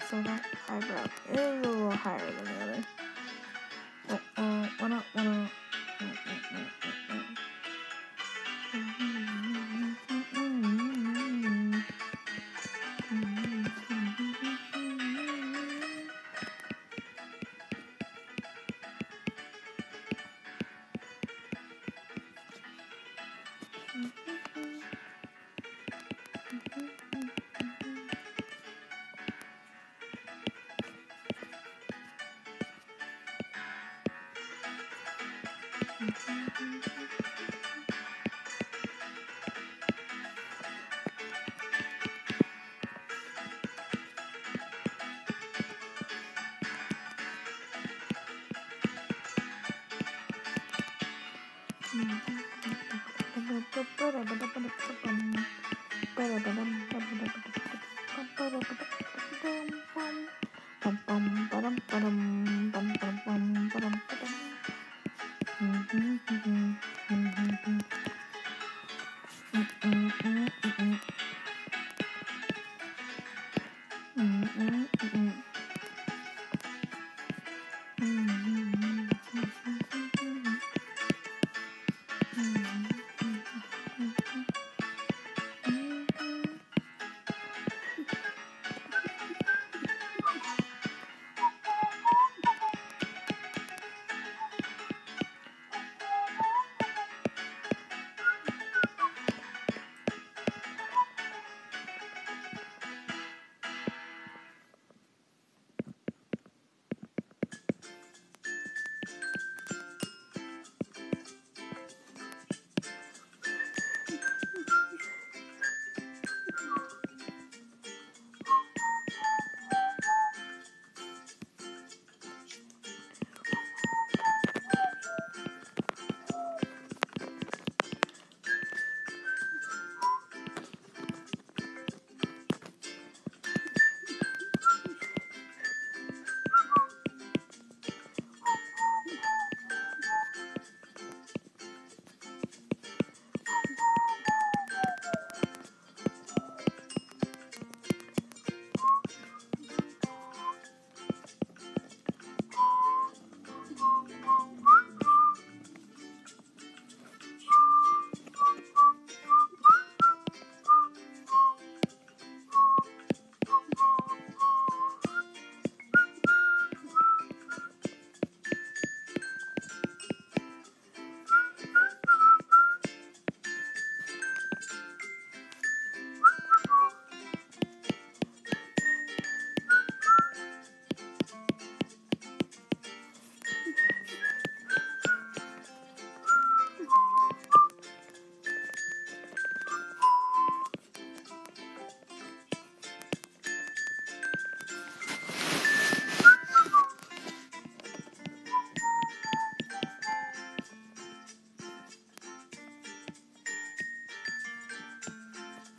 So that eyebrow is a little higher than the other.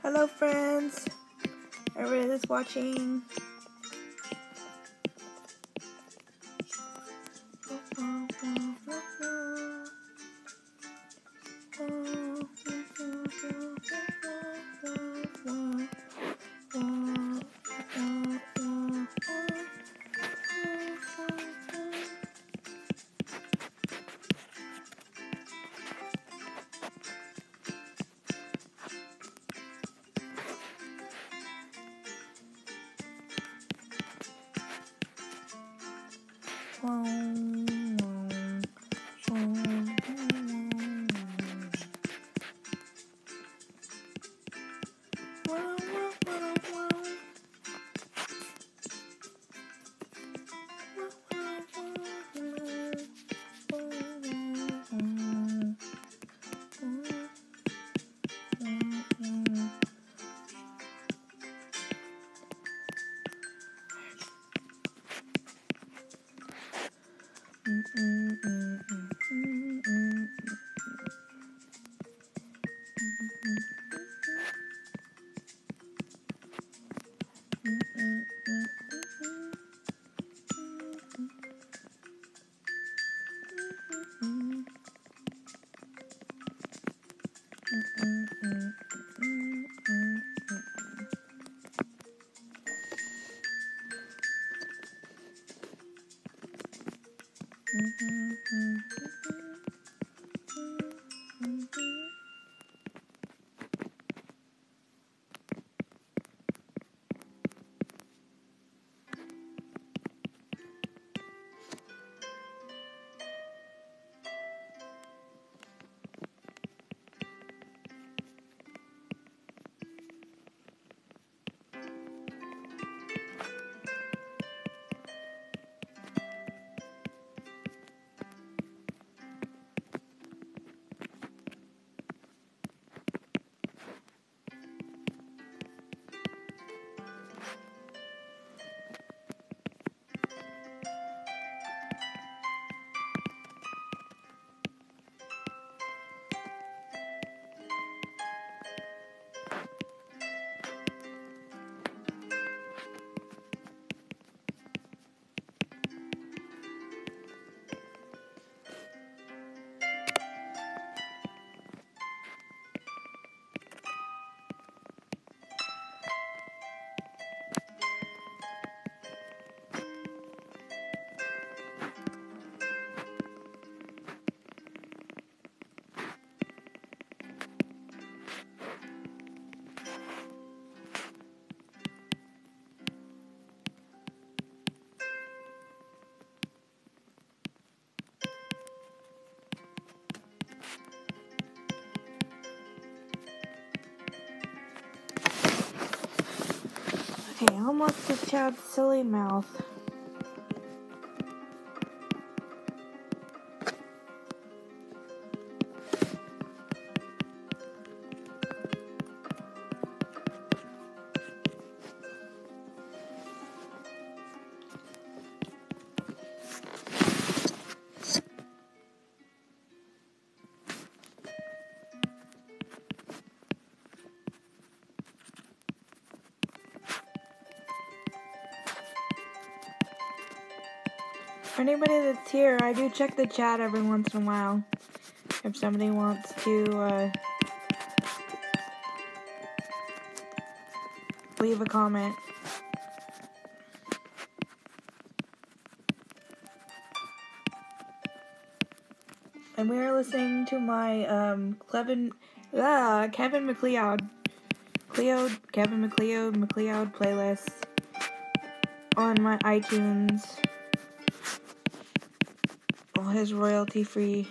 Hello friends, everybody that's watching. Okay, almost to Chad's silly mouth. For anybody that's here, I do check the chat every once in a while. If somebody wants to leave a comment. And we are listening to my Kevin MacLeod playlist on my iTunes. All his royalty-free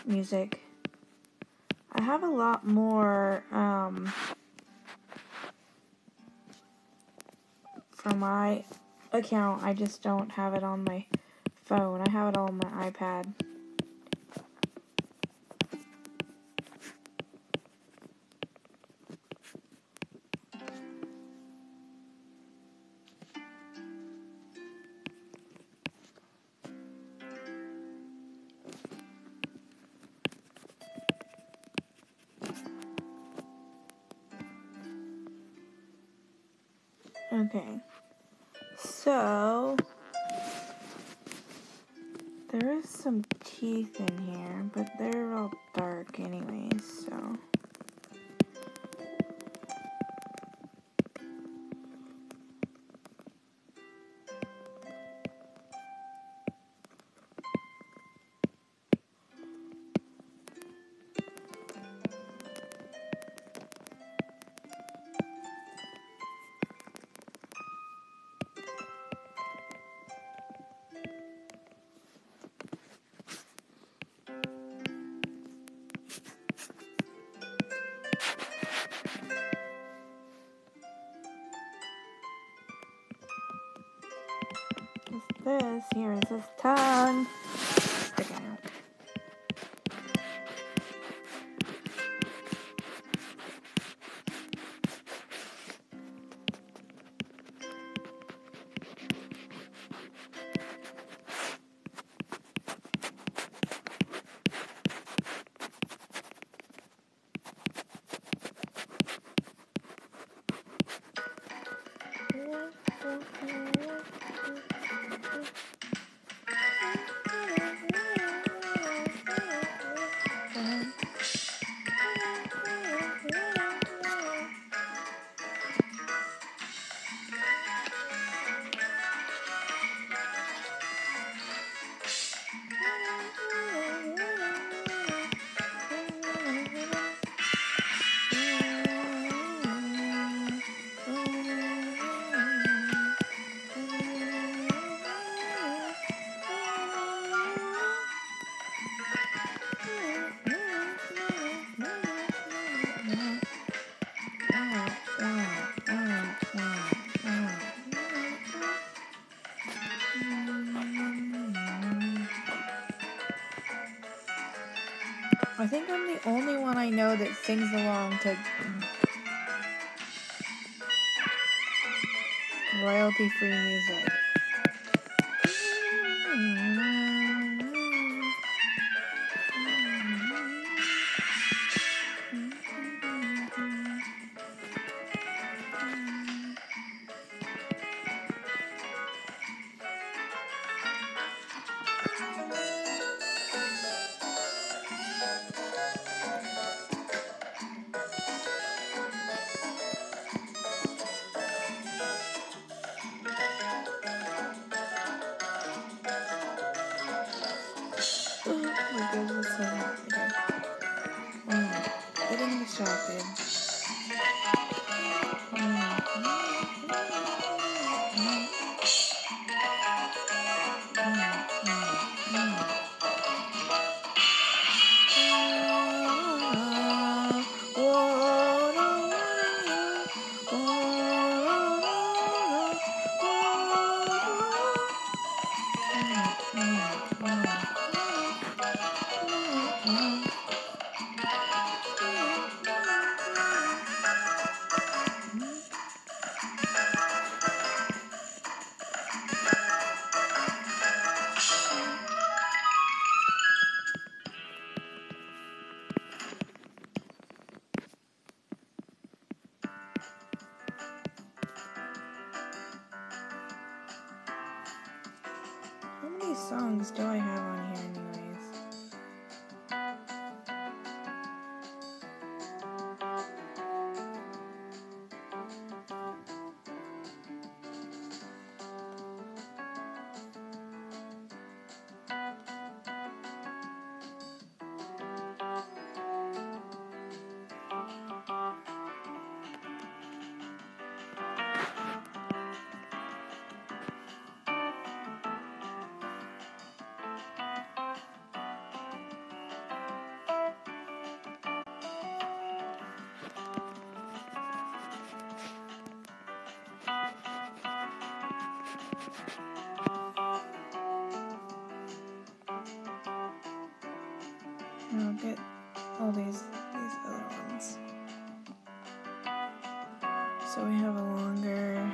music. I have a lot more from my account. I just don't have it on my phone. I have it all on my iPad. Okay, so there is some teeth in here, but they're all dark anyways, so. This here is his tongue sticking out. I think I'm the only one I know that sings along to royalty-free music. My goodness, so okay. Getting distracted. How many songs do I have on here anyways? And I'll get all these other ones. So we have a longer.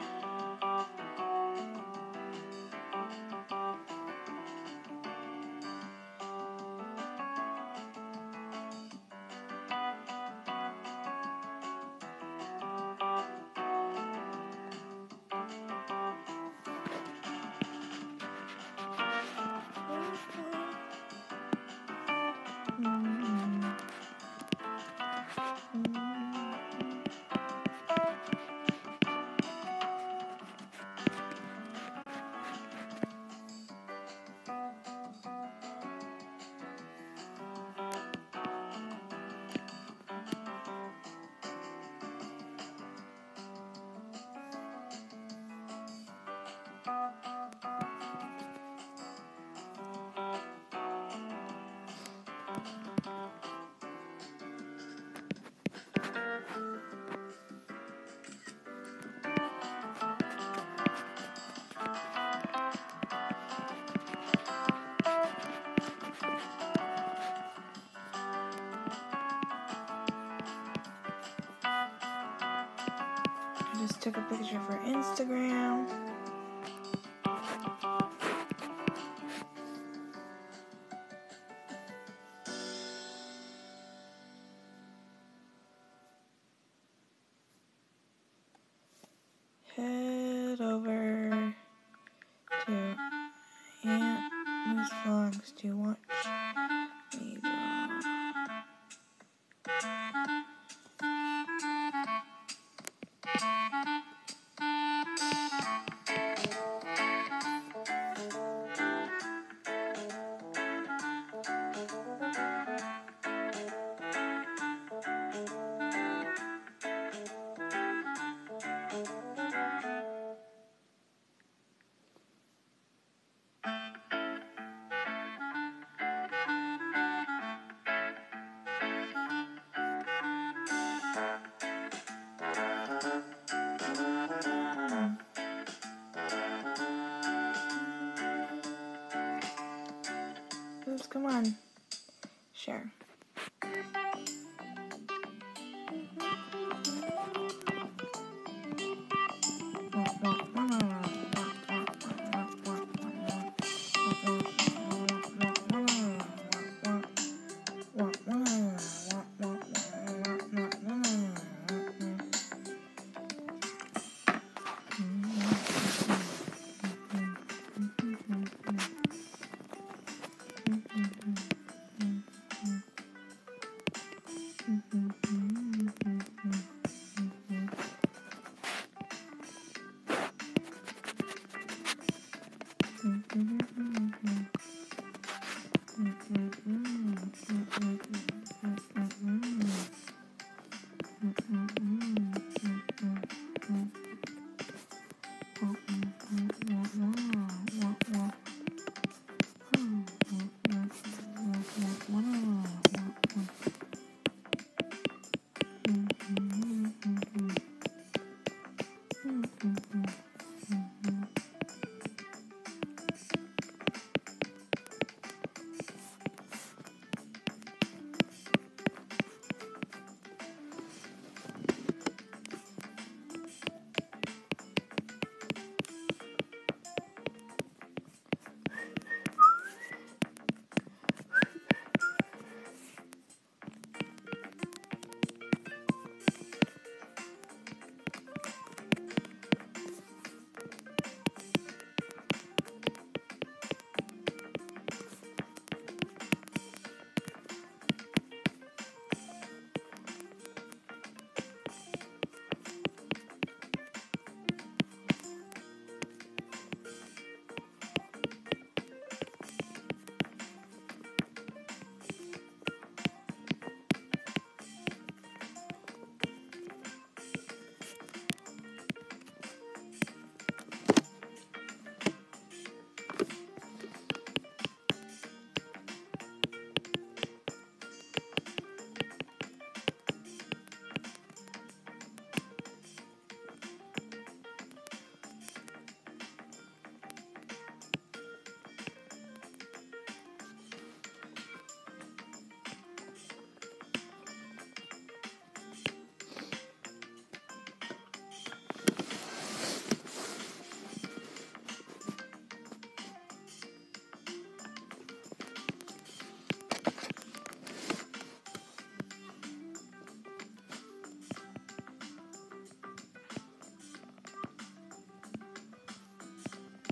I just took a picture for Instagram. Head over these vlogs to watch me draw. Oops, come on. Share.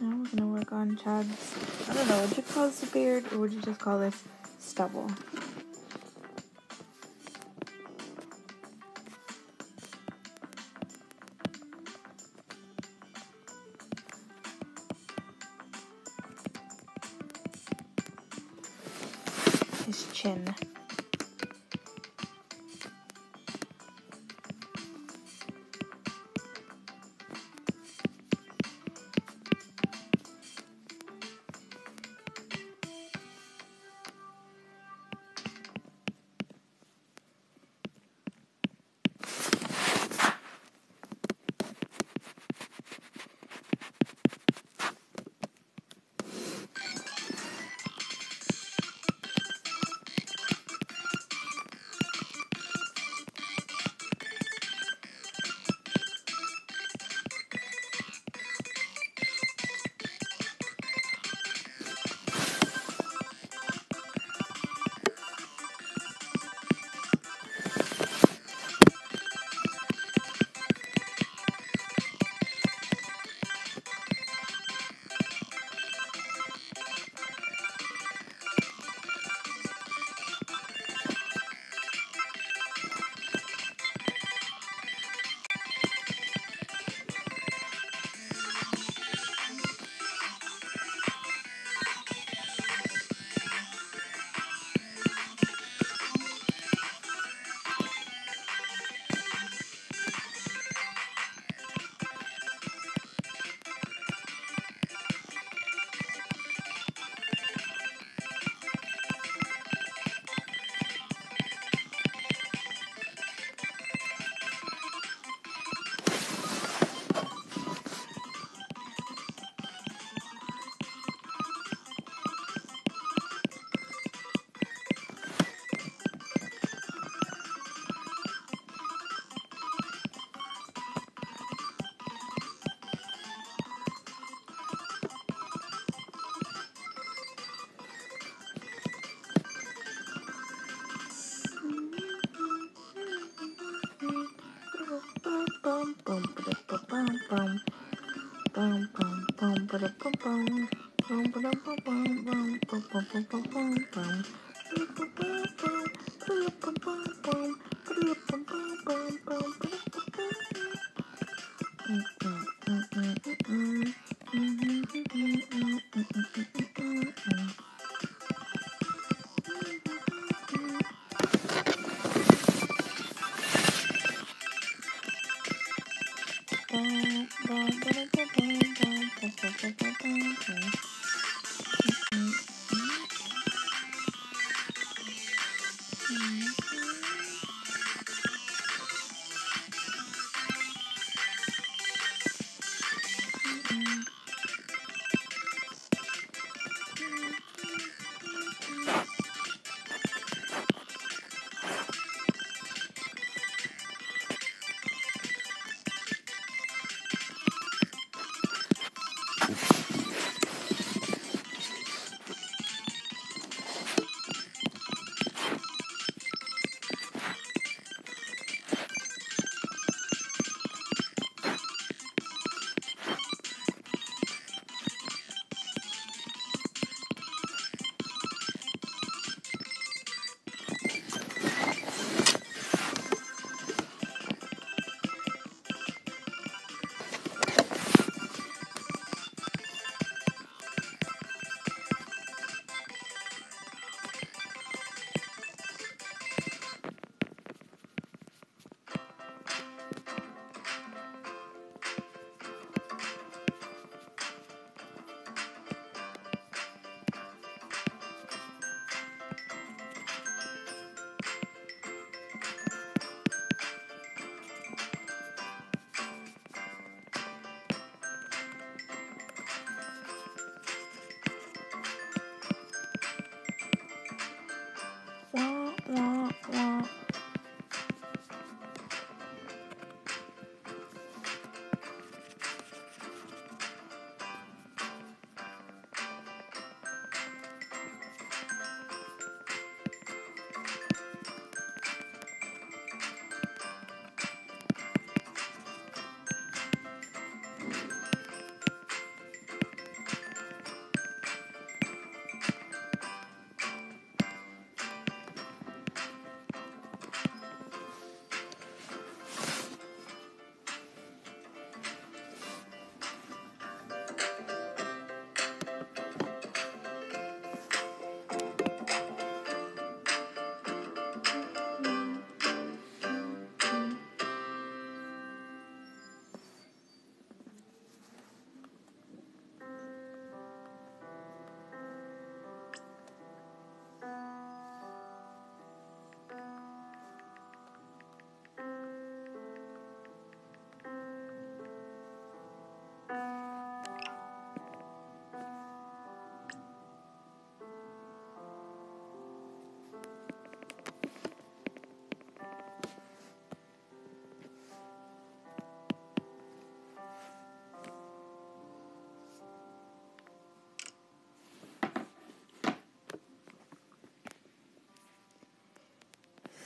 Now we're gonna work on Chad's, I don't know, would you call this a beard or would you just call this stubble? His chin.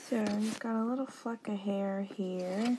So you've got a little fleck of hair here.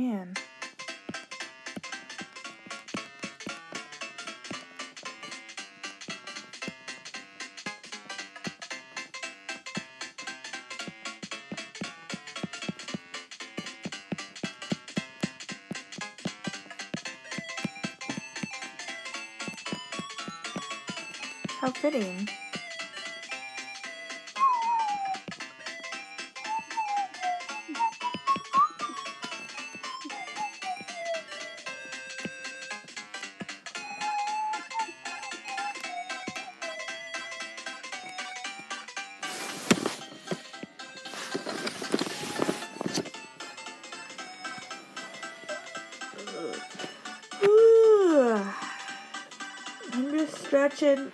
Man. How fitting. I'm just stretching.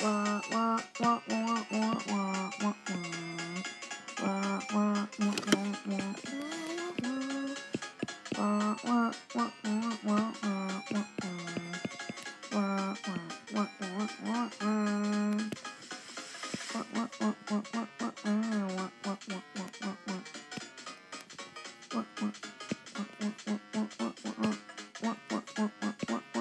Wah, wah, wah, wah, wah, wah, wah, wah. Wah, wah, wah, wah, wah, wah. Wah, wah, wah, wah, wah, wah, wah, wah. Wah, wah, wah, wah, wah, wah. Wah, wah, wah, wah, wah, wah, wah. Wah, wah, wah, wah, wah, wah. Wah, wah, wah, wah, wah, wah, wah, wah. Wah, wah, wah, wah, wah, wah, wah.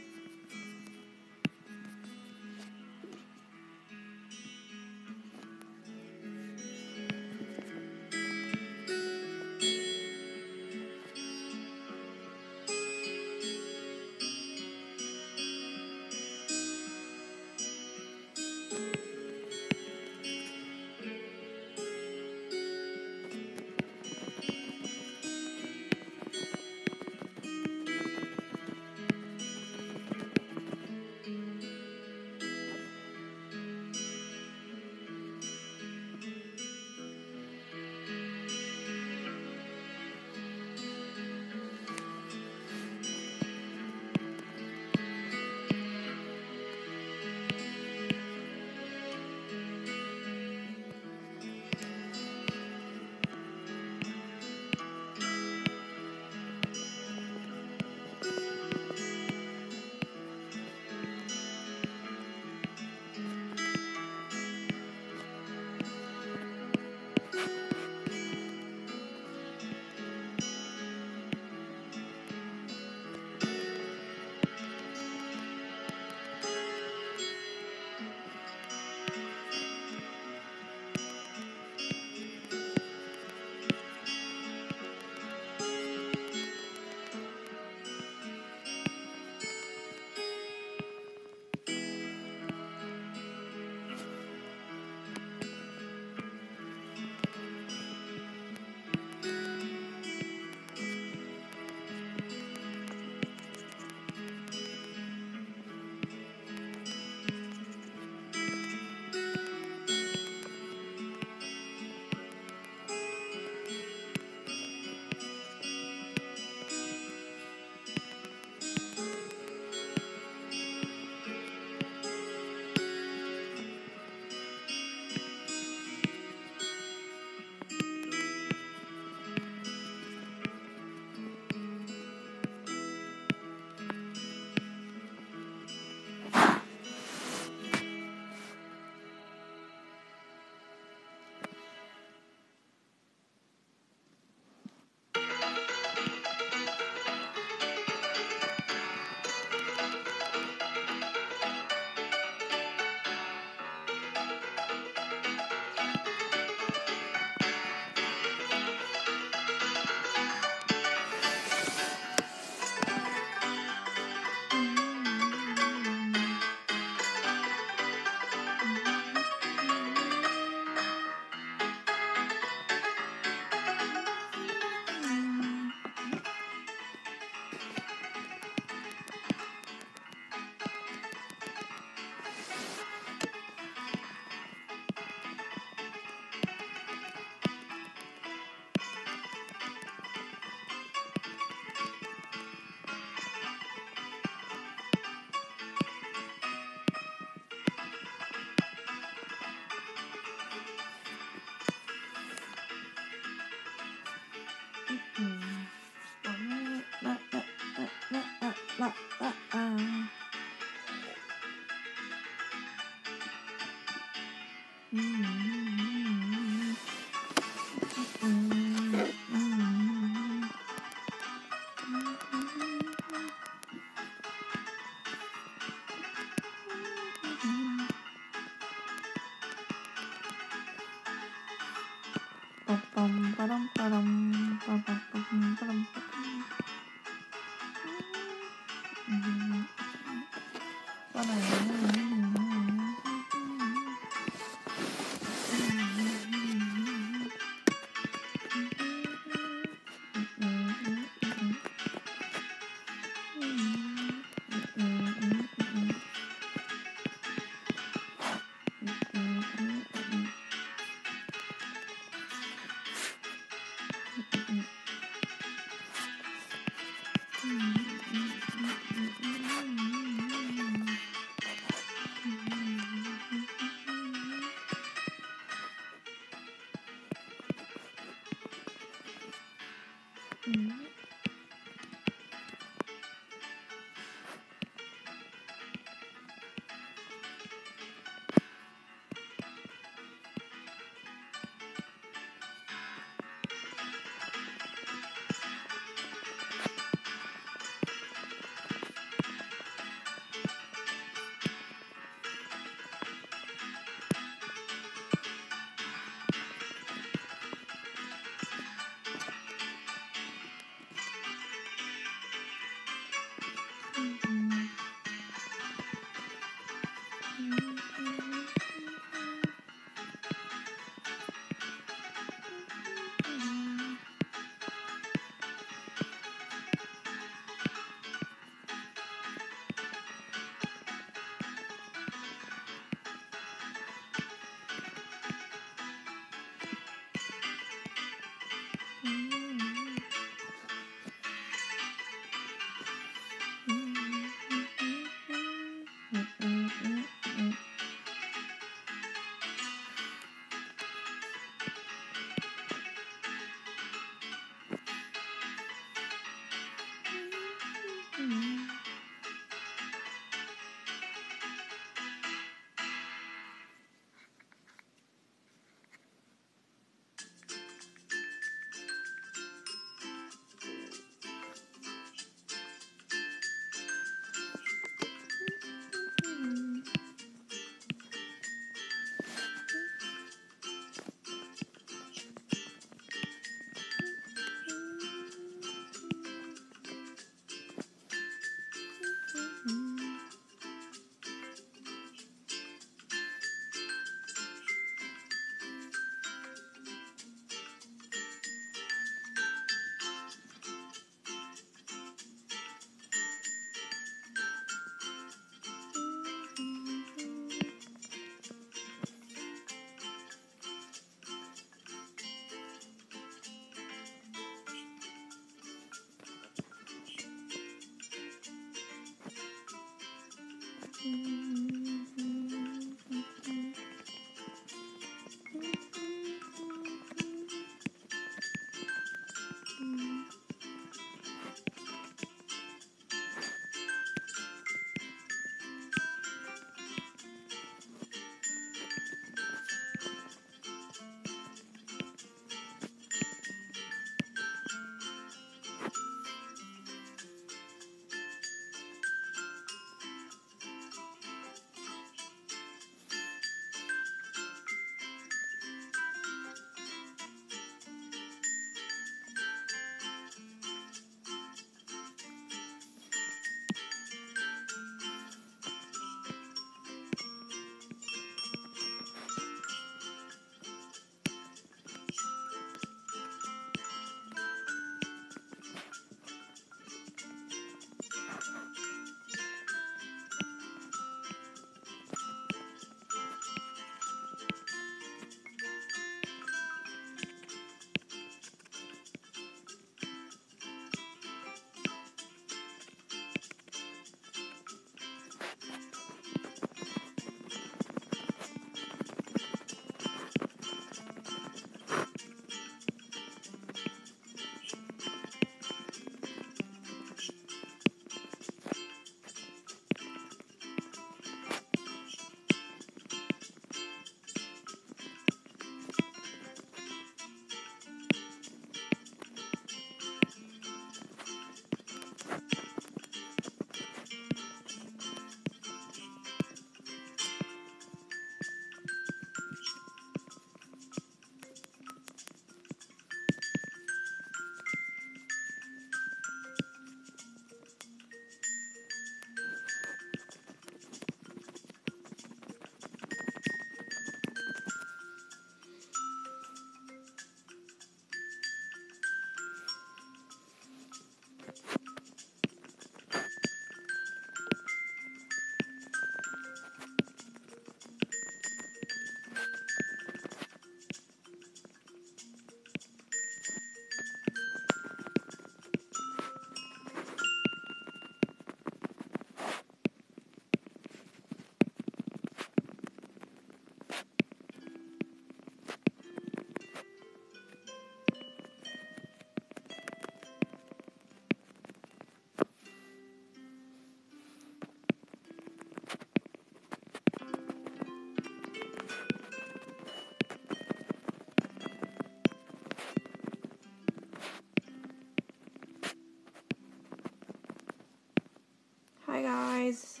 Hi guys.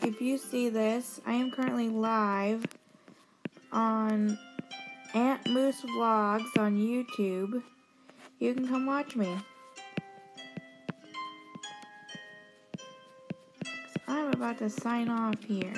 If you see this, I am currently live on Aunt Moose Vlogs on YouTube. You can come watch me. I'm about to sign off here.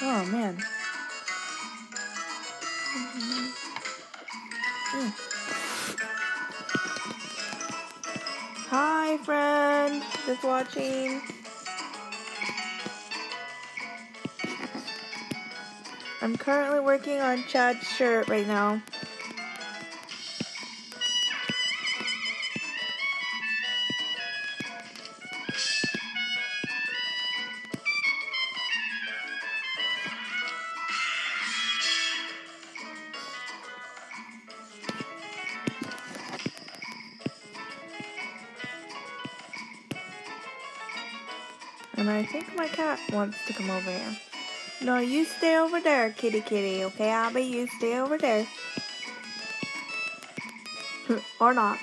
Oh man. Hi friend, just watching. I'm currently working on Chad's shirt right now. And I think my cat wants to come over here. No, you stay over there, kitty kitty, okay, Abby? You stay over there. Or not.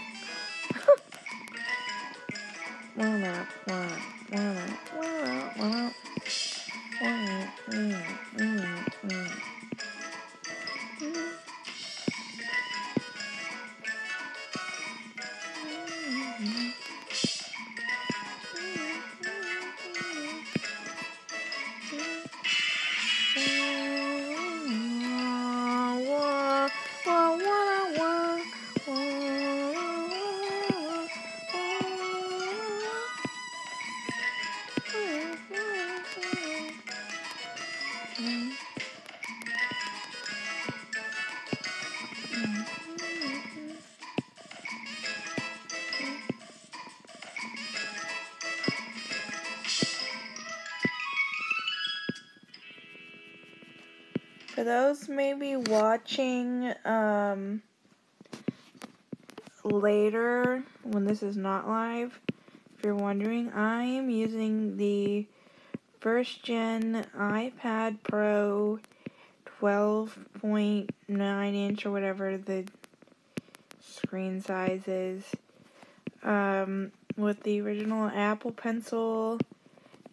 For those maybe watching later when this is not live, if you're wondering, I am using the first gen iPad Pro 12.9 inch or whatever the screen size is, with the original Apple Pencil,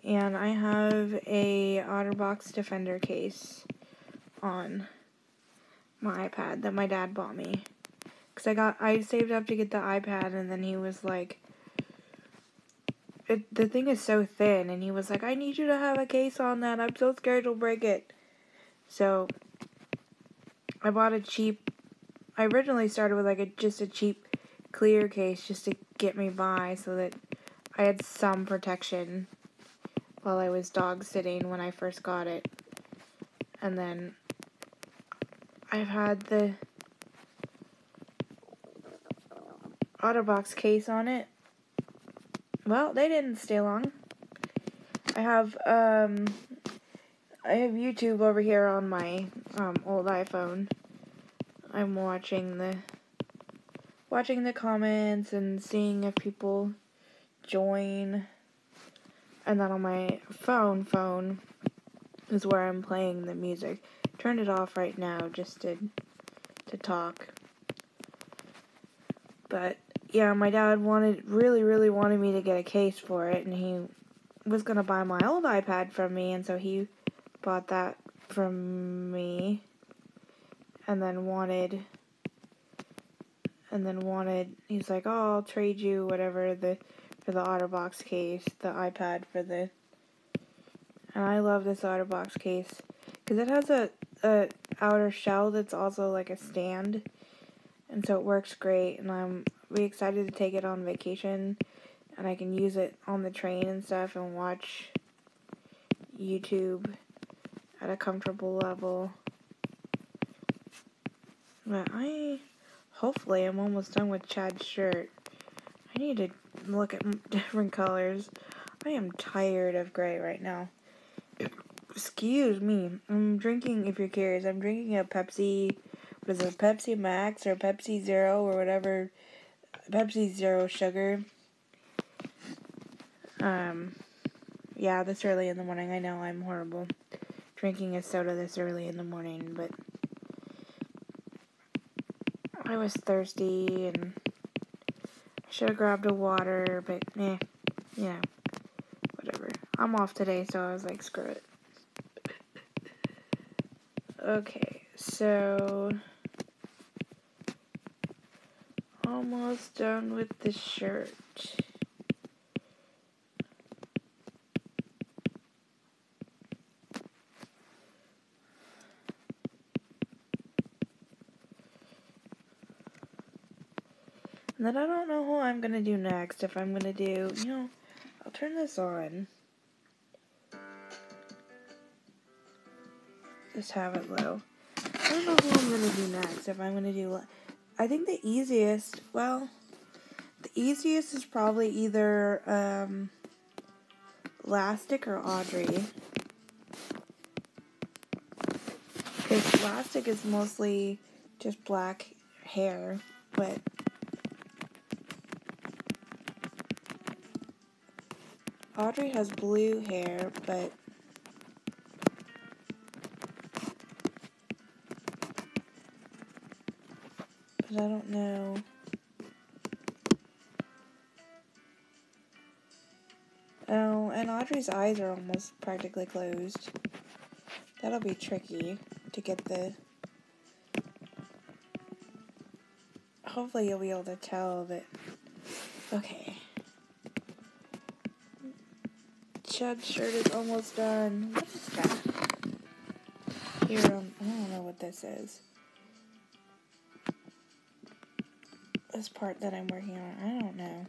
and I have a OtterBox Defender case on my iPad that my dad bought me. Because I saved up to get the iPad, and then he was like, the thing is so thin, and he was like, I need you to have a case on that, I'm so scared you'll break it. So, I bought I originally started with just a cheap clear case just to get me by so that I had some protection while I was dog sitting when I first got it. And then I've had the OtterBox case on it. Well, they didn't stay long. I have YouTube over here on my old iPhone. I'm watching the comments and seeing if people join. And then on my phone is where I'm playing the music. Turned it off right now just to talk. But yeah, my dad really wanted me to get a case for it, and he was gonna buy my old iPad from me, and so he bought that from me, and then wanted, he's like, oh, I'll trade you whatever for the OtterBox case, the iPad and I love this OtterBox case, because it has a outer shell that's also like a stand, and so it works great, and I'm really excited to take it on vacation, and I can use it on the train and stuff and watch YouTube at a comfortable level. But hopefully I'm almost done with Chad's shirt. I need to look at different colors. I am tired of gray right now. Excuse me. I'm drinking, if you're curious, I'm drinking a Pepsi, what is it, Pepsi Max or Pepsi Zero or whatever, Pepsi Zero sugar. Yeah, this early in the morning. I know I'm horrible drinking a soda this early in the morning, but I was thirsty and I should have grabbed a water, but whatever. I'm off today, so I was like, screw it. Okay, so almost done with the shirt. And then I don't know who I'm gonna do next. If I'm gonna do, I'll turn this on. Just have it low. I don't know who I'm going to do next. If I'm going to do... I think the easiest... Well, the easiest is probably either Lastic or Audrey. Because Lastic is mostly just black hair, but... Audrey has blue hair, but... I don't know. Oh, and Audrey's eyes are almost practically closed. That'll be tricky to get the... Hopefully you'll be able to tell that... Okay. Chad's shirt is almost done. What is that? Here, I don't know what this is. This part that I'm working on, I don't know.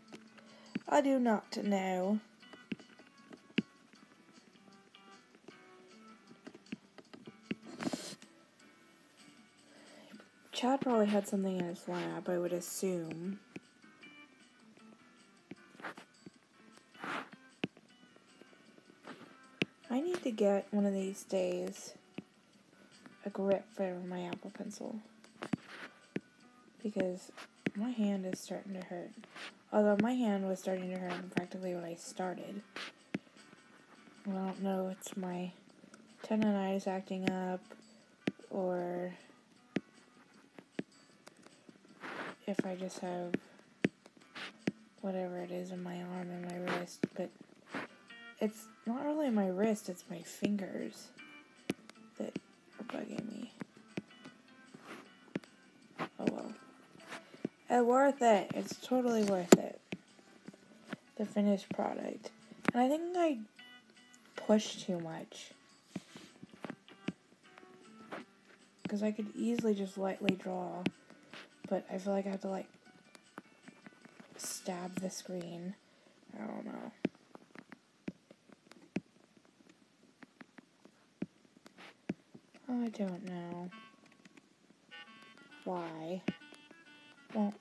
I do not know. Chad probably had something in his lap, I would assume. I need to get one of these days a grip for my Apple Pencil. Because my hand is starting to hurt. Although my hand was starting to hurt practically when I started. I don't know if it's my tendonitis acting up or if I just have whatever it is in my arm and my wrist, but it's not really my wrist, it's my fingers that are bugging me. Oh well. It's worth it. It's totally worth it. The finished product. And I think I pushed too much. Because I could easily just lightly draw. But I feel like I have to like stab the screen. I don't know. I don't know. Why? Well,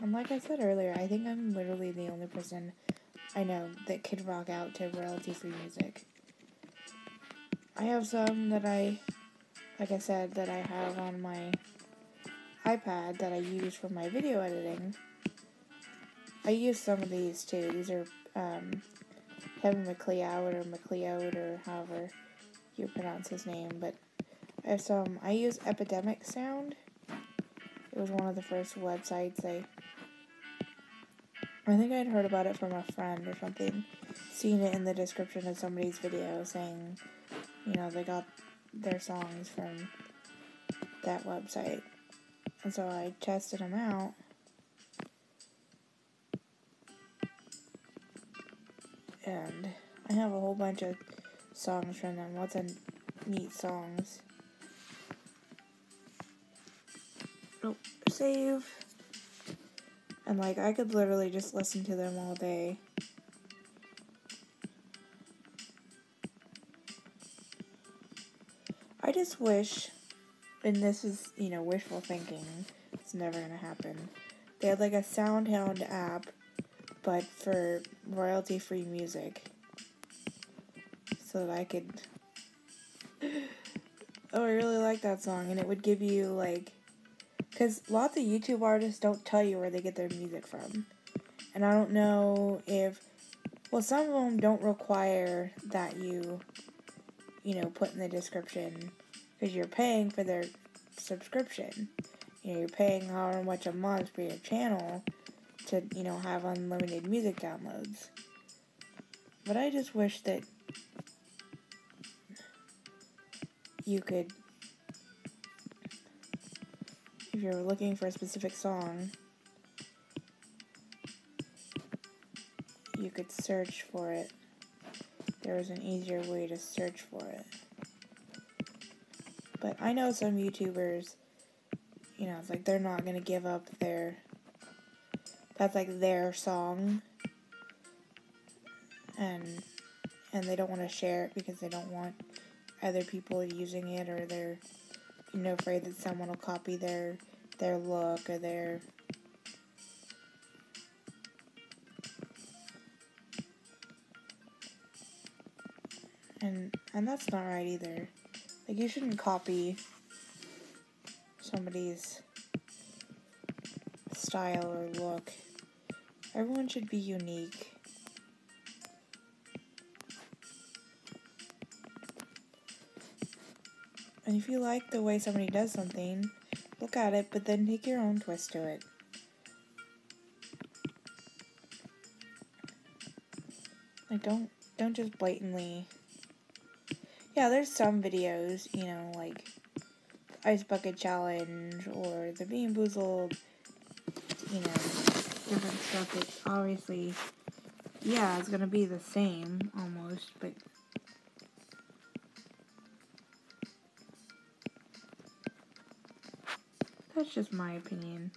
and like I said earlier, I think I'm literally the only person I know that could rock out to royalty-free music. I have some that like I said, that I have on my iPad that I use for my video editing. I use some of these too. These are Kevin MacLeod or MacLeod or however you pronounce his name, but I have some. I use Epidemic Sound. It was one of the first websites I think I'd heard about it from a friend or something, seen it in the description of somebody's video saying, you know, they got their songs from that website. And so I tested them out. And I have a whole bunch of songs from them. Lots of neat songs. Nope. Save. And like, I could literally just listen to them all day. I just wish, and this is, you know, wishful thinking, it's never gonna happen, they had like a SoundHound app, but for royalty-free music. So that I could... Oh, I really like that song, and it would give you like... Because lots of YouTube artists don't tell you where they get their music from. And I don't know if... Well, some of them don't require that you know, put in the description. Because you're paying for their subscription. You know, you're paying however much a month for your channel to, you know, have unlimited music downloads. But I just wish that you could... If you're looking for a specific song, you could search for it. There was an easier way to search for it. But I know some YouTubers, you know, it's like they're not going to give up their... That's like their song. And they don't want to share it because they don't want other people are using it, or they're, afraid that someone will copy their look or their... And that's not right either. Like, you shouldn't copy somebody's style or look. Everyone should be unique. And if you like the way somebody does something, look at it, but then take your own twist to it. Like, don't just blatantly... Yeah, there's some videos, like Ice Bucket Challenge or the Bean Boozled, different stuff. It's obviously, it's gonna be the same almost, but that's just my opinion.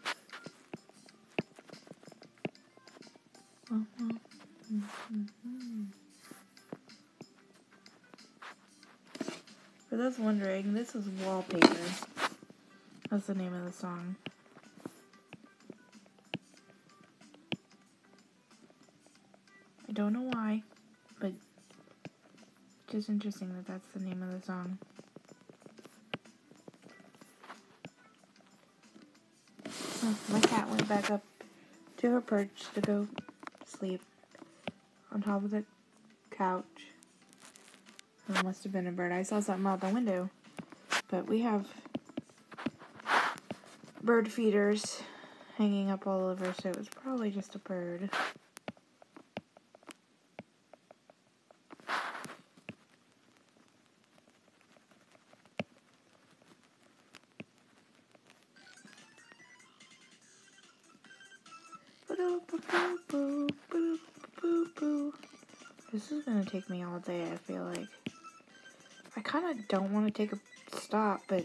For those wondering, this is Wallpaper. That's the name of the song. I don't know why, but just interesting that that's the name of the song. Oh, my cat went back up to her perch to go sleep on top of the couch. It must have been a bird. I saw something out the window. But we have bird feeders hanging up all over, so it was probably just a bird. This is gonna take me all day, I feel like. I kind of don't want to take a stop, but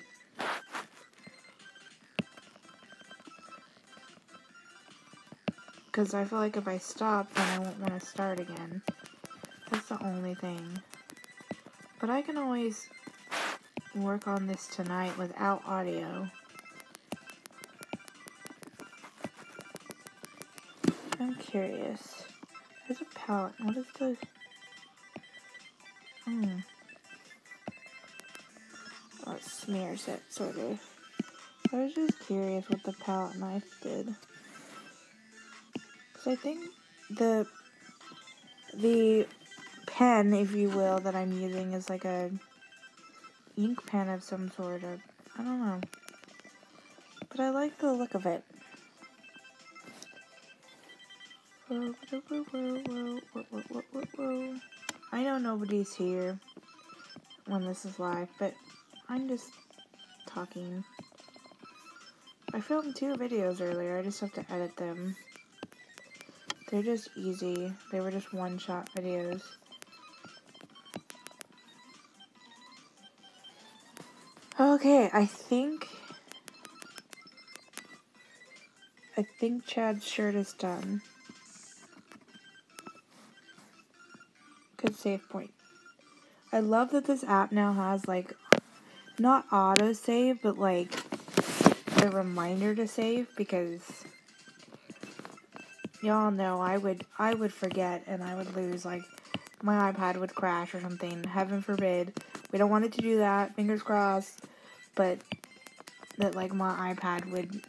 because I feel like if I stop, then I won't want to start again. That's the only thing. But I can always work on this tonight without audio. I'm curious. There's a palette. What is the... Oh, it smears it, sort of. I was just curious what the palette knife did. Because I think the pen, if you will, that I'm using is like a ink pen of some sort of... I don't know. But I like the look of it. I know nobody's here when this is live, but I'm just talking. I filmed 2 videos earlier, I just have to edit them. They're just easy. They were just one-shot videos. Okay, I think Chad's shirt is done. Good save point. I love that this app now has, like, not auto-save, but, like, a reminder to save, because y'all know I would forget, and I would lose, like, my iPad would crash or something. Heaven forbid. We don't want it to do that, fingers crossed, but that, like, my iPad would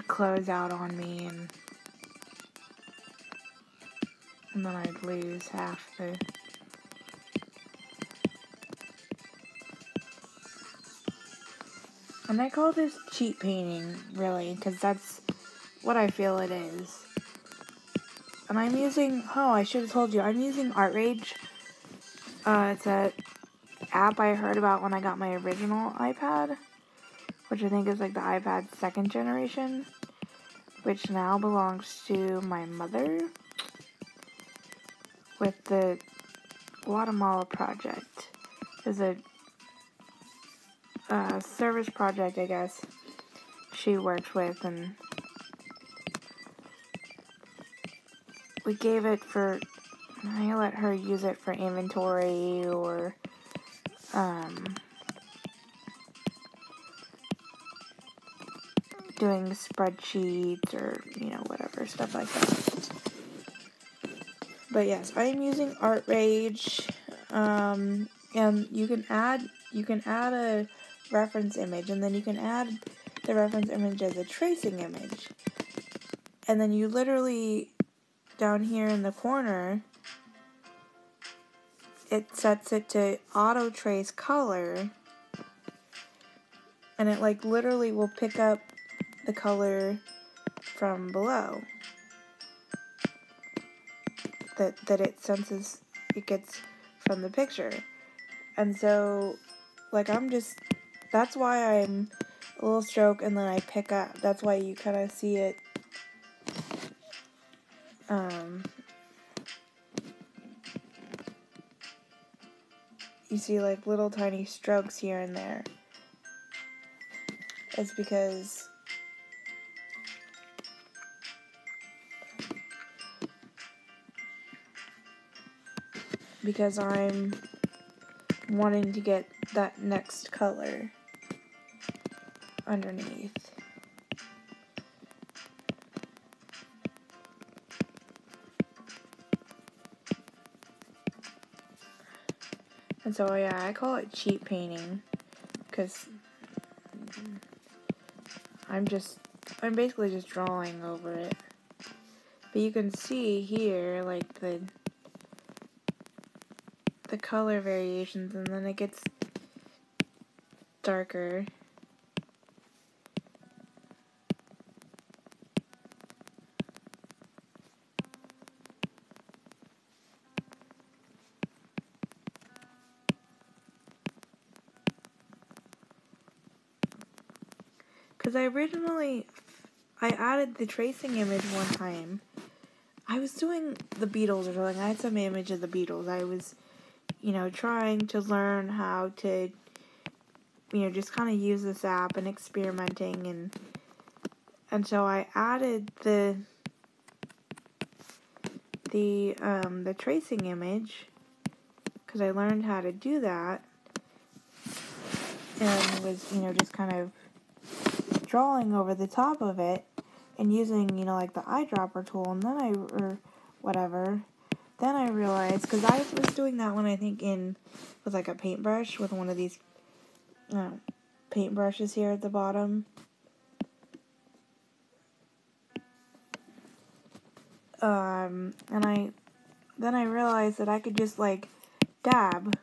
close out on me, and then I'd lose half the... And I call this cheat painting, really, because that's what I feel it is. And I'm using... Oh, I should have told you. I'm using ArtRage. It's a app I heard about when I got my original iPad, which I think is like the iPad 2nd generation, which now belongs to my mother, with the Guatemala project. Is a service project, I guess, she works with, and we gave it for I let her use it for inventory or doing spreadsheets or, whatever, stuff like that. But yes, I am using ArtRage, and you can add a reference image, and then you can add the reference image as a tracing image. And then you literally, down here in the corner, it sets it to auto trace color, and it like literally will pick up the color from below that it senses it gets from the picture. And so like that's why I'm a little stroke and then I pick up. That's why you kind of see it you see like little tiny strokes here and there. It's because I'm wanting to get that next color underneath. And so yeah, I call it cheat painting because I'm basically just drawing over it. But you can see here like the color variations, and then it gets darker. Because I added the tracing image one time. I was doing the Beatles or something. I had some image of the Beatles. I was, trying to learn how to, just kind of use this app and experimenting. And so I added the tracing image because I learned how to do that. And was, just kind of drawing over the top of it and using, like the eyedropper tool, and then then I realized, because I was doing that one, I think, with like a paintbrush, with one of these paintbrushes here at the bottom. And then I realized that I could just like dab,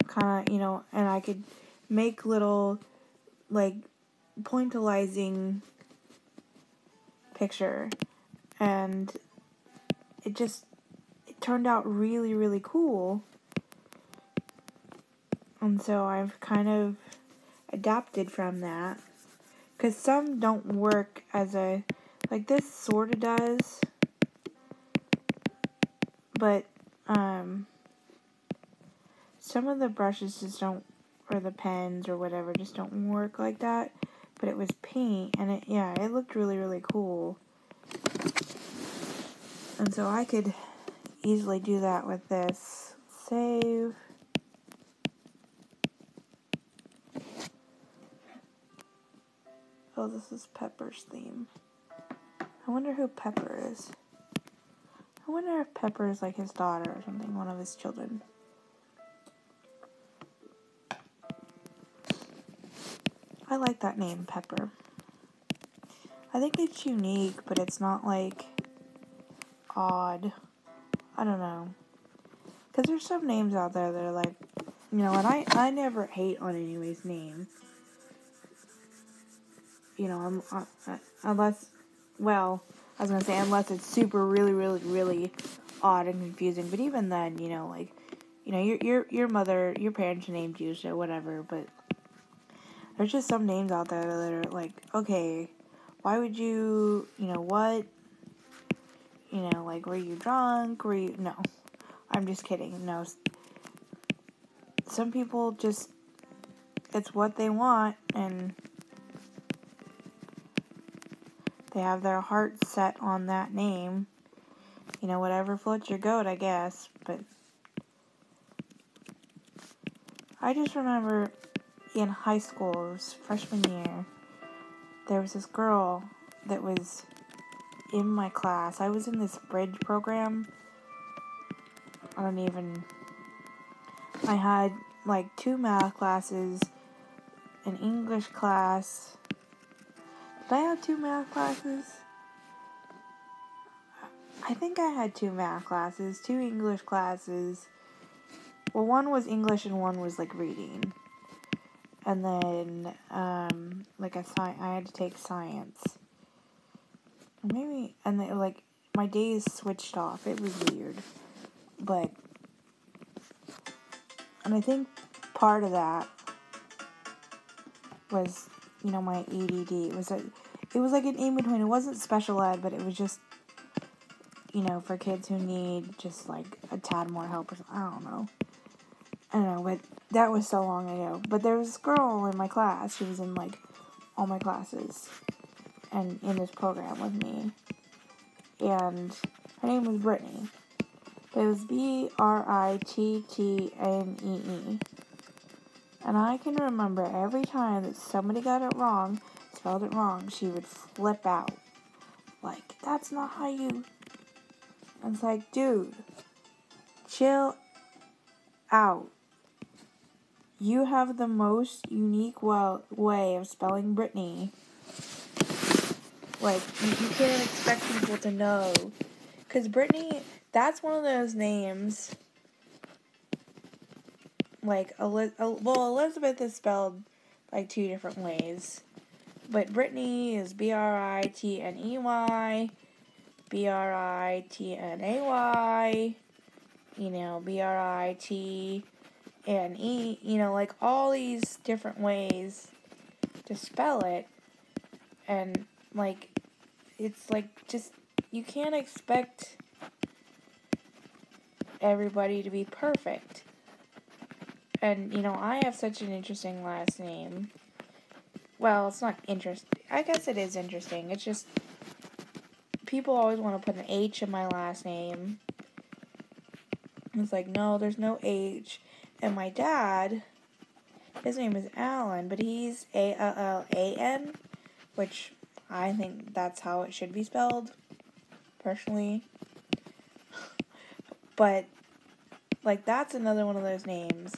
kind of, and I could make little like pointillizing picture, and it turned out really, really cool. And so I've kind of adapted from that, because some don't work as like this sort of does, but some of the brushes just don't, or the pens or whatever, just don't work like that. But it was paint, and it looked really, really cool. And so I could easily do that with this. Save. Oh, this is Pepper's theme. I wonder who Pepper is. I wonder if Pepper is like his daughter or something, one of his children. I like that name, Pepper. I think it's unique, but it's not like odd. I don't know. Because there's some names out there that are like, and I never hate on anybody's name. Unless, well, I was going to say, unless it's super really, really, really odd and confusing. But even then, your mother, your parents named you, so whatever. But there's just some names out there that are like, okay, why would you, what? Like, were you drunk? No. I'm just kidding. No. Some people just, it's what they want, and they have their heart set on that name. whatever floats your goat, I guess. But I just remember in high school, it was freshman year, there was this girl that was in my class. I was in this bridge program. I had like 2 math classes, an English class. Did I have 2 math classes? I think I had 2 math classes, 2 English classes. Well, one was English and one was like reading. And then, I had to take science. Maybe, and then, my days switched off. It was weird. And I think part of that was, my ADD. It was like an in-between. It wasn't special ed, but it was just, for kids who need just, a tad more help or something. I don't know, but that was so long ago. But there was this girl in my class. She was in, all my classes and in this program with me. And her name was Brittany. But it was Brittnee. And I can remember every time that somebody got it wrong, spelled it wrong, she would flip out. That's not how you... And it's like, dude, chill out. You have the most unique way of spelling Brittany. You can't expect people to know. Because Brittany, that's one of those names. Elizabeth is spelled 2 different ways. But Brittany is Britney, Britnay, Britne, all these different ways to spell it. And, it's just, you can't expect everybody to be perfect. And, I have such an interesting last name. Well, it's not interesting. I guess it is interesting. It's just, people always want to put an H in my last name. It's no, there's no H. And my dad, his name is Alan, but he's Allan, which I think that's how it should be spelled, personally. But, that's another one of those names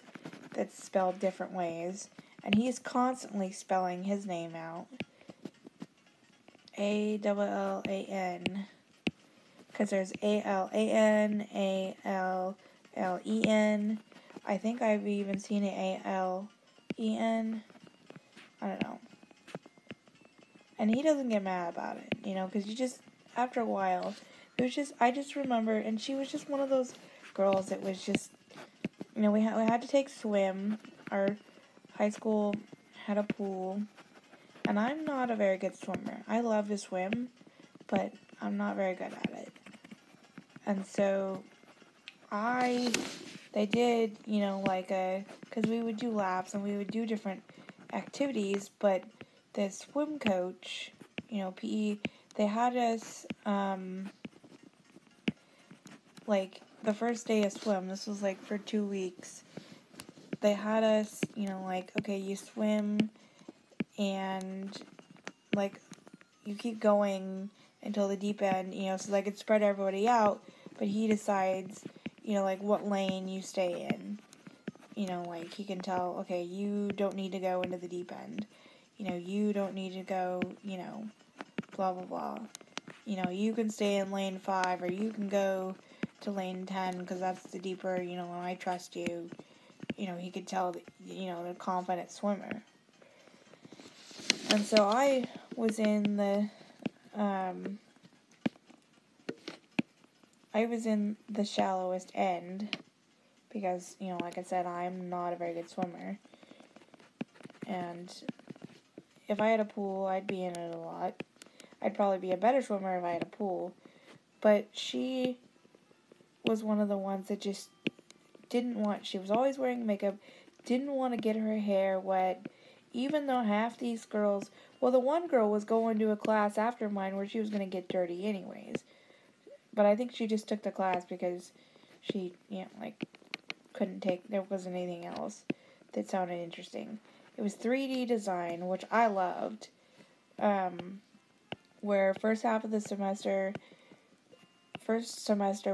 that's spelled different ways. And he is constantly spelling his name out. Allan. Because there's Allan, Allen. I think I've even seen it Alen. I don't know. And he doesn't get mad about it, because you just, after a while, I just remember, and she was just one of those girls that was just, we had to take swim. Our high school had a pool, and I'm not a very good swimmer. I love to swim, but I'm not very good at it. And so, they did, because we would do laps and we would do different activities, but the swim coach, PE, they had us, the first day of swim, this was, for 2 weeks, they had us, okay, you swim, and, you keep going until the deep end, so they could spread everybody out, but he decides, what lane you stay in. He can tell, okay, you don't need to go into the deep end. You don't need to go, blah, blah, blah. You can stay in lane 5, or you can go to lane 10, because that's the deeper, and I trust you. He could tell, the confident swimmer. And so I was in the, shallowest end, because, like I said, I'm not a very good swimmer. And if I had a pool, I'd be in it a lot. I'd probably be a better swimmer if I had a pool. But she was one of the ones that just she was always wearing makeup, didn't want to get her hair wet, even though half these girls, the one girl was going to a class after mine where she was going to get dirty anyways. but I think she just took the class because she, couldn't take, there wasn't anything else that sounded interesting. It was 3D design, which I loved, where first semester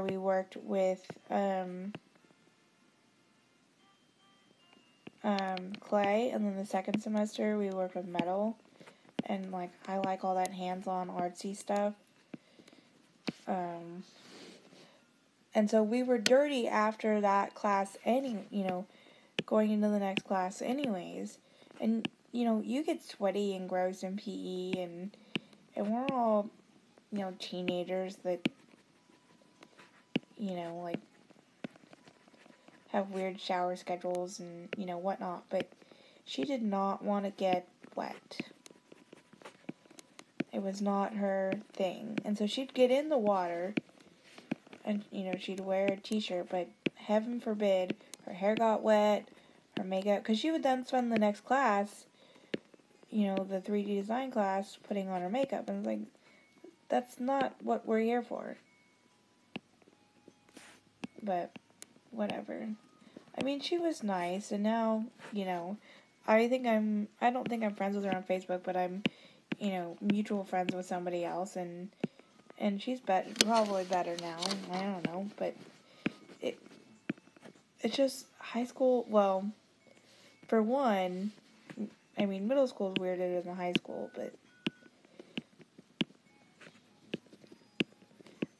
we worked with, clay, and then the second semester we worked with metal, and, I like all that hands-on artsy stuff, and so we were dirty after that class, going into the next class anyways. And, you get sweaty and gross in PE, and we're all, teenagers that, have weird shower schedules and, whatnot. But she did not want to get wet. It was not her thing. And so she'd get in the water, and, she'd wear a t-shirt, but heaven forbid, her hair got wet, her makeup, because she would then spend the next class, the 3D design class, putting on her makeup, and it's that's not what we're here for. But, whatever. I mean, she was nice, and now, I don't think I'm friends with her on Facebook, but I'm, mutual friends with somebody else, and she's probably better now, I don't know, but it's just high school, well, for one, I mean, middle school is weirder than high school, but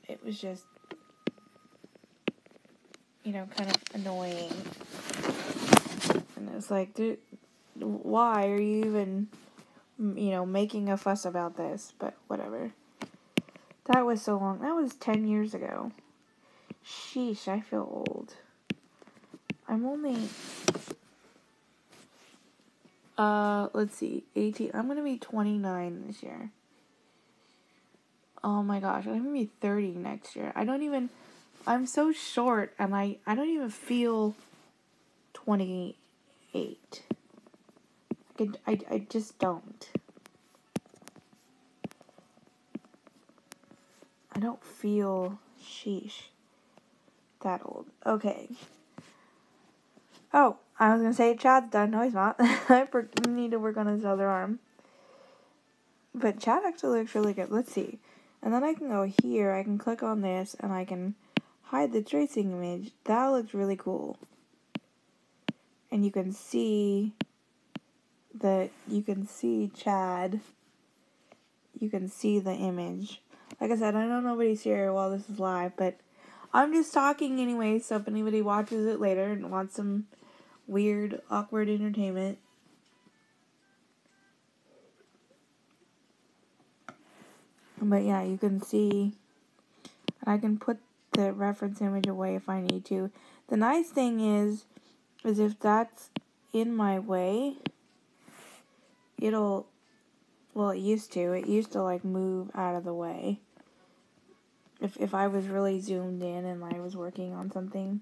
it was just, kind of annoying. And it was dude, why are you even, making a fuss about this? But whatever. That was so long. That was 10 years ago. Sheesh, I feel old. I'm only, let's see, 18. I'm gonna be 29 this year. Oh my gosh, I'm gonna be 30 next year. I'm so short, and I don't even feel 28. I just don't. I don't feel, sheesh, that old. Okay. Oh, I was gonna say Chad's done. No, he's not. I need to work on his other arm. But Chad actually looks really good. Let's see. And then I can go here. I can click on this, and I can hide the tracing image. That looks really cool. And you can see Chad. You can see the image. Like I said, I know nobody's here while this is live, but I'm just talking anyway, so if anybody watches it later and wants some weird, awkward entertainment. But yeah, you can see, and I can put the reference image away if I need to. The nice thing is if that's in my way, it used to move out of the way. If I was really zoomed in and I was working on something,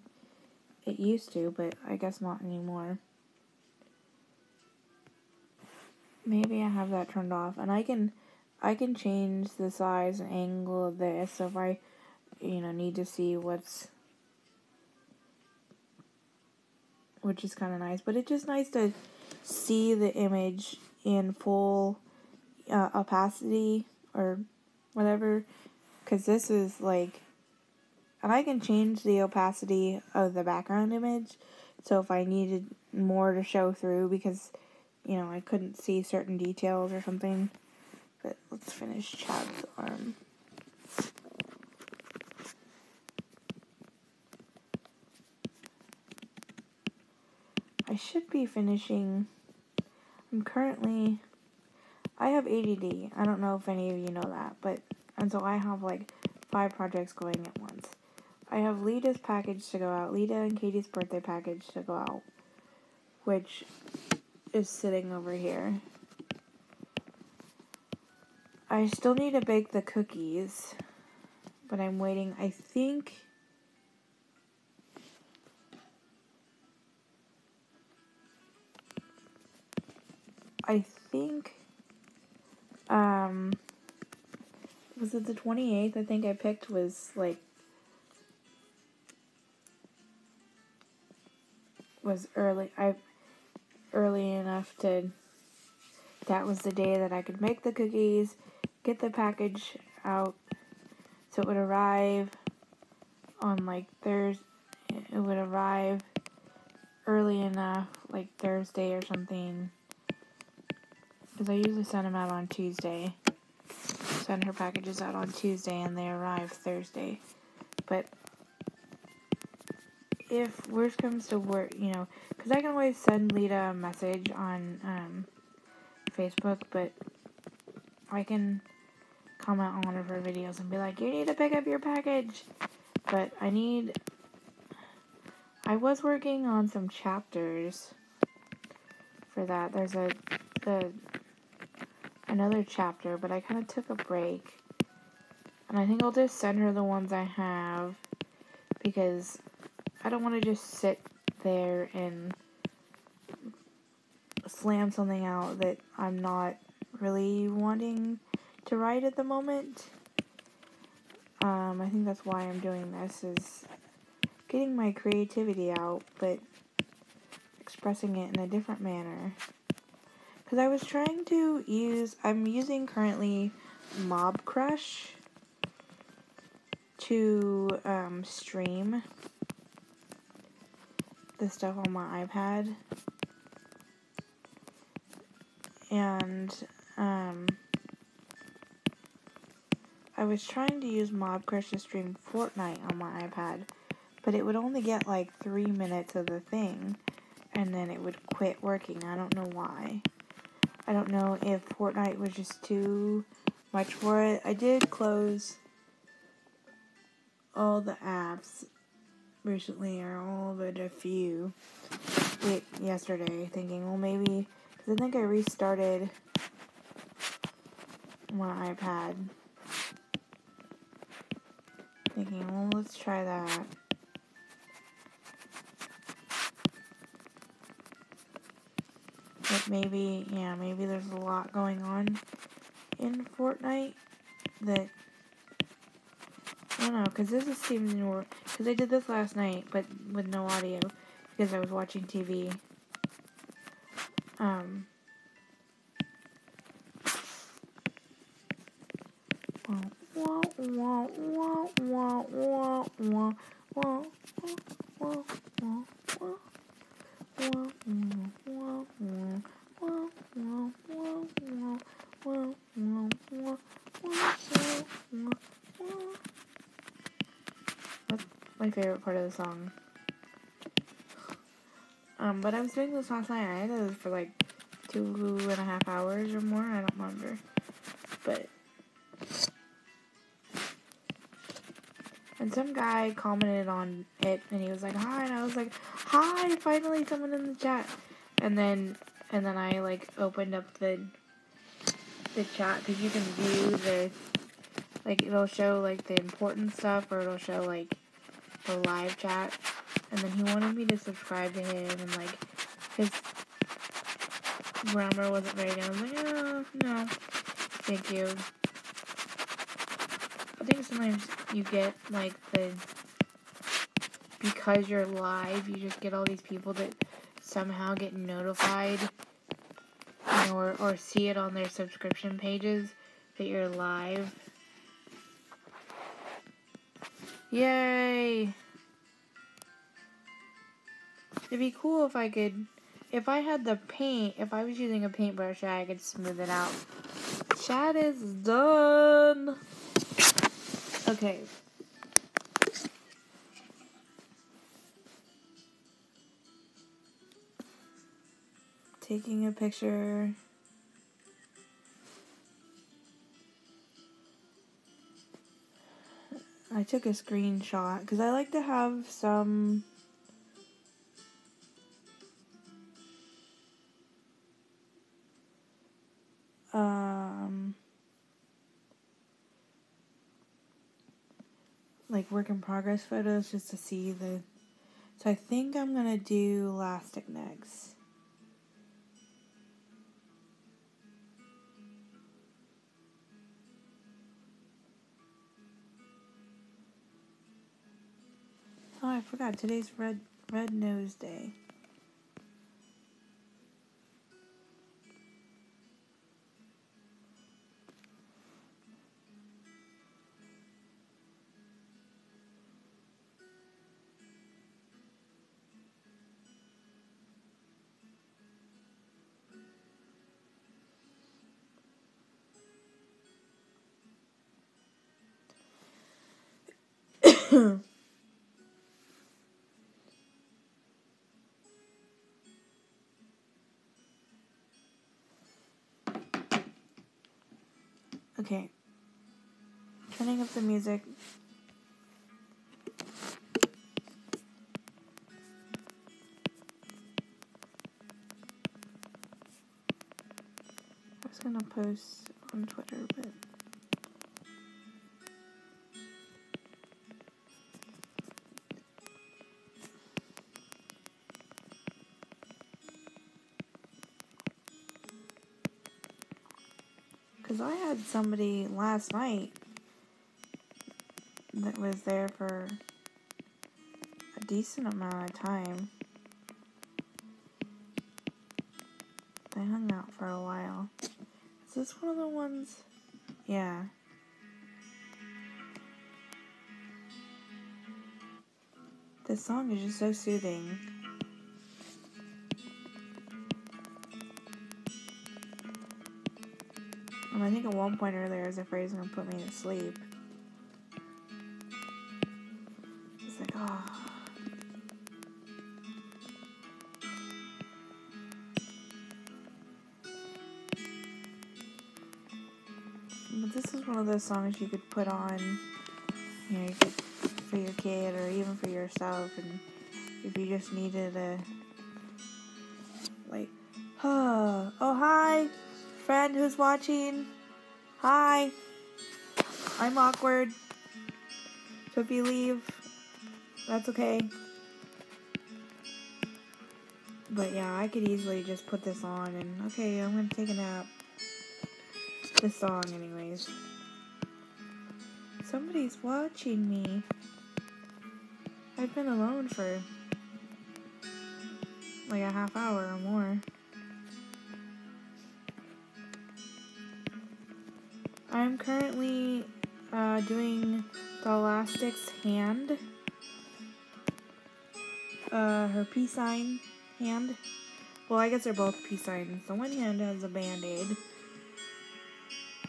it used to, but I guess not anymore. Maybe I have that turned off, and I can change the size and angle of this, so if I, need to see which is kind of nice, but it's just nice to see the image in full opacity, or whatever, because this is and I can change the opacity of the background image, so if I needed more to show through, because, I couldn't see certain details or something. But let's finish Chad's arm. I should be finishing. I have ADD. I don't know if any of you know that, and so I have 5 projects going at once. I have Lita's package to go out, Lita and Katie's birthday package to go out, which is sitting over here. I still need to bake the cookies, but I'm waiting. I think Was it the 28th? I think I picked was early enough to, that was the day that I could make the cookies, get the package out, so it would arrive on Thursday. It would arrive early enough, Thursday or something, because I usually send them out on Tuesday. Send her packages out on Tuesday and they arrive Thursday. But if worst comes to worst, because I can always send Lita a message on Facebook, but I can comment on one of her videos and be like, you need to pick up your package. But I was working on some chapters for that. There's another chapter, but I kind of took a break. And I think I'll just send her the ones I have, because I don't want to just sit there and slam something out that I'm not really wanting to write at the moment. I think that's why I'm doing this, is getting my creativity out, but expressing it in a different manner. Because I was trying to I'm using currently Mob Crush to stream the stuff on my iPad. And I was trying to use Mob Crush to stream Fortnite on my iPad, but it would only get 3 minutes of the thing, and then it would quit working. I don't know why. I don't know if Fortnite was just too much for it. I did close all the apps recently, or all but a few, yesterday, thinking, well, maybe, because I think I restarted my iPad, thinking, well, let's try that. But maybe there's a lot going on in Fortnite that, I don't know, because this seems more, because I did this last night, but with no audio, because I was watching TV. That's my favorite part of the song. But I was doing this last night. I did this for 2.5 hours or more. I don't remember. But, and some guy commented on it, and he was like, hi, and I was like, hi, finally someone in the chat. And then I opened up the chat, because you can view the, it'll show the important stuff, or it'll show the live chat. And then he wanted me to subscribe to him, and his grammar wasn't very good. I was like, oh, no, thank you. I think sometimes you get because you're live, you just get all these people that somehow get notified, or see it on their subscription pages that you're live. Yay! It'd be cool if I could, if I had the paint, if I was using a paintbrush, I could smooth it out. Chat is done! Okay. Taking a picture. I took a screenshot, because I like to have some work in progress photos, just to see the, so I think I'm gonna do elastic next. forgot today's Red Nose Day. Okay. Turning up the music. I was gonna post on Twitter, but because I had somebody last night that was there for a decent amount of time. They hung out for a while. Is this one of the ones? Yeah. This song is just so soothing. And I think at one point earlier I was afraid it was going to put me to sleep. It's like, oh. But this is one of those songs you could put on, you know, you could, for your kid or even for yourself, and if you just needed a, like, oh hi, friend who's watching, hi, I'm awkward, so if you leave, that's okay. But yeah, I could easily just put this on and, okay, I'm gonna take a nap. This song anyways. Somebody's watching me. I've been alone for like a half hour or more. I'm currently doing the Elastic's hand. Her peace sign hand. Well, I guess they're both peace signs. The one hand has a band-aid.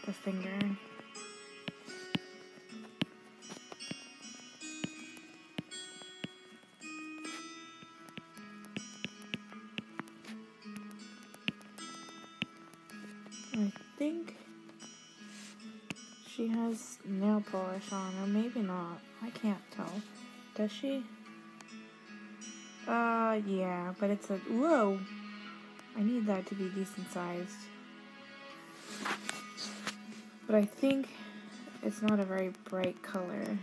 The finger. I think she has nail polish on, or maybe not. I can't tell. Does she? Yeah, but it's a, whoa! I need that to be decent sized. But I think it's not a very bright color.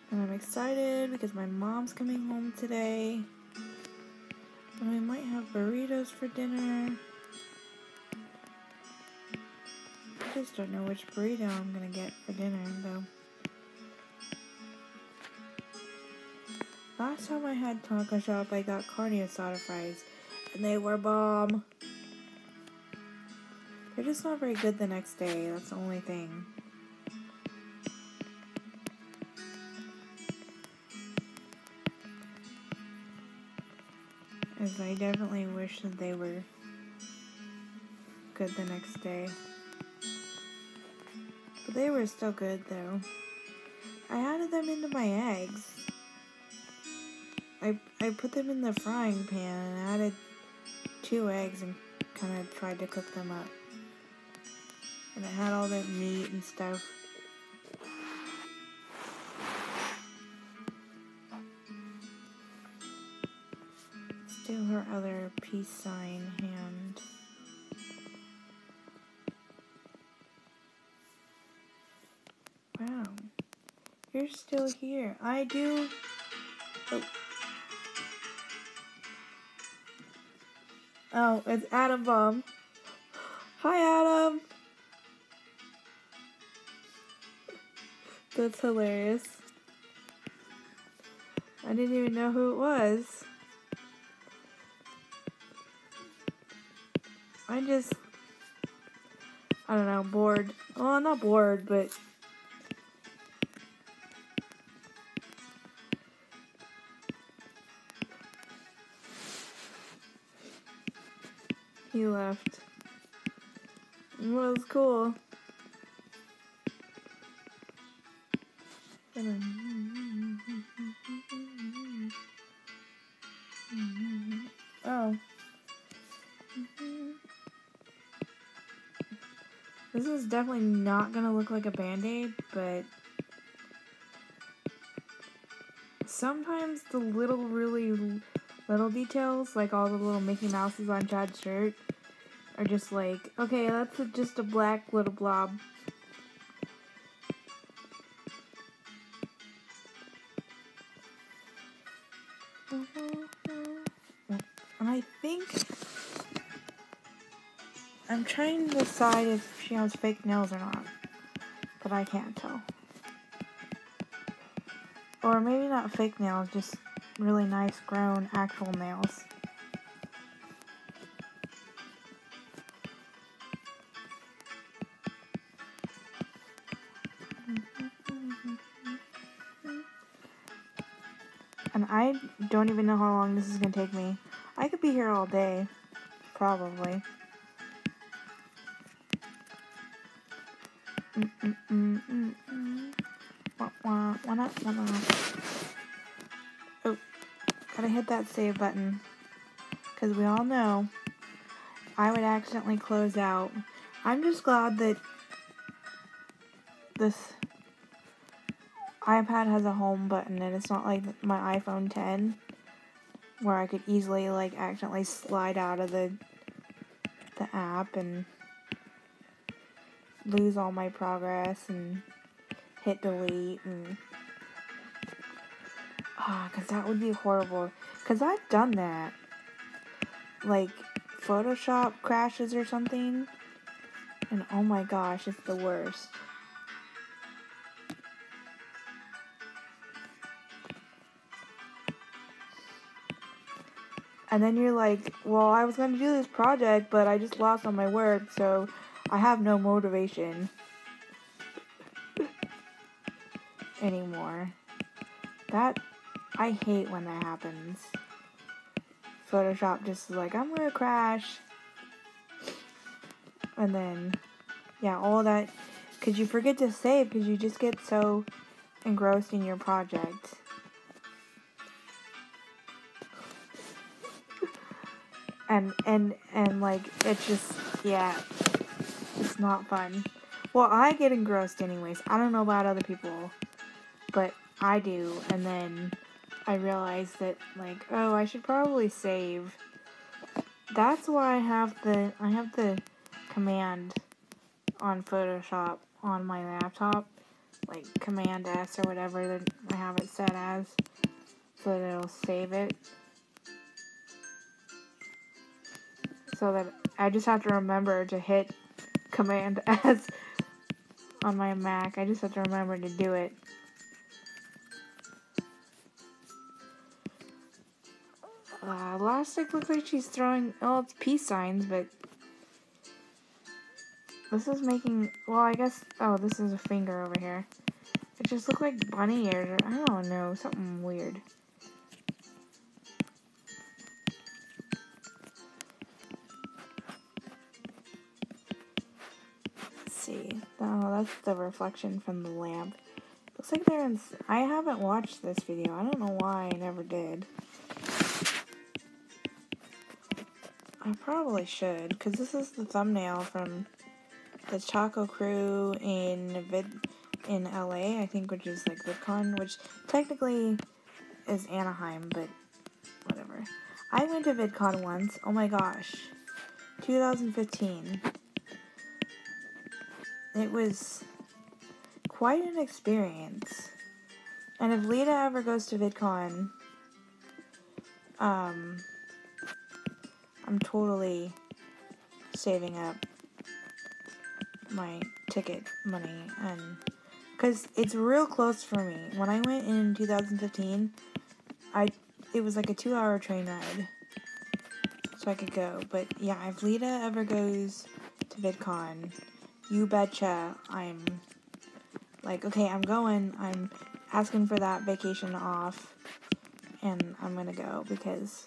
And I'm excited because my mom's coming home today. And we might have burritos for dinner. I just don't know which burrito I'm gonna get for dinner, though. Last time I had taco shop, I got carne asada fries, and they were bomb. They're just not very good the next day, that's the only thing. As I definitely wish that they were good the next day. But they were still good, though. I added them into my eggs. I put them in the frying pan and added 2 eggs and kind of tried to cook them up. And it had all that meat and stuff. Let's do her other peace sign hand. Wow. You're still here. I do... Oh, Oh, it's Adam Bomb. Hi, Adam. That's hilarious. I didn't even know who it was. I don't know, bored. Well, not bored, but he left. It was cool. Oh. This is definitely not gonna look like a band-aid, but sometimes the really little details, like all the little Mickey Mouses on Chad's shirt, are just like, okay, that's just a black little blob. And I think I'm trying to decide if she has fake nails or not, but I can't tell. Or maybe not fake nails, just really nice grown actual nails. And I don't even know how long this is gonna take me. I could be here all day, probably. Oh, gotta hit that save button. Because we all know I would accidentally close out. I'm just glad that this iPad has a home button and it's not like my iPhone 10 where I could easily like accidentally slide out of the app and lose all my progress and hit delete and because that would be horrible. Because I've done that. Like, Photoshop crashes or something. And oh my gosh, it's the worst. And then you're like, well, I was going to do this project, but I just lost all my work, so I have no motivation anymore. I hate when that happens. Photoshop just is like, I'm gonna crash. And then, yeah, all that, because you forget to save, because you just get so engrossed in your project. And like, it's just, yeah, it's not fun. Well, I get engrossed anyways. I don't know about other people, but I do. And then I realize that, like, oh, I should probably save. That's why I have the command on Photoshop on my laptop, like Command S or whatever that I have it set as, so that it'll save it. So that I just have to remember to hit Command S on my Mac. I just have to remember to do it. Elastic looks like she's throwing, oh, it's peace signs, but this is making, well, I guess, oh, this is a finger over here. It just looked like bunny ears, or I don't know, something weird. Let's see. Oh, that's the reflection from the lamp. Looks like they're in, I haven't watched this video. I don't know why I never did. I probably should, because this is the thumbnail from the Taco Crew in LA, I think, which is like VidCon, which technically is Anaheim, but whatever. I went to VidCon once. Oh my gosh. 2015. It was quite an experience. And if Lita ever goes to VidCon, I'm totally saving up my ticket money, and because it's real close for me. When I went in 2015, it was like a 2-hour train ride, so I could go. But yeah, if Lita ever goes to VidCon, you betcha I'm like, okay, I'm going. I'm asking for that vacation off, and I'm gonna go because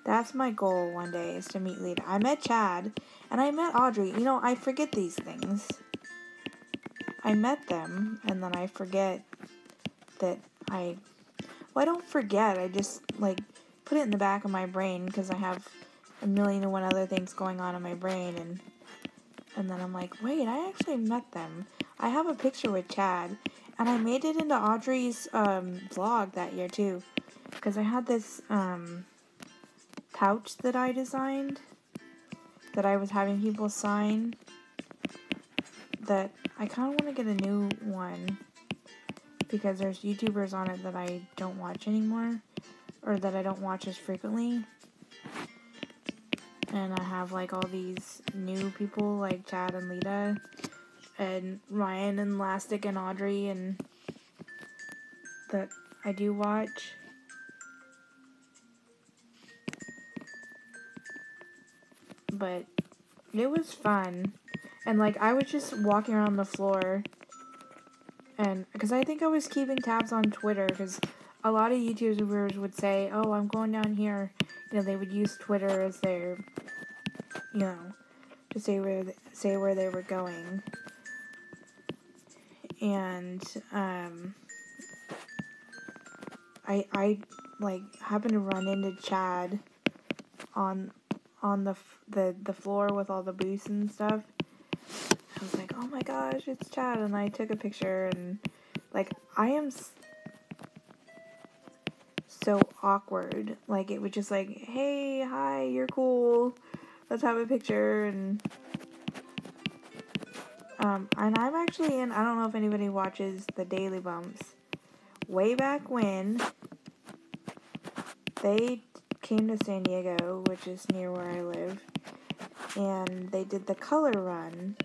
that's my goal one day, is to meet Lita. I met Chad, and I met Audrey. You know, I forget these things. I met them, and then I forget that I don't forget. I just, like, put it in the back of my brain because I have a million and one other things going on in my brain, and then I'm like, wait, I actually met them. I have a picture with Chad, and I made it into Audrey's vlog that year, too, because I had this pouch that I designed that I was having people sign, that I kind of want to get a new one because there's YouTubers on it that I don't watch anymore, or that I don't watch as frequently, and I have like all these new people like Chad and Lita and Ryan and Lastic and Audrey, and that I do watch. But it was fun, and like I was just walking around the floor, and because I think I was keeping tabs on Twitter, because a lot of YouTubers would say, oh, I'm going down here. You know, they would use Twitter as their, you know, to say where they were going. And I like happened to run into Chad on the floor with all the booths and stuff. I was like, oh my gosh, it's Chad, and I took a picture, and like I am so awkward. Like, it was just like, hey, hi, you're cool, let's have a picture. And I'm actually in, I don't know if anybody watches the Daily Bumps. Way back when, they came to San Diego, which is near where I live, and they did the color run,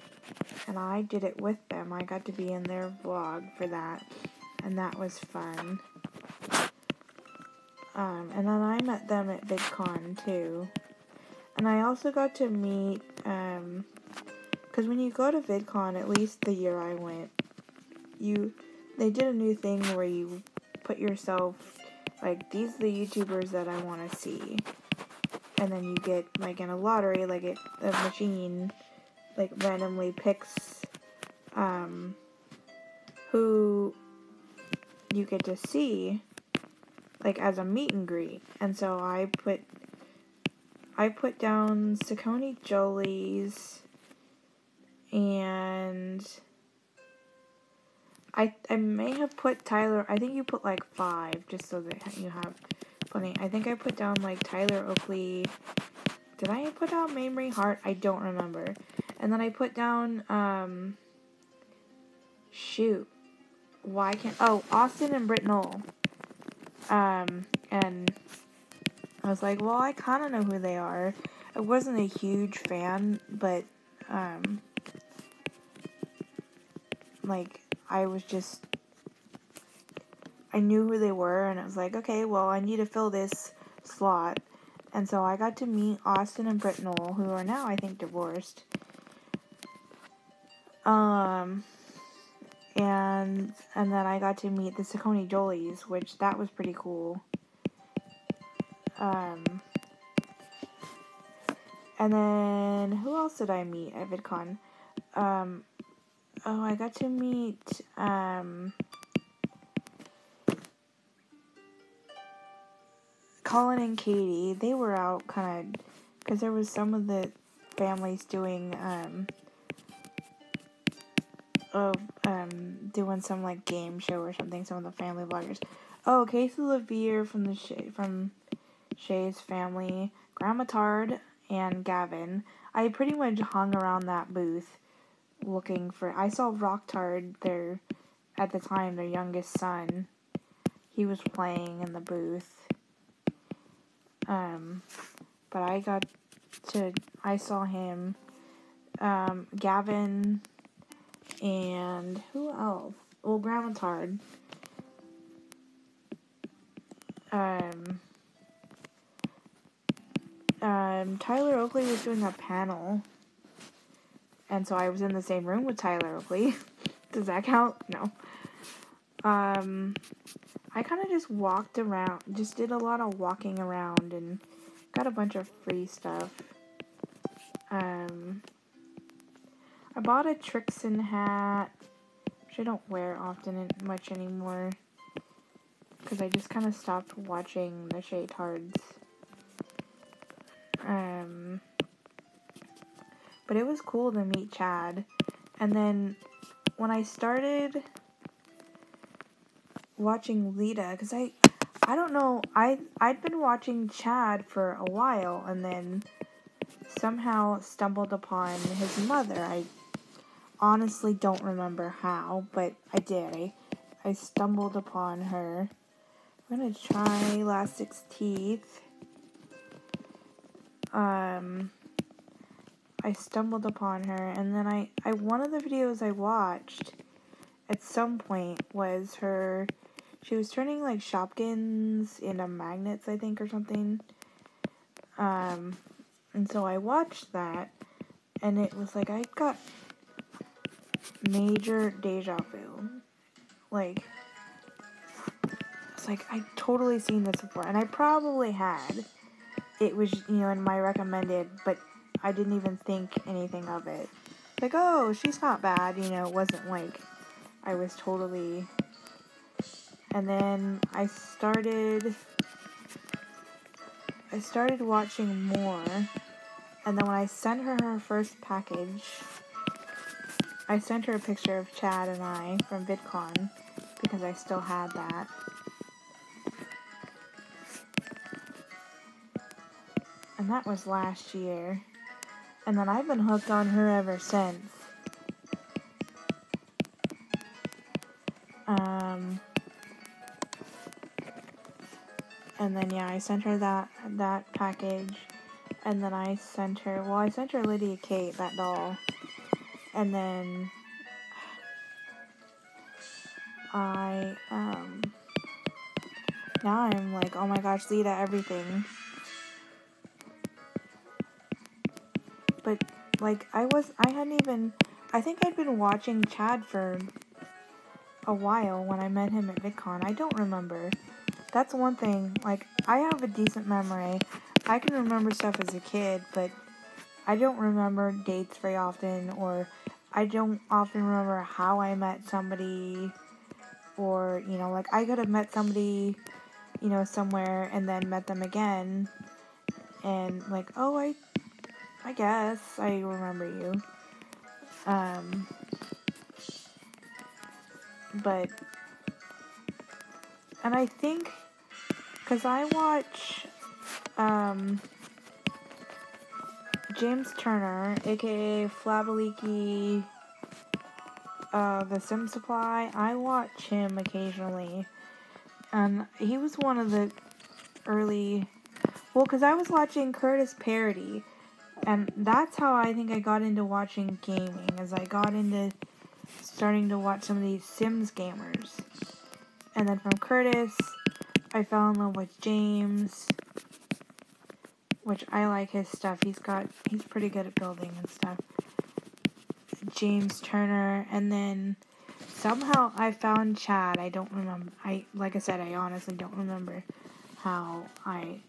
and I did it with them. I got to be in their vlog for that, and that was fun. And then I met them at VidCon too. And I also got to meet, because when you go to VidCon, at least the year I went, they did a new thing where you put yourself, like, these are the YouTubers that I want to see. And then you get, like, in a lottery, like, the machine, like, randomly picks, who you get to see, like, as a meet and greet. And so I put down Saucony Jolie's, and I may have put Tyler, I think you put like 5, just so that you have plenty. I think I put down like Tyler Oakley. Did I put down Mamrie Hart? I don't remember. And then I put down, Austin and Britt Knoll. And I was like, well, I kind of know who they are. I wasn't a huge fan, but, like, I knew who they were, and I was like, okay, well, I need to fill this slot. And so I got to meet Austin and Britt Knoll, who are now, I think, divorced. And then I got to meet the Saucony Jolies, which that was pretty cool. And then who else did I meet at VidCon? I got to meet Colin and Katie. They were out kind of because there was some of the families doing doing some like game show or something. Some of the family vloggers. Oh, Casey LeVere from Shay's family, Grandma Tard, and Gavin. I pretty much hung around that booth looking for. I saw Rock Tard there at the time, their youngest son. He was playing in the booth. But I got I saw him, Gavin, and who else? Well, Grandma's Hard. Tyler Oakley was doing a panel, and so I was in the same room with Tyler Oakley. Does that count? No. I kind of just walked around, just did a lot of walking around, and got a bunch of free stuff. I bought a Trixon hat, which I don't wear often much anymore, because I just kind of stopped watching the Shaytards. But it was cool to meet Chad. And then when I started watching Lita, because I don't know, I'd been watching Chad for a while, and then somehow stumbled upon his mother. I honestly don't remember how, but I did. I stumbled upon her. I'm gonna try Elastic's Teeth. I stumbled upon her, and then I one of the videos I watched at some point was her. She was turning like Shopkins into magnets, I think, or something. And so I watched that, and it was like I got major deja vu. Like, it's like I totally seen this before, and I probably had. It was, in my recommended, but I didn't even think anything of it. Like, oh, she's not bad, it wasn't like I was totally. And then I started watching more, and then when I sent her first package, I sent her a picture of Chad and I from VidCon, because I still had that. And that was last year. And then I've been hooked on her ever since. And then, I sent her that package. And then I sent her Lydia Kate, that doll. And then now I'm like, oh my gosh, Lita, everything. But, like, I think I'd been watching Chad for a while when I met him at VidCon. I don't remember. That's one thing. Like, I have a decent memory. I can remember stuff as a kid, but I don't remember dates very often, or I don't often remember how I met somebody, or, like, I could have met somebody, somewhere, and then met them again, and, like, oh, I guess I remember you. But, and I think, because I watch, James Turner, aka Flabberleaky, the Sim Supply, I watch him occasionally, and he was one of the early, because I was watching Curtis Parody, and that's how I think I got into watching gaming, as I got into starting to watch some of these Sims gamers, and then from Curtis, I fell in love with James, which I like his stuff. He's pretty good at building and stuff. James Turner, and then somehow I found Chad. I don't remember. Like I said, I honestly don't remember how I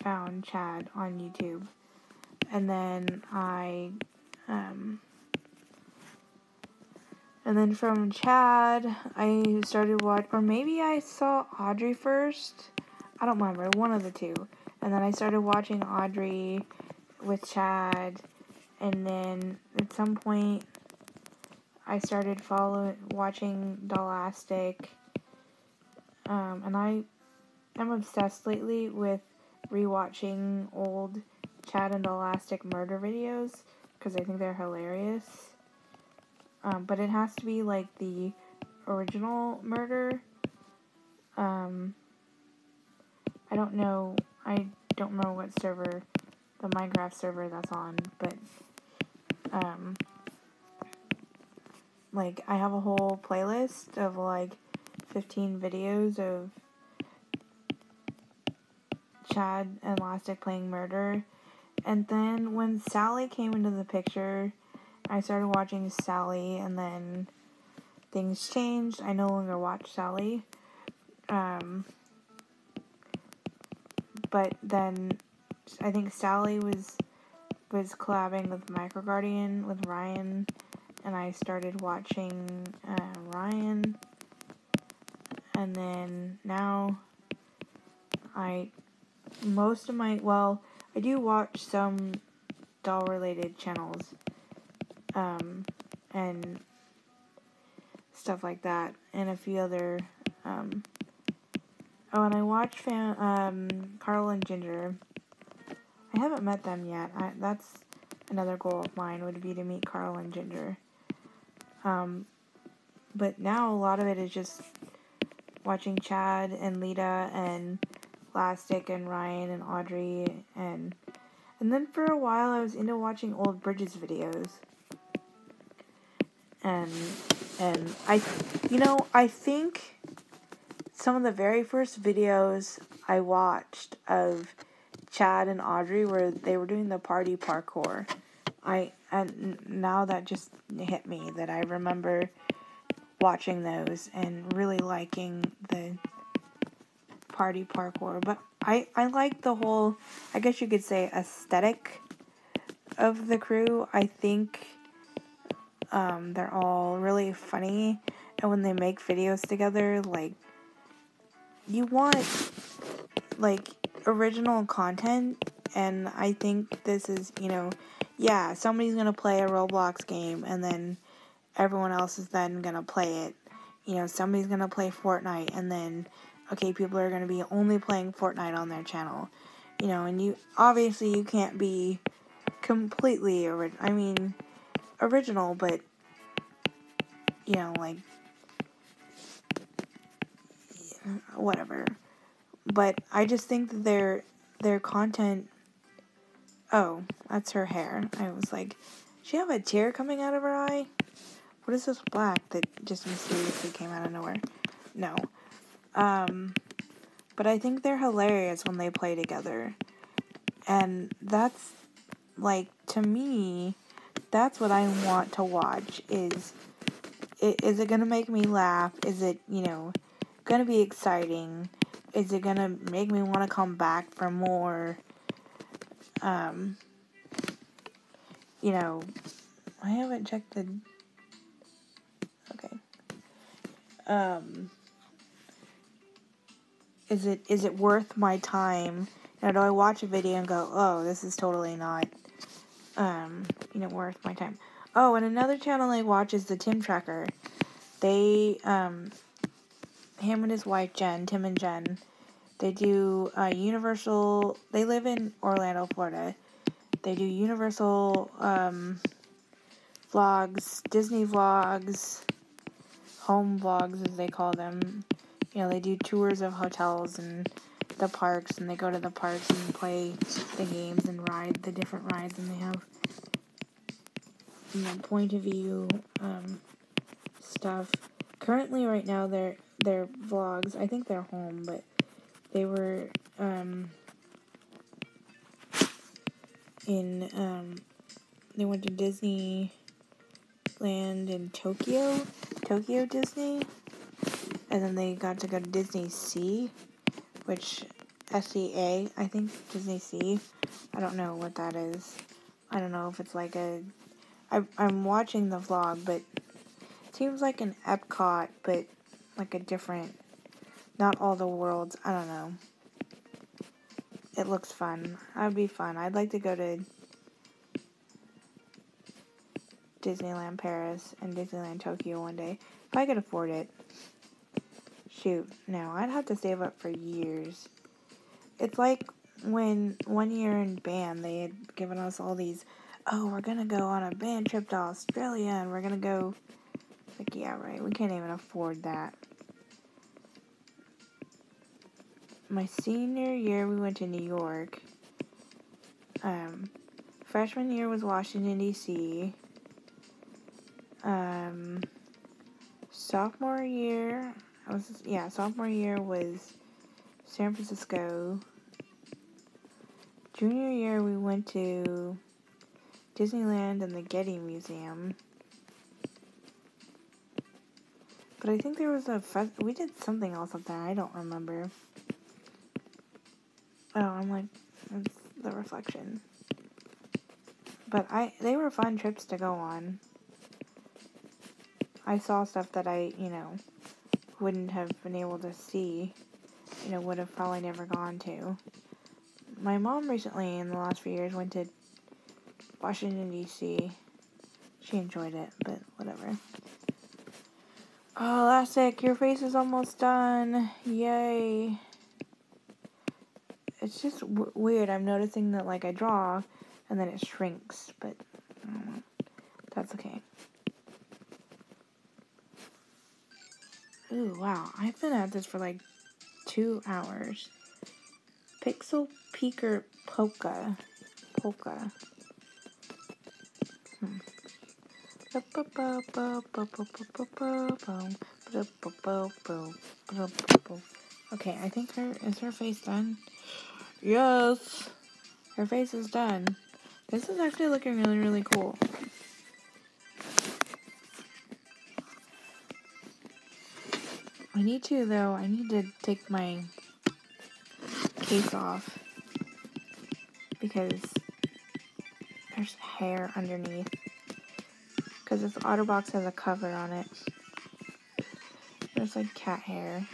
found Chad on YouTube. And then and then from Chad, I started or maybe I saw Audrey first. I don't remember, one of the two. And then I started watching Audrey with Chad, and then at some point, I started watching Dollastic, and I am obsessed lately with rewatching old Chad and Dollastic murder videos, because I think they're hilarious. But it has to be like the original murder. I don't know. I don't remember what server, the Minecraft server that's on, but, like, I have a whole playlist of, like, 15 videos of Chad and Elastic playing Murder. And then when Sally came into the picture, I started watching Sally, and then things changed. I no longer watch Sally. But then I think Sally was collabing with Microguardian with Ryan, and I started watching Ryan. And then now I do watch some doll related channels, and stuff like that, and a few other, and I watch Carl and Ginger. I haven't met them yet. That's another goal of mine, would be to meet Carl and Ginger. But now a lot of it is just watching Chad and Lita and Elastic and Ryan and Audrey, and then for a while I was into watching old Bridges videos. And I think some of the very first videos I watched of Chad and Audrey where they were doing the party parkour. And now that just hit me that I remember watching those and really liking the party parkour. But I like the whole, I guess you could say, aesthetic of the crew. I think they're all really funny, and when they make videos together, like, you want, like, original content, and I think this is, somebody's gonna play a Roblox game, and then everyone else is then gonna play it. Somebody's gonna play Fortnite, and then, okay, people are gonna be only playing Fortnite on their channel. And you can't be completely original, but, like, whatever. But I just think that their content... Oh, that's her hair. I was like, does she have a tear coming out of her eye? What is this black that just mysteriously came out of nowhere? No. But I think they're hilarious when they play together. And that's, like, to me, that's what I want to watch. Is it going to make me laugh? Is it, going to be exciting? Is it going to make me want to come back for more? I haven't checked the... Okay. Is it worth my time? Do I watch a video and go, oh, this is totally not, worth my time? Oh, and another channel I watch is the Tim Tracker. They, him and his wife, Jen, Tim and Jen, they do, Universal, they live in Orlando, Florida. They do Universal, vlogs, Disney vlogs, home vlogs, as they call them. They do tours of hotels and the parks, and they go to the parks and play the games and ride the different rides, and they have, point of view, stuff. Currently, right now, their vlogs, I think they're home, but they were, they went to Disneyland in Tokyo Disney, and then they got to go to Disney Sea, which, SEA, I think, Disney Sea. I don't know what that is. I don't know if it's like I'm watching the vlog, but it seems like an Epcot, but like a different, not all the worlds. I don't know. It looks fun. That would be fun. I'd like to go to Disneyland Paris and Disneyland Tokyo one day, if I could afford it. Shoot, no, I'd have to save up for years. It's like when one year in band, they had given us all these, oh, we're gonna go on a band trip to Australia, and we're gonna go, like, yeah, right, we can't even afford that. my senior year, we went to New York. Freshman year was Washington, D.C. Sophomore year was San Francisco. Junior year, we went to Disneyland and the Getty Museum. But I think there was we did something else up there. I don't remember. Oh, I'm like, it's the reflection. But they were fun trips to go on. I saw stuff that I, wouldn't have been able to see. Would have probably never gone to. My mom recently, in the last few years, went to Washington, D.C. She enjoyed it, but whatever. Oh, Elastic, your face is almost done. Yay. It's just weird. I'm noticing that, I draw, and then it shrinks, but I don't know. That's okay. Ooh, wow. I've been at this for, 2 hours. Pixel Peaker Polka. Okay, I think is her face done? Yes! Her face is done. This is actually looking really, really cool. I need to take my case off because there's hair underneath. Because this OtterBox has a cover on it. There's cat hair.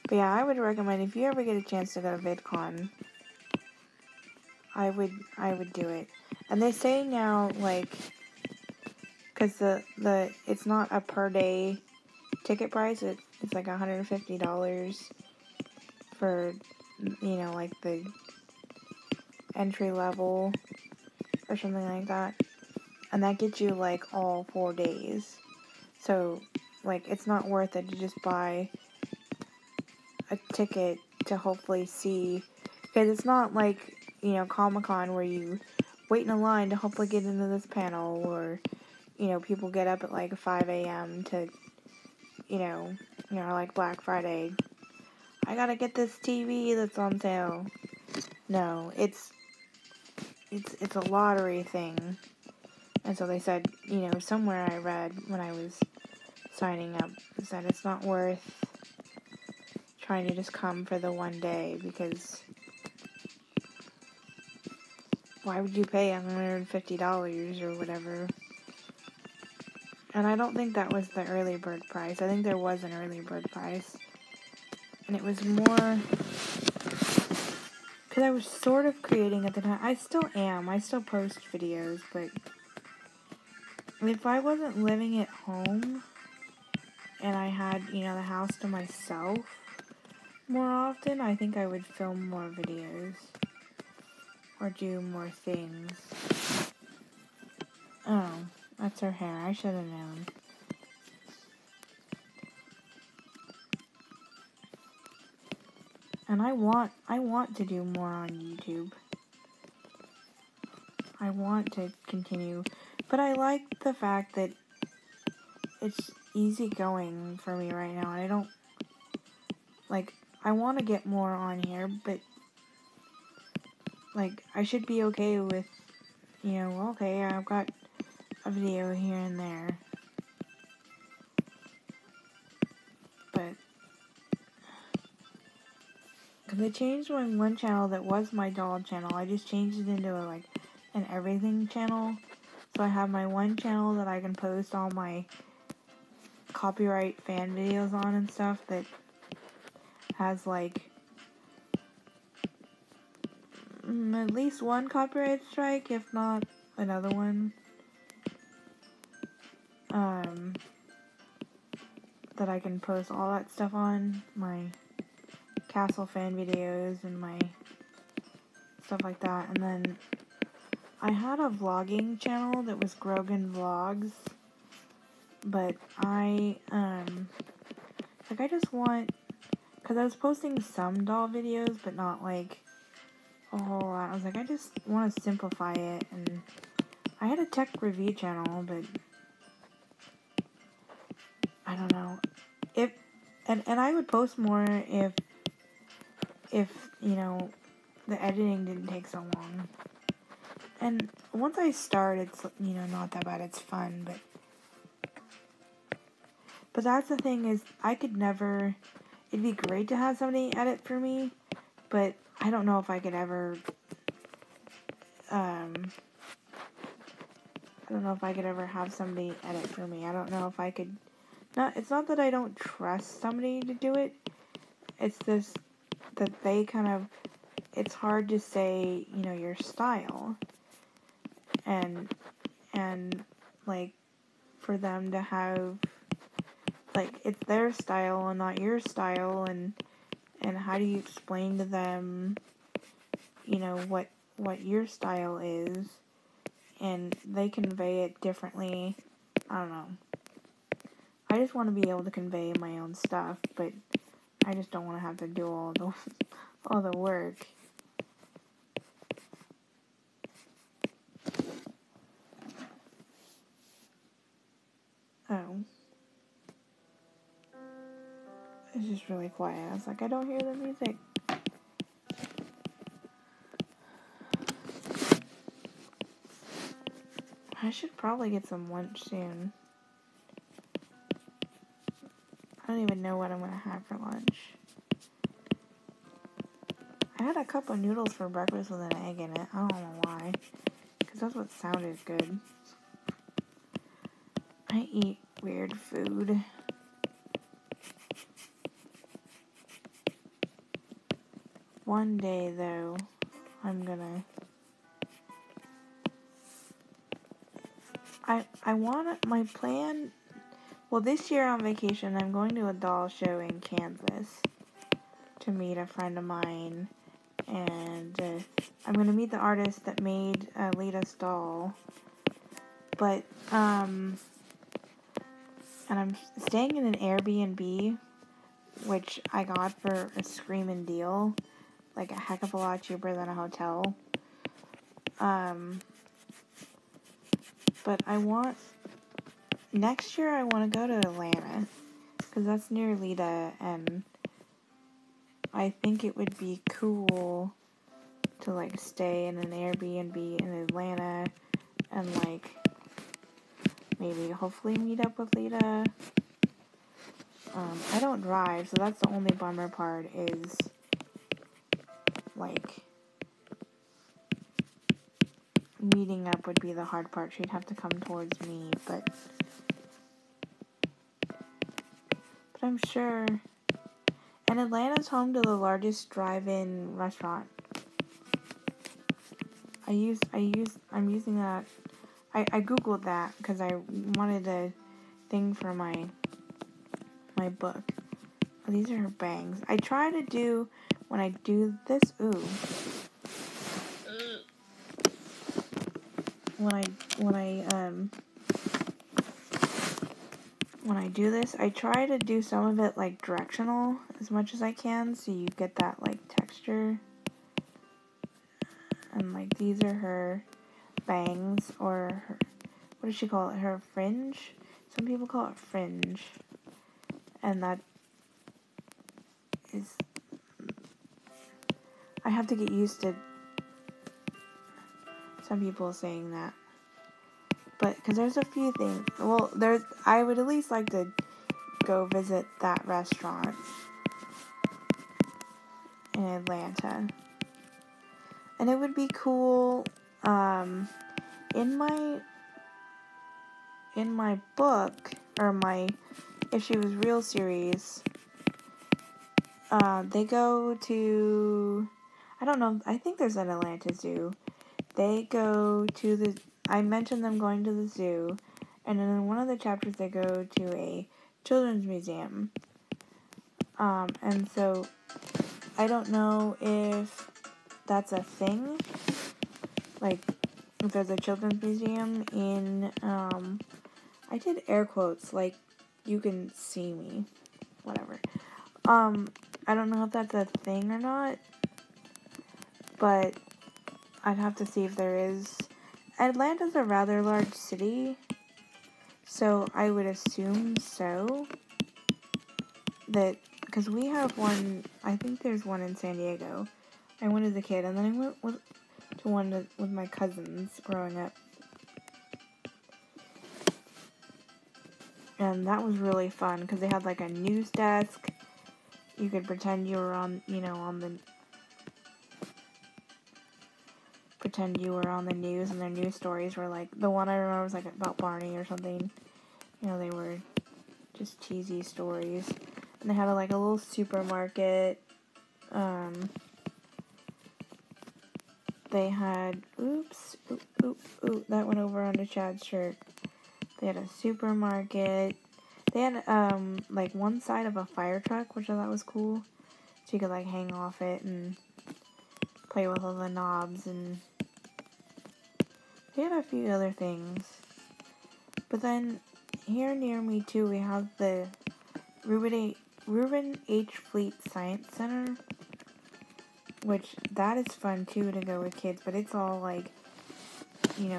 But yeah, I would recommend if you ever get a chance to go to VidCon, I would do it. And they say now, because the it's not a per day ticket price, it's $150 for, the entry level or something like that. And that gets you, all 4 days. So, it's not worth it to just buy a ticket to hopefully see, because it's not Comic-Con where you wait in a line to hopefully get into this panel, or people get up at 5 a.m. to Black Friday, I gotta get this TV that's on sale. No, it's a lottery thing. And so they said, somewhere I read when I was signing up, is that it's not worth trying to just come for the one day, because why would you pay $150 or whatever? And I don't think that was the early bird price. I think there was an early bird price. And it was more, because I was sort of creating at the time. I still am. I still post videos, but if I wasn't living at home and I had, the house to myself more often, I think I would film more videos or do more things. Oh, that's her hair. I should have known. And I want to do more on YouTube. I want to continue, but I like the fact that it's easy going for me right now. And I don't, I want to get more on here, but, I should be okay with, okay, I've got a video here and there. But, because I changed my one channel that was my doll channel. I just changed it into an everything channel. So I have my one channel that I can post all my copyright fan videos on and stuff that has at least one copyright strike, if not another one. That I can post all that stuff on, my Castle fan videos and my stuff like that. And then I had a vlogging channel that was Grogan Vlogs, but I just want, because I was posting some doll videos, but not like a whole lot. I was like, I just want to simplify it, and I had a tech review channel, but I don't know. And I would post more if, you know, the editing didn't take so long. And once I start, it's, you know, not that bad. It's fun, but that's the thing is, I could never, it'd be great to have somebody edit for me, but I don't know if I could ever, I don't know if I could ever have somebody edit for me. I don't know if I could, it's not that I don't trust somebody to do it, it's just that they kind of, it's hard to say, you know, your style, and like, for them to have, like, it's their style and not your style, and how do you explain to them, you know, what your style is, and they convey it differently. I don't know. I just want to be able to convey my own stuff, but I just don't want to have to do all the work. Oh. It's just really quiet. I was like, I don't hear the music. I should probably get some lunch soon. I don't even know what I'm going to have for lunch. I had a cup of noodles for breakfast with an egg in it. I don't know why. Because that's what sounded good. I eat weird food. One day, though, I'm gonna... I want my plan... Well, this year on vacation, I'm going to a doll show in Kansas to meet a friend of mine, and I'm going to meet the artist that made Lita's doll, but, and I'm staying in an Airbnb, which I got for a screaming deal, like a heck of a lot cheaper than a hotel, but I want, next year I want to go to Atlanta, because that's near Lita, and I think it would be cool to, like, stay in an Airbnb in Atlanta, and, like, maybe hopefully meet up with Lita. I don't drive, so that's the only bummer part is, like, meeting up would be the hard part. She'd have to come towards me, but I'm sure. And Atlanta's home to the largest drive-in restaurant. I'm using that. I googled that because I wanted a thing for my book. Oh, these are her bangs. I try to do, when I do this, when I do this, I try to do some of it, like, directional as much as I can, so you get that, like, texture. And, like, these are her bangs, or her, what does she call it? Her fringe? Some people call it fringe. And that is, I have to get used to some people saying that. But, because there's a few things, well, I would at least like to go visit that restaurant in Atlanta. And it would be cool, in my book, or my If She Was Real series, they go to, I don't know, I think there's an Atlanta zoo. They go to I mentioned them going to the zoo, and then in one of the chapters they go to a children's museum. And so, I don't know if that's a thing, like, there's a children's museum in, I did air quotes, like, you can see me, whatever. I don't know if that's a thing or not, but I'd have to see if there is. Atlanta's a rather large city, so I would assume so. That, because we have one, I think there's one in San Diego. I went as a kid, and then I went to one with my cousins growing up. And that was really fun, because they had, like, a news desk. You could pretend you were on, pretend you were on the news, and their news stories were, like, the one I remember was, like, about Barney or something. They were just cheesy stories. And they had, like, a little supermarket. They had, that went over onto Chad's shirt. They had a supermarket. They had, like, one side of a fire truck, which I thought was cool. So you could, like, hang off it and play with all the knobs, and they had a few other things. But then, here near me, too, we have the Reuben H. Fleet Science Center, which, that is fun, too, to go with kids, but it's all, like,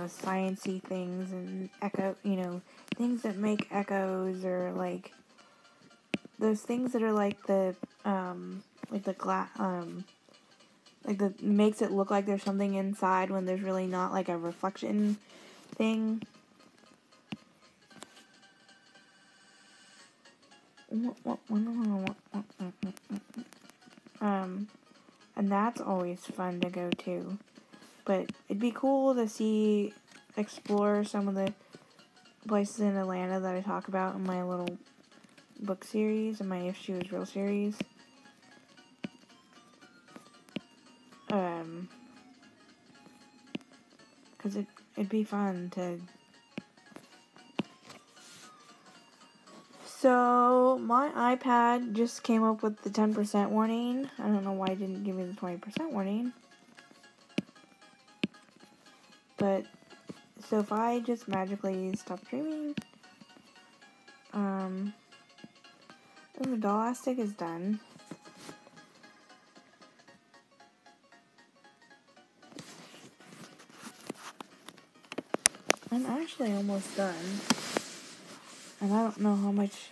science-y things, and things that make echoes, or, like, those things that are, like, the glass, makes it look like there's something inside when there's really not, like, a reflection thing. And that's always fun to go to. But it'd be cool to explore some of the places in Atlanta that I talk about in my little book series, and my If She Was Real series. Because it'd be fun to... So, my iPad just came up with the 10% warning. I don't know why it didn't give me the 20% warning. But, so if I just magically stop streaming... the Dollastic is done. I'm actually almost done. And I don't know how much...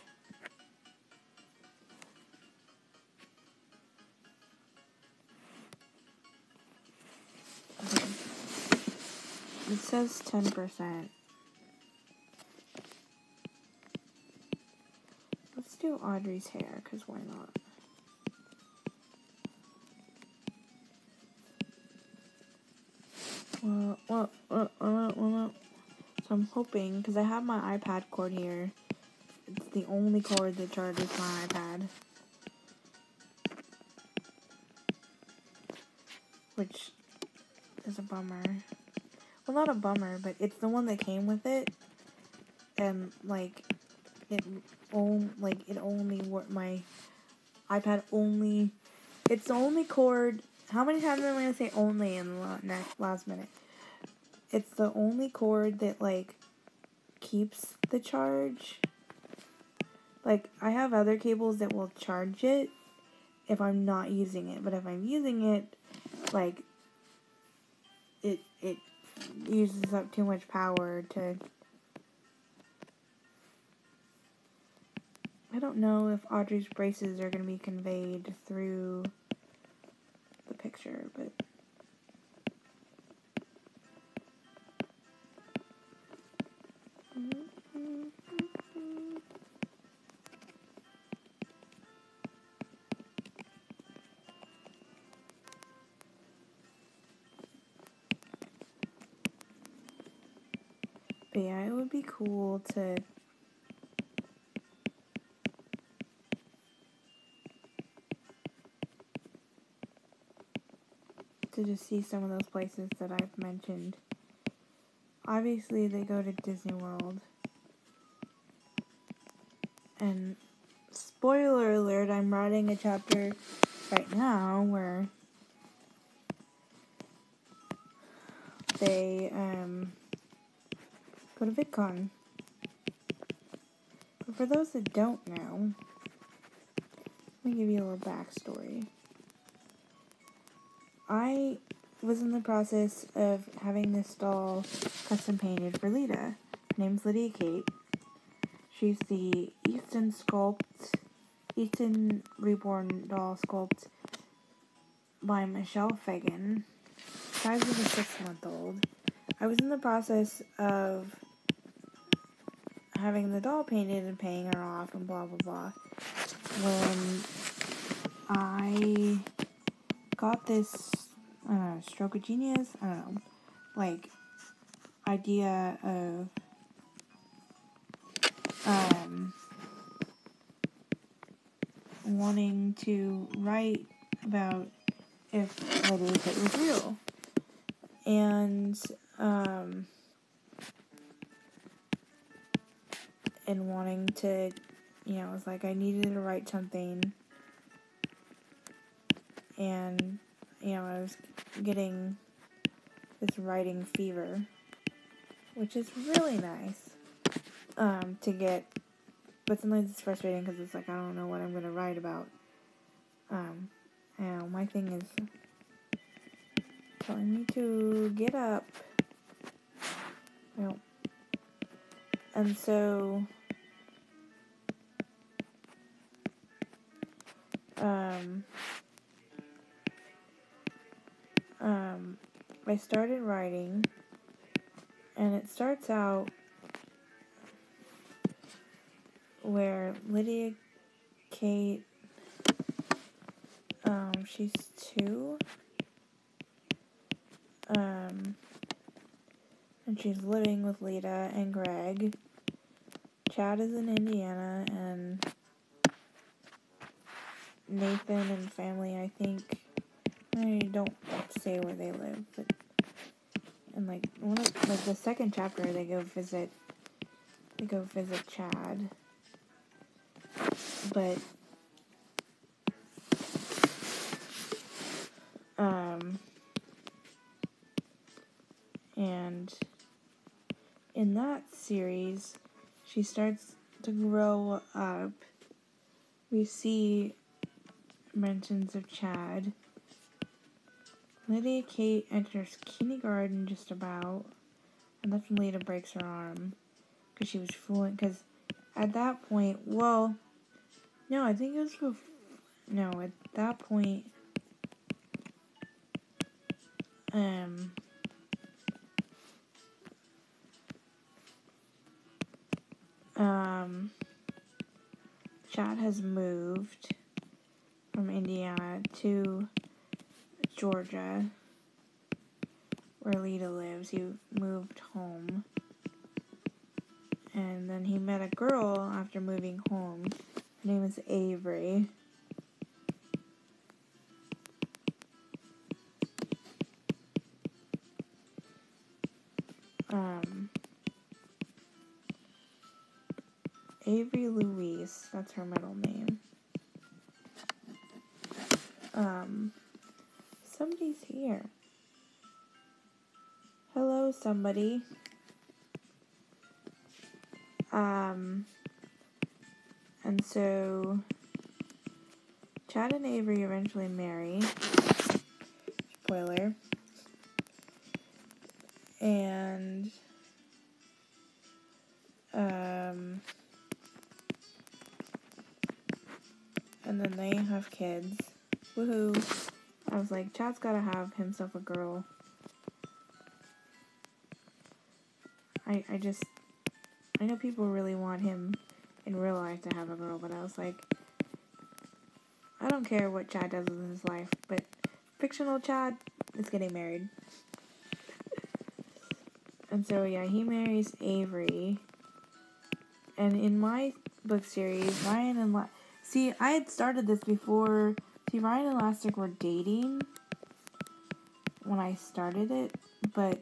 It says 10%. Let's do Audrey's hair, because why not? So I'm hoping, because I have my iPad cord here. It's the only cord that charges my iPad. Which is a bummer. Well, not a bummer, but it's the one that came with it. And, like, my iPad only, it's the only cord. How many times am I going to say only in the last minute? It's the only cord that, like, keeps the charge. Like, I have other cables that will charge it if I'm not using it. But if I'm using it, like, it uses up too much power to... I don't know if Audrey's braces are going to be conveyed through the picture, but... But yeah, it would be cool to just see some of those places that I've mentioned. Obviously, they go to Disney World. And spoiler alert, I'm writing a chapter right now where they go to VidCon. But for those that don't know, let me give you a little backstory. I was in the process of having this doll custom painted for Lita. Her name's Lydia Kate. She's the Easton Reborn doll sculpt by Michelle Fagan. Size was a 6-month-old. I was in the process of having the doll painted and paying her off and blah blah blah when I got this stroke of genius, idea of wanting to write about if Lydia Kate was real. And wanting to, it was like I needed to write something. And, I was getting this writing fever, which is really nice to get. But sometimes it's frustrating because it's like I don't know what I'm going to write about. My thing is telling me to get up. And so I started writing, and it starts out where Lydia Kate, she's 2, and she's living with Lita and Greg. Chad is in Indiana, and Nathan and family, I think, I don't say where they live, but in the second chapter, they go visit Chad, but and in that series, she starts to grow up. We see mentions of Chad. Lydia Kate enters kindergarten just about, and that's when Lita breaks her arm, because she was fooling, because at that point, at that point, Chad has moved from Indiana to Georgia, where Lita lives. He moved home, and then he met a girl after moving home. Her name is Avery. Avery Louise, that's her middle name. Somebody's here. Hello, somebody. And so Chad and Avery eventually marry. Spoiler. And then they have kids. Woohoo. I was like, Chad's gotta have himself a girl. I know people really want him in real life to have a girl, but I was like, I don't care what Chad does in his life, but fictional Chad is getting married. And so, he marries Avery. And in my book series, Ryan and I had started this before. Ryan and Lastic were dating when I started it, but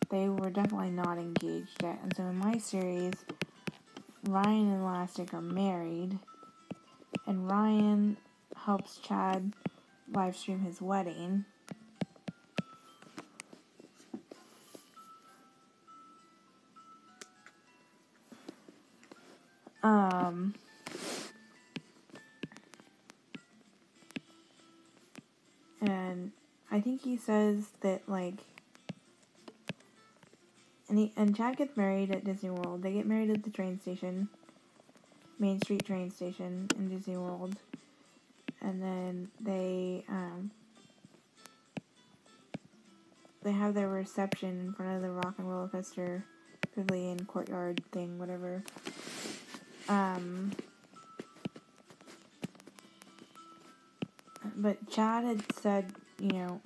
they were definitely not engaged yet. And so in my series, Ryan and Lastic are married, and Ryan helps Chad live stream his wedding. Um, and I think he says that, like, and Chad gets married at Disney World. They get married at the train station, Main Street train station in Disney World. And then they have their reception in front of the Rock and Roller Coaster Pavilion courtyard thing, whatever. But Chad had said,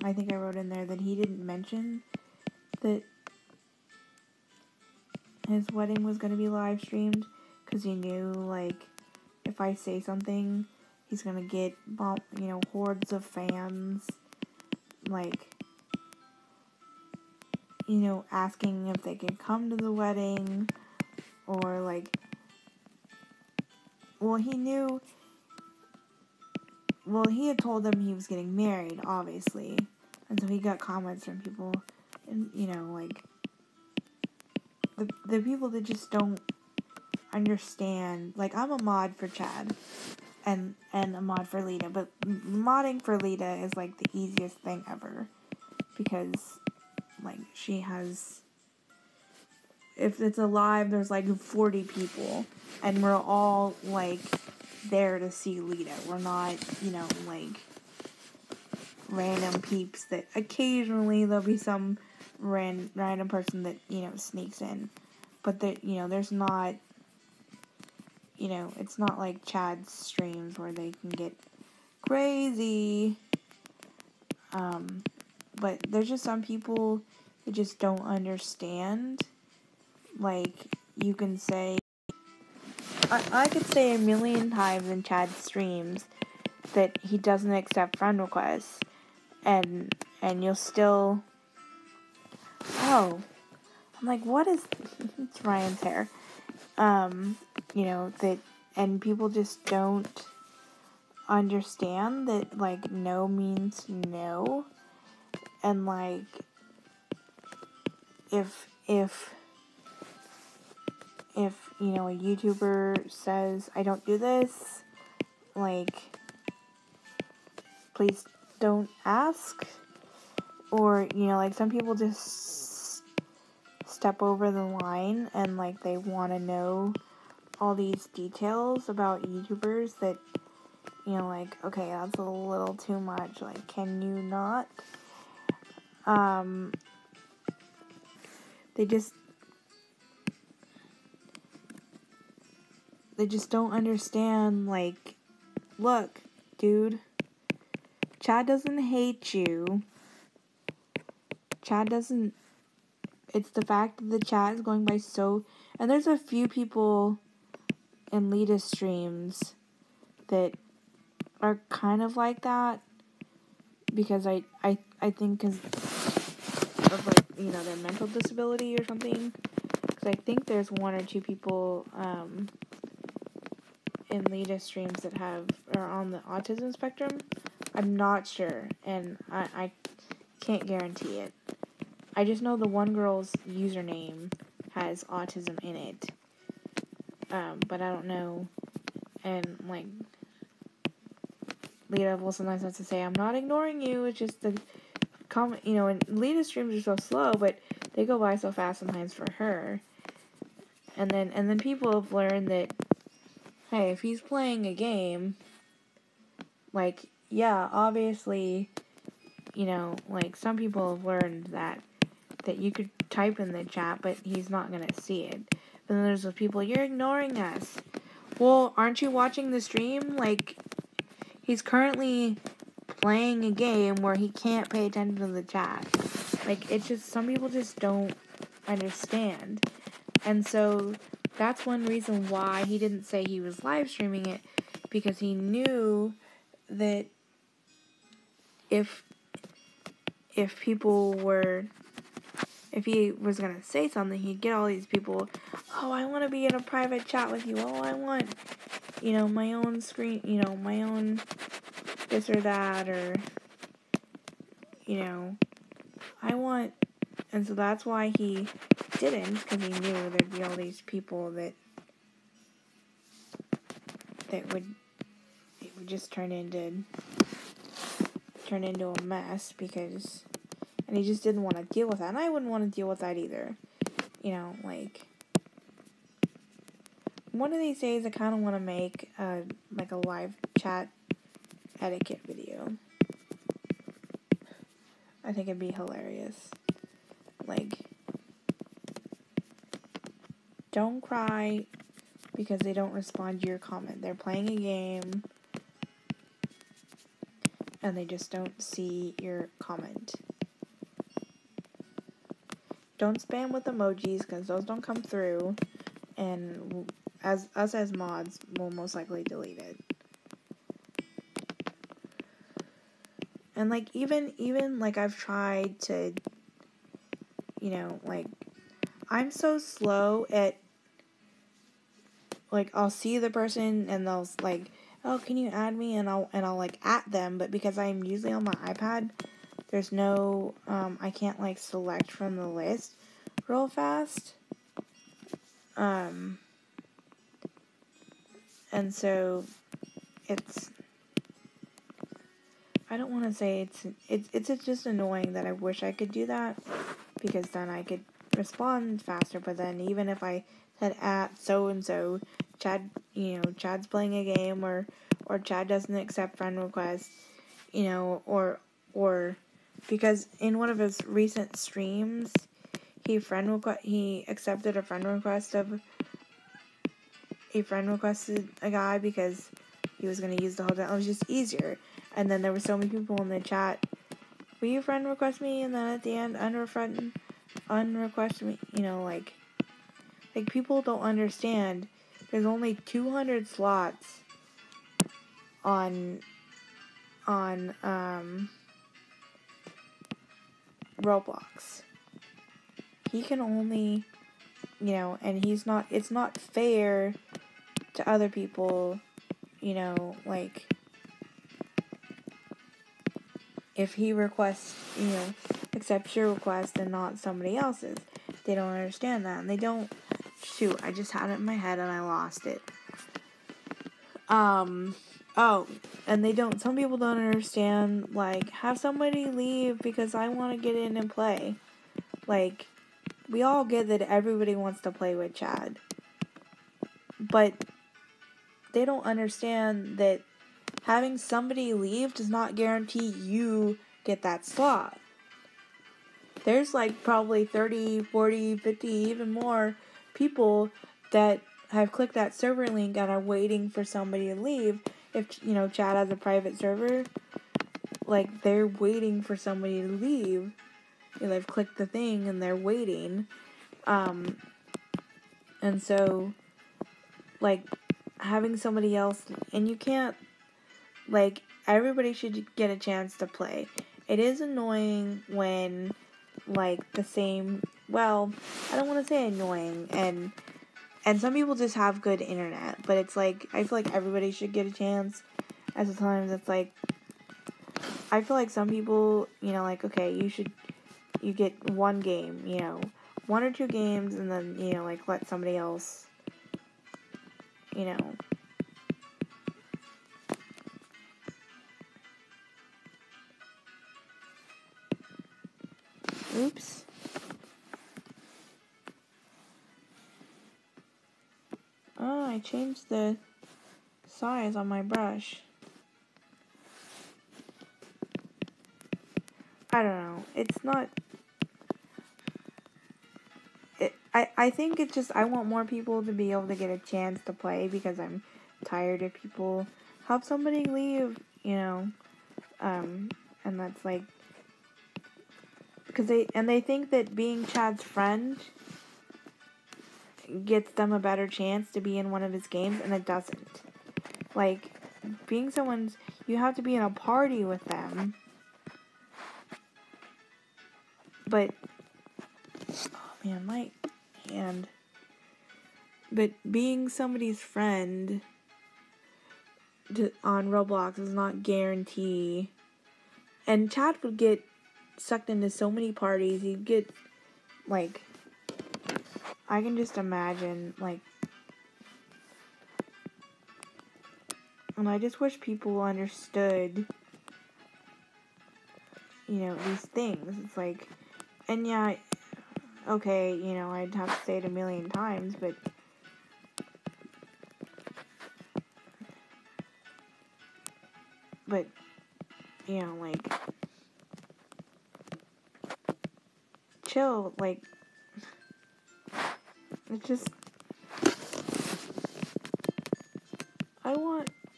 I think I wrote in there that he didn't mention that his wedding was going to be live streamed, because he knew, like, if I say something, he's going to get, hordes of fans, like, asking if they can come to the wedding, or, like, he had told them he was getting married, obviously, and so he got comments from people, and, like, the people that just don't understand, like, I'm a mod for Chad, and a mod for Lita, but modding for Lita is, like, the easiest thing ever, because, like, she has, if it's a live, there's, like, 40 people, and we're all, like, there to see Lita. We're not, like, random peeps that occasionally there'll be some random person that, sneaks in, but that, there's not, it's not like Chad's streams where they can get crazy, but there's just some people that just don't understand. Like, you can say, I could say a million times in Chad's streams that he doesn't accept friend requests, and you'll still, I'm like, what is, it's Ryan's hair, that, and people just don't understand that, like, no means no, and, like, if a YouTuber says, I don't do this, like, please don't ask, or, like, some people just step over the line, and, like, they want to know all these details about YouTubers that, like, okay, that's a little too much, like, can you not? They just don't understand, like, look, dude, Chad doesn't hate you. Chad doesn't, it's the fact that the chat is going by so, and there's a few people in Lita streams that are kind of like that, because I think because of, like, their mental disability or something, because I think there's one or two people, in Lita streams that are on the autism spectrum. I'm not sure, and I can't guarantee it. I just know the one girl's username has autism in it, but I don't know, and, like, Lita will sometimes have to say, I'm not ignoring you, it's just the comment, and Lita streams are so slow, but they go by so fast sometimes for her, and then people have learned that, hey, if he's playing a game, like, yeah, obviously, like, some people have learned that you could type in the chat, but he's not gonna see it. But then there's those people, you're ignoring us. Well, aren't you watching the stream? Like, he's currently playing a game where he can't pay attention to the chat. Like, it's just, some people just don't understand. And so, that's one reason why he didn't say he was live streaming it, because he knew that if people were, if he was going to say something, he'd get all these people, oh, I want to be in a private chat with you, oh, I want, my own screen, my own this or that, or, I want, and so that's why he didn't, because he knew there'd be all these people that it would just turn into a mess, because, and he just didn't want to deal with that, and I wouldn't want to deal with that either. You know, like, one of these days I kind of want to make like a live chat etiquette video. I think it'd be hilarious. Like, don't cry because they don't respond to your comment. They're playing a game and they just don't see your comment. Don't spam with emojis, because those don't come through, and as mods will most likely delete it. And like, even like, I've tried to, you know, like, I'm so slow at, like, I'll see the person and they'll like, oh, can you add me, and I'll like at them, but because I'm usually on my iPad, there's no I can't like select from the list real fast. And so it's, I don't want to say it's just annoying that I wish I could do that, because then I could respond faster. But then even if I said at so and so, Chad, you know, Chad's playing a game, or Chad doesn't accept friend requests, you know, or because in one of his recent streams, he accepted a friend requested a guy because he was going to use the whole time. It was just easier. And then there were so many people in the chat, will you friend request me? And then at the end, unrequest me. You know, like people don't understand. There's only 200 slots on Roblox. He can only, you know, and it's not fair to other people, you know, like, if he requests, you know, accepts your request and not somebody else's. They don't understand that, and they don't, shoot, I just had it in my head and I lost it. Oh, and some people don't understand, like, have somebody leave because I want to get in and play. Like, we all get that everybody wants to play with Chad, but they don't understand that having somebody leave does not guarantee you get that slot. There's like probably 30, 40, 50, even more people that have clicked that server link and are waiting for somebody to leave. If, you know, Chad has a private server, like, they're waiting for somebody to leave. You know, they've clicked the thing and they're waiting. And so, like, having somebody else, and you can't, like, everybody should get a chance to play. It is annoying when, like, the same, well, I don't want to say annoying, and some people just have good internet, but it's like, I feel like everybody should get a chance. At the times, it's like, I feel like some people, you know, like, okay, you get one game, you know, 1 or 2 games, and then, you know, like, let somebody else, you know. Oops. Oh, I changed the size on my brush. I don't know. It's not... I think it's just, I want more people to be able to get a chance to play, because I'm tired of people. Help somebody leave, you know. And that's like... because they think that being Chad's friend gets them a better chance to be in one of his games, and it doesn't. Like, being someone's... you have to be in a party with them. But... oh man, my hand... but being somebody's friend on Roblox does not guarantee. And Chad would get sucked into so many parties. He'd get, like... I can just imagine, like... And I just wish people understood, these things. It's like, and yeah, okay, I'd have to say it a million times, but like, chill, like, it's just,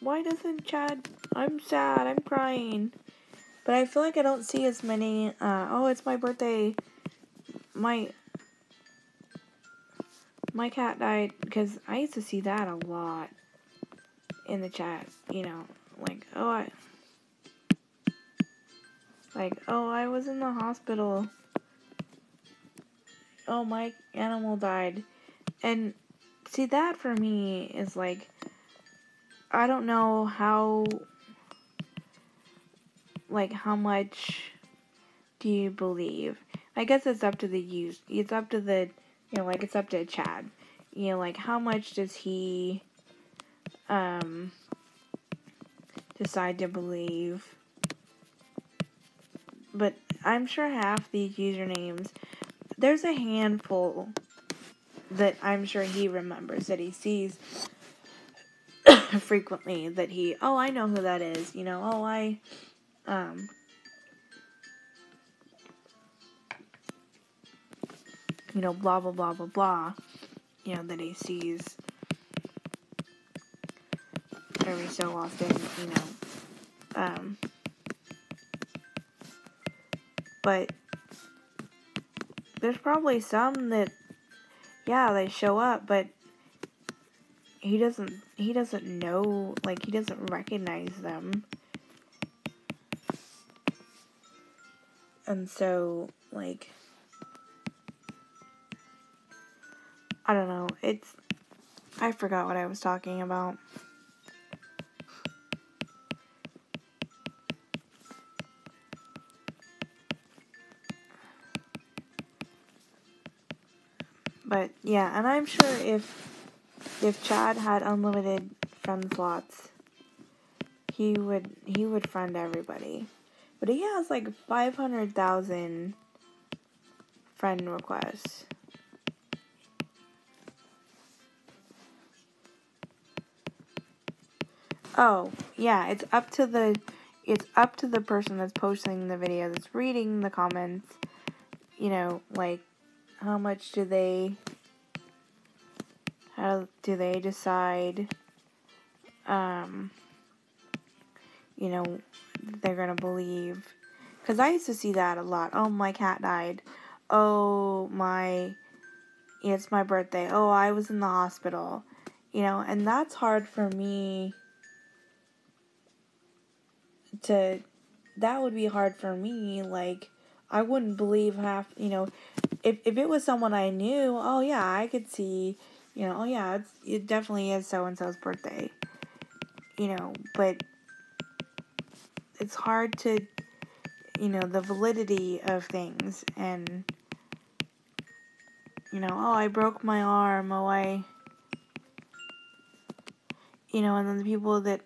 why doesn't Chad, I'm sad, I'm crying, but I feel like I don't see as many, oh, it's my birthday, my cat died, because I used to see that a lot in the chat, like, I was in the hospital, oh, my animal died, and see, that for me is like, I don't know how much do you believe? I guess it's up to the use. It's up to the, it's up to Chad. How much does he decide to believe? But I'm sure half these usernames, there's a handful that I'm sure he remembers, that he sees frequently, that I know who that is, blah, blah, blah, blah, blah, that he sees every so often, but there's probably some that, yeah, they show up, but he doesn't know, he doesn't recognize them. And so, I don't know, I forgot what I was talking about. But, yeah, and I'm sure if Chad had unlimited friend slots, he would friend everybody. But he has, 500,000 friend requests. Oh, yeah, it's up to the person that's posting the video, that's reading the comments, how much do they decide, they're gonna believe. Because I used to see that a lot. Oh, my cat died. Oh, it's my birthday. Oh, I was in the hospital. And that's hard for me that would be hard for me. I wouldn't believe half, if it was someone I knew, oh yeah, I could see, oh yeah, it definitely is so-and-so's birthday, but it's hard to, the validity of things, and, oh, I broke my arm, and then the people that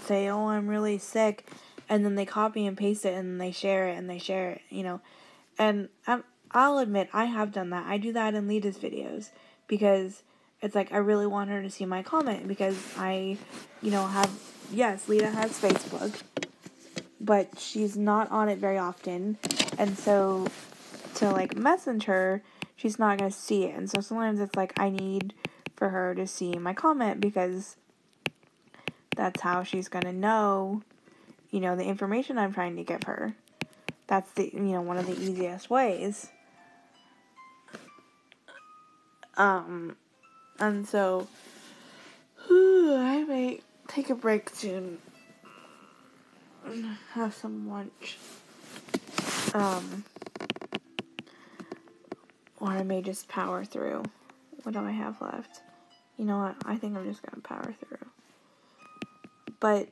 say, oh, I'm really sick, and then they copy and paste it, and they share it, and I'll admit, I have done that. I do that in Lita's videos, because it's I really want her to see my comment, because I, yes, Lita has Facebook, but she's not on it very often, and so to, message her, she's not going to see it, and so sometimes it's I need for her to see my comment, because that's how she's going to know, the information I'm trying to give her. That's one of the easiest ways. And so, I may take a break soon, have some lunch, or I may just power through. What do I have left? You know what, I think I'm just gonna power through. But,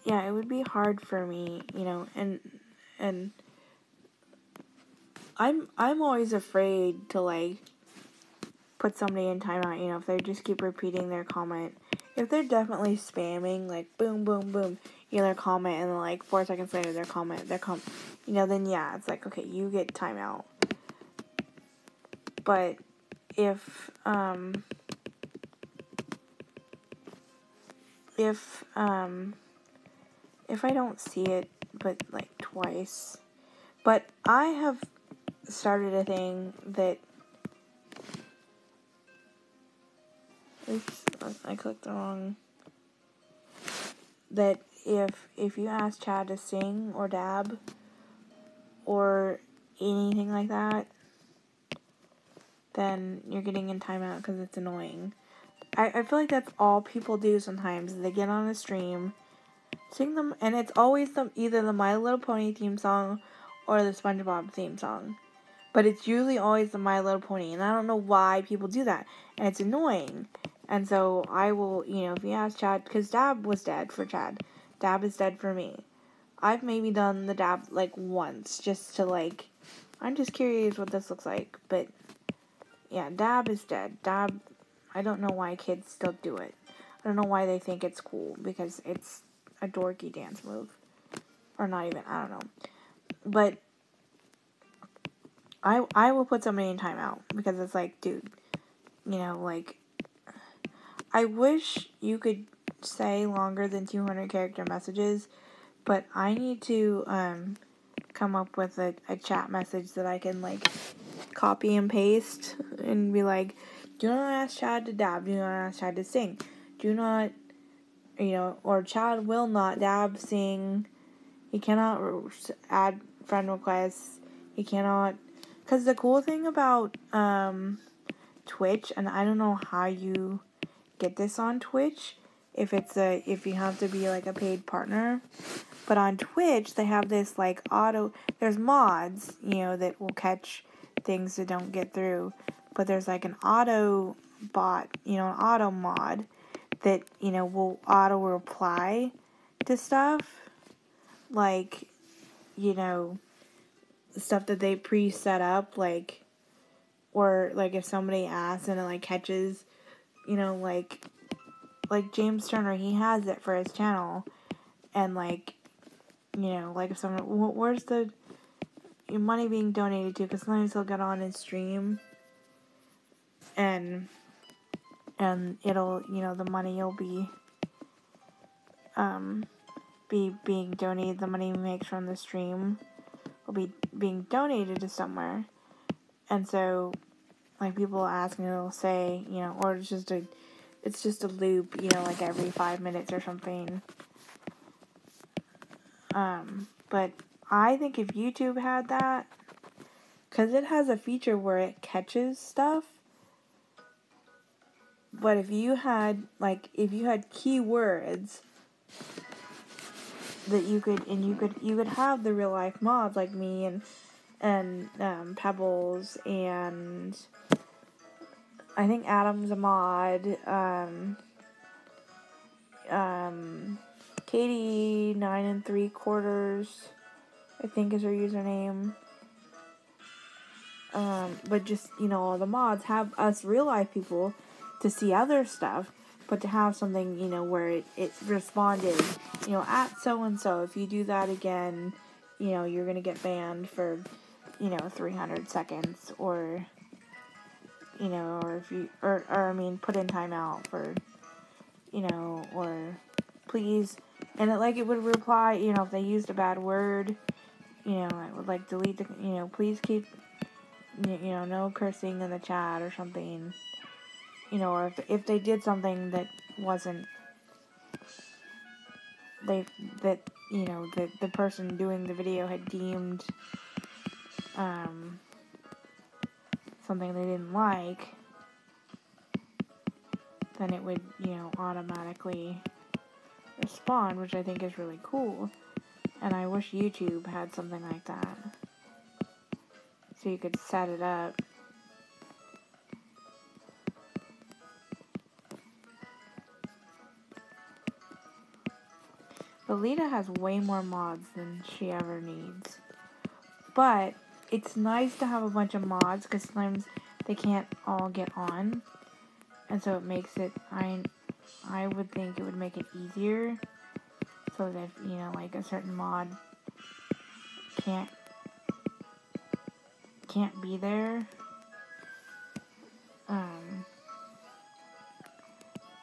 yeah, it would be hard for me, and I'm always afraid to like put somebody in timeout, you know, if they just keep repeating their comment. If they're definitely spamming, like boom, boom, boom, you know, their comment, and then like 4 seconds later their comment, you know, then yeah, it's like, okay, you get timeout. But if I don't see it but like twice, but I have started a thing that, oops, I clicked the wrong, that if you ask Chad to sing or dab or anything like that, then you're getting in timeout because it's annoying. I feel like that's all people do sometimes. They get on a stream, sing them, and it's always either the My Little Pony theme song or the SpongeBob theme song. But it's usually always the My Little Pony, and I don't know why people do that. And it's annoying. And so I will, you know, if you ask Chad, because Dab was dead for Chad. Dab is dead for me. I've maybe done the dab like once, just to like, I'm just curious what this looks like. But yeah, dab is dead. Dab, I don't know why kids still do it. I don't know why they think it's cool, because it's a dorky dance move. Or not even, I don't know. But I will put somebody in timeout, because it's like, dude, you know, like, I wish you could say longer than 200 character messages, but I need to come up with a chat message that I can like copy and paste and be like, do not ask Chad to dab, do not ask Chad to sing, do not, you know, or Chad will not dab, sing, he cannot add friend requests, he cannot, because the cool thing about Twitch, and I don't know how you get this on Twitch, if you have to be like a paid partner, but on Twitch they have this like there's mods, you know, that will catch things that don't get through, but there's like an auto bot, you know, an auto mod that, you know, will auto reply to stuff, like, you know, stuff that they pre-set up, like, or like if somebody asks and it like catches, you know, like James Turner, he has it for his channel, and like, you know, like if someone, where's the money being donated to, because sometimes he'll get on his stream, and it'll, you know, the money will be being donated, the money he makes from the stream will be being donated to somewhere, and so, like, people ask and it'll say, you know, or it's just a loop, you know, like every 5 minutes or something. But I think if YouTube had that, because it has a feature where it catches stuff, but if you had keywords that you could have the real life mods like me and Pebbles, and I think Adam's a mod, Katie 9 3/4, I think is her username. But just, you know, all the mods have us real life people to see other stuff, but to have something, you know, where it responded, you know, at so and so, if you do that again, you know, you're gonna get banned for, you know, 300 seconds, or, you know, or if you, or I mean, put in timeout for, you know, or please, and it would reply, you know, if they used a bad word, you know, it would like delete the, you know, please keep, you know, no cursing in the chat or something, you know, or if they did something that wasn't, you know, the person doing the video had deemed something they didn't like, then it would, you know, automatically respond, which I think is really cool. And I wish YouTube had something like that, so you could set it up. But Lita has way more mods than she ever needs. But it's nice to have a bunch of mods because sometimes they can't all get on, and so it makes it. I would think it would make it easier, so that if, like a certain mod can't be there,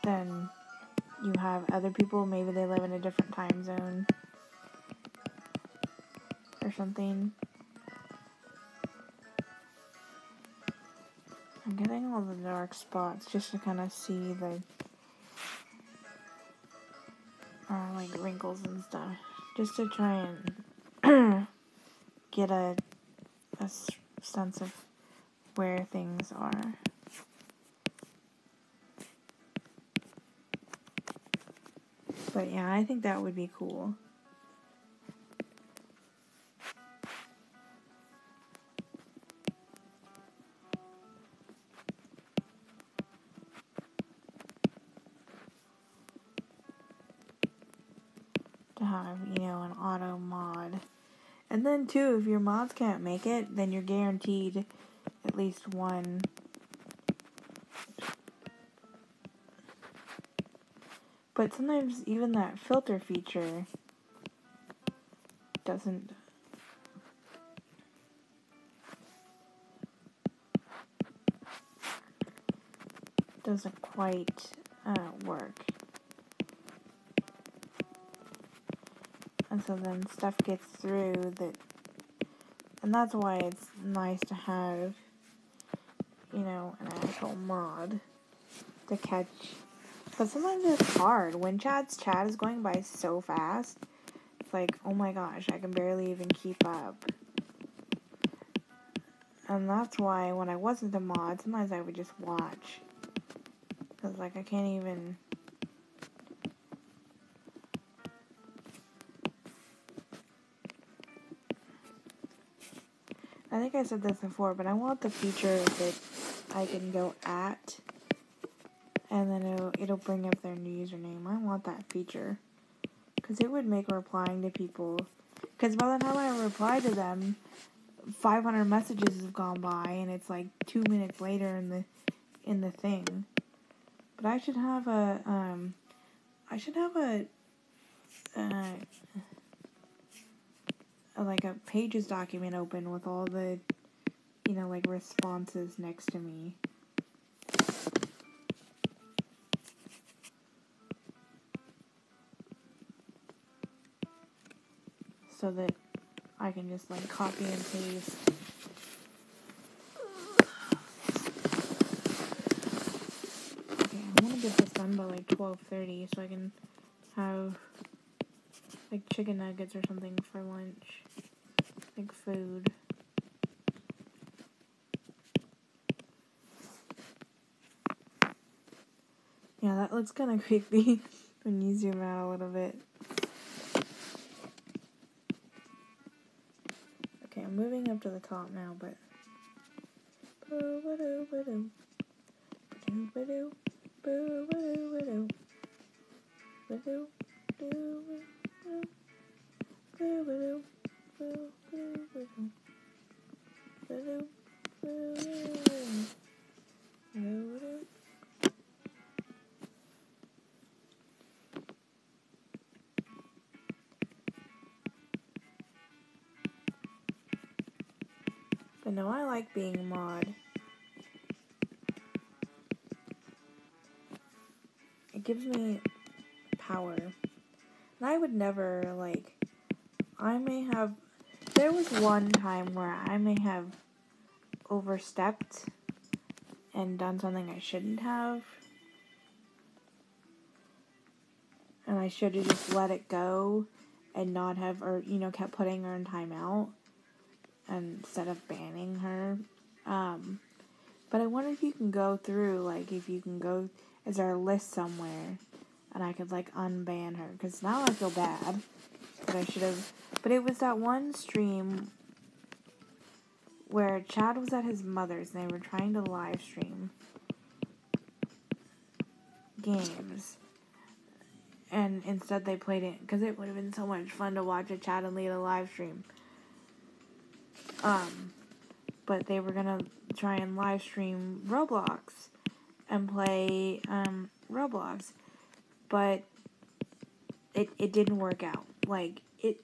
then you have other people, maybe they live in a different time zone or something. I'm getting all the dark spots just to kind of see the like wrinkles and stuff, just to try and get a sense of where things are. But yeah, I think that would be cool. To have, an auto mod. And then too, if your mods can't make it, then you're guaranteed at least one. But sometimes even that filter feature doesn't quite work. And so then stuff gets through that, and that's why it's nice to have, an actual mod to catch. But sometimes it's hard. When chat is going by so fast, it's like, oh my gosh, I can barely even keep up. And that's why when I wasn't a mod, sometimes I would just watch. Because, I can't even... I think I said this before, but I want the feature that I can go at, and then it'll bring up their username. I want that feature. Because it would make replying to people... Because by the time I reply to them, 500 messages have gone by, and it's like 2 minutes later in the thing. But I should have a like a Pages document open with all the responses next to me. So that I can just copy and paste. Okay, I want to get this done by 12:30 so I can have chicken nuggets or something for lunch. Food. Yeah, that looks kind of creepy when you zoom out a little bit. Okay, I'm moving up to the top now, but... But no, I like being a mod. It gives me power. And I would never, there was one time where I may have overstepped and done something I shouldn't have. And I should have just let it go and not have, or, kept putting her in timeout instead of banning her. But I wonder if you can go through, is there a list somewhere and I could, unban her? Because now I feel bad that I should have. But it was that one stream where Chad was at his mother's and they were trying to live stream games. And instead they played it, because it would have been so much fun to watch a Chad and Leela live stream. but they were gonna try and live stream Roblox and play Roblox, but it didn't work out. Like it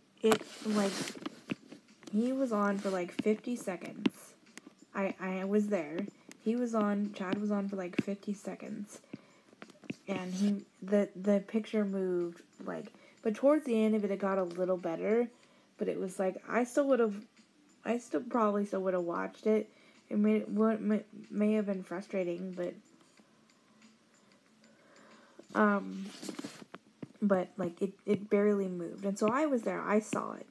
like he was on for like 50 seconds. I was there. Chad was on for like 50 seconds. And the picture moved like, but towards the end of it, it got a little better. But it was like, I probably still would have watched it. It may have been frustrating, but like it barely moved. And so I was there, I saw it.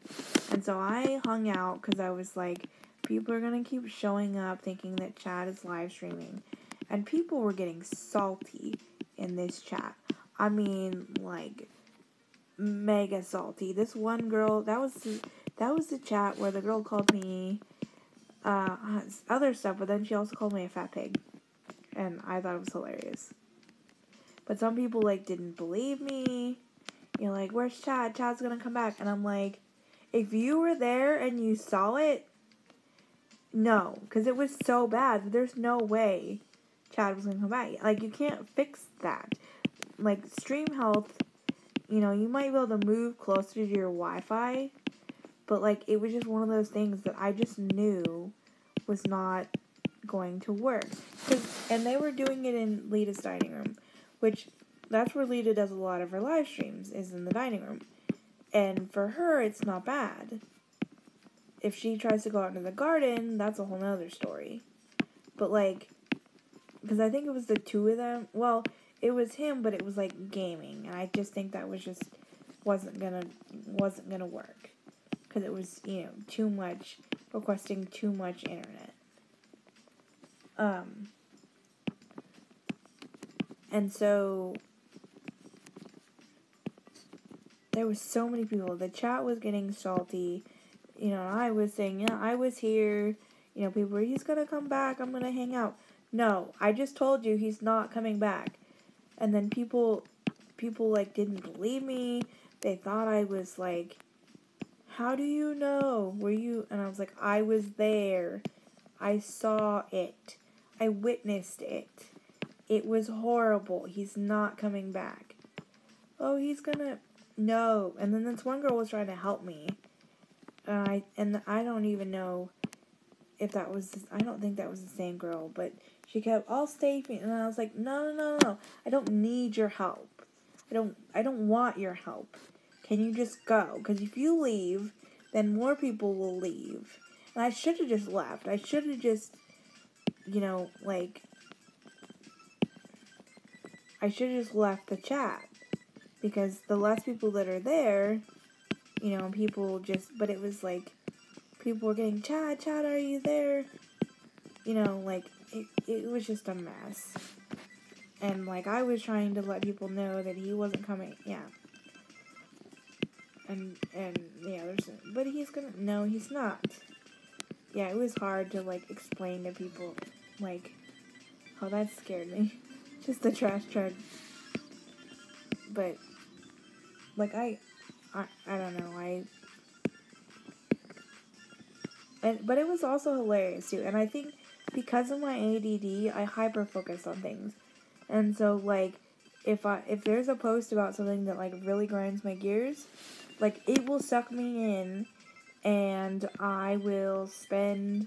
And so I hung out because I was like, people are going to keep showing up thinking that Chad is live streaming. And people were getting salty in this chat. I mean, like, mega salty. This one girl, that was the chat where the girl called me other stuff, but then she also called me a fat pig. And I thought it was hilarious. But some people, like, didn't believe me. You're like, where's Chad? Chad's gonna come back. And I'm like, if you were there and you saw it, no. Because it was so bad. There's no way Chad was gonna come back. Like, you can't fix that. Like, stream health, you know, you might be able to move closer to your Wi-Fi. But, like, it was just one of those things that I just knew was not going to work. And they were doing it in Lita's dining room, which that's where Lita does a lot of her live streams, is in the dining room. And for her, it's not bad. If she tries to go out into the garden, that's a whole nother story. But, like, because I think it was the two of them. Well, it was him, but it was, like, gaming. And I just think that was just wasn't gonna work. Because it was, you know, too much, requesting too much internet. And so there was so many people. The chat was getting salty. You know, I was saying, yeah, I was here. You know, people were, he's gonna come back. I'm gonna hang out. No, I just told you he's not coming back. And then people like didn't believe me. They thought I was like, how do you know? Were you? And I was like, I was there. I saw it. I witnessed it. It was horrible. He's not coming back. Oh, he's gonna... No. And then this one girl was trying to help me. I don't even know if that was... I don't think that was the same girl. But she kept, I'll stay. And I was like, no. I don't need your help. I don't want your help. Can you just go? Because if you leave, then more people will leave. And I should have just left. I should have just, you know, like... I should have just left the chat. Because the less people that are there, you know, people just... But it was like, people were getting, Chad, are you there? You know, like, it was just a mess. And, like, I was trying to let people know that he wasn't coming. Yeah. And yeah, but he's gonna... No, he's not. Yeah, it was hard to, like, explain to people, like... Oh, that scared me. Just the trash truck. But, like, I don't know, but it was also hilarious, too. And I think because of my ADD, I hyper-focus on things. And so, like, if there's a post about something that, like, really grinds my gears, like, it will suck me in, and I will spend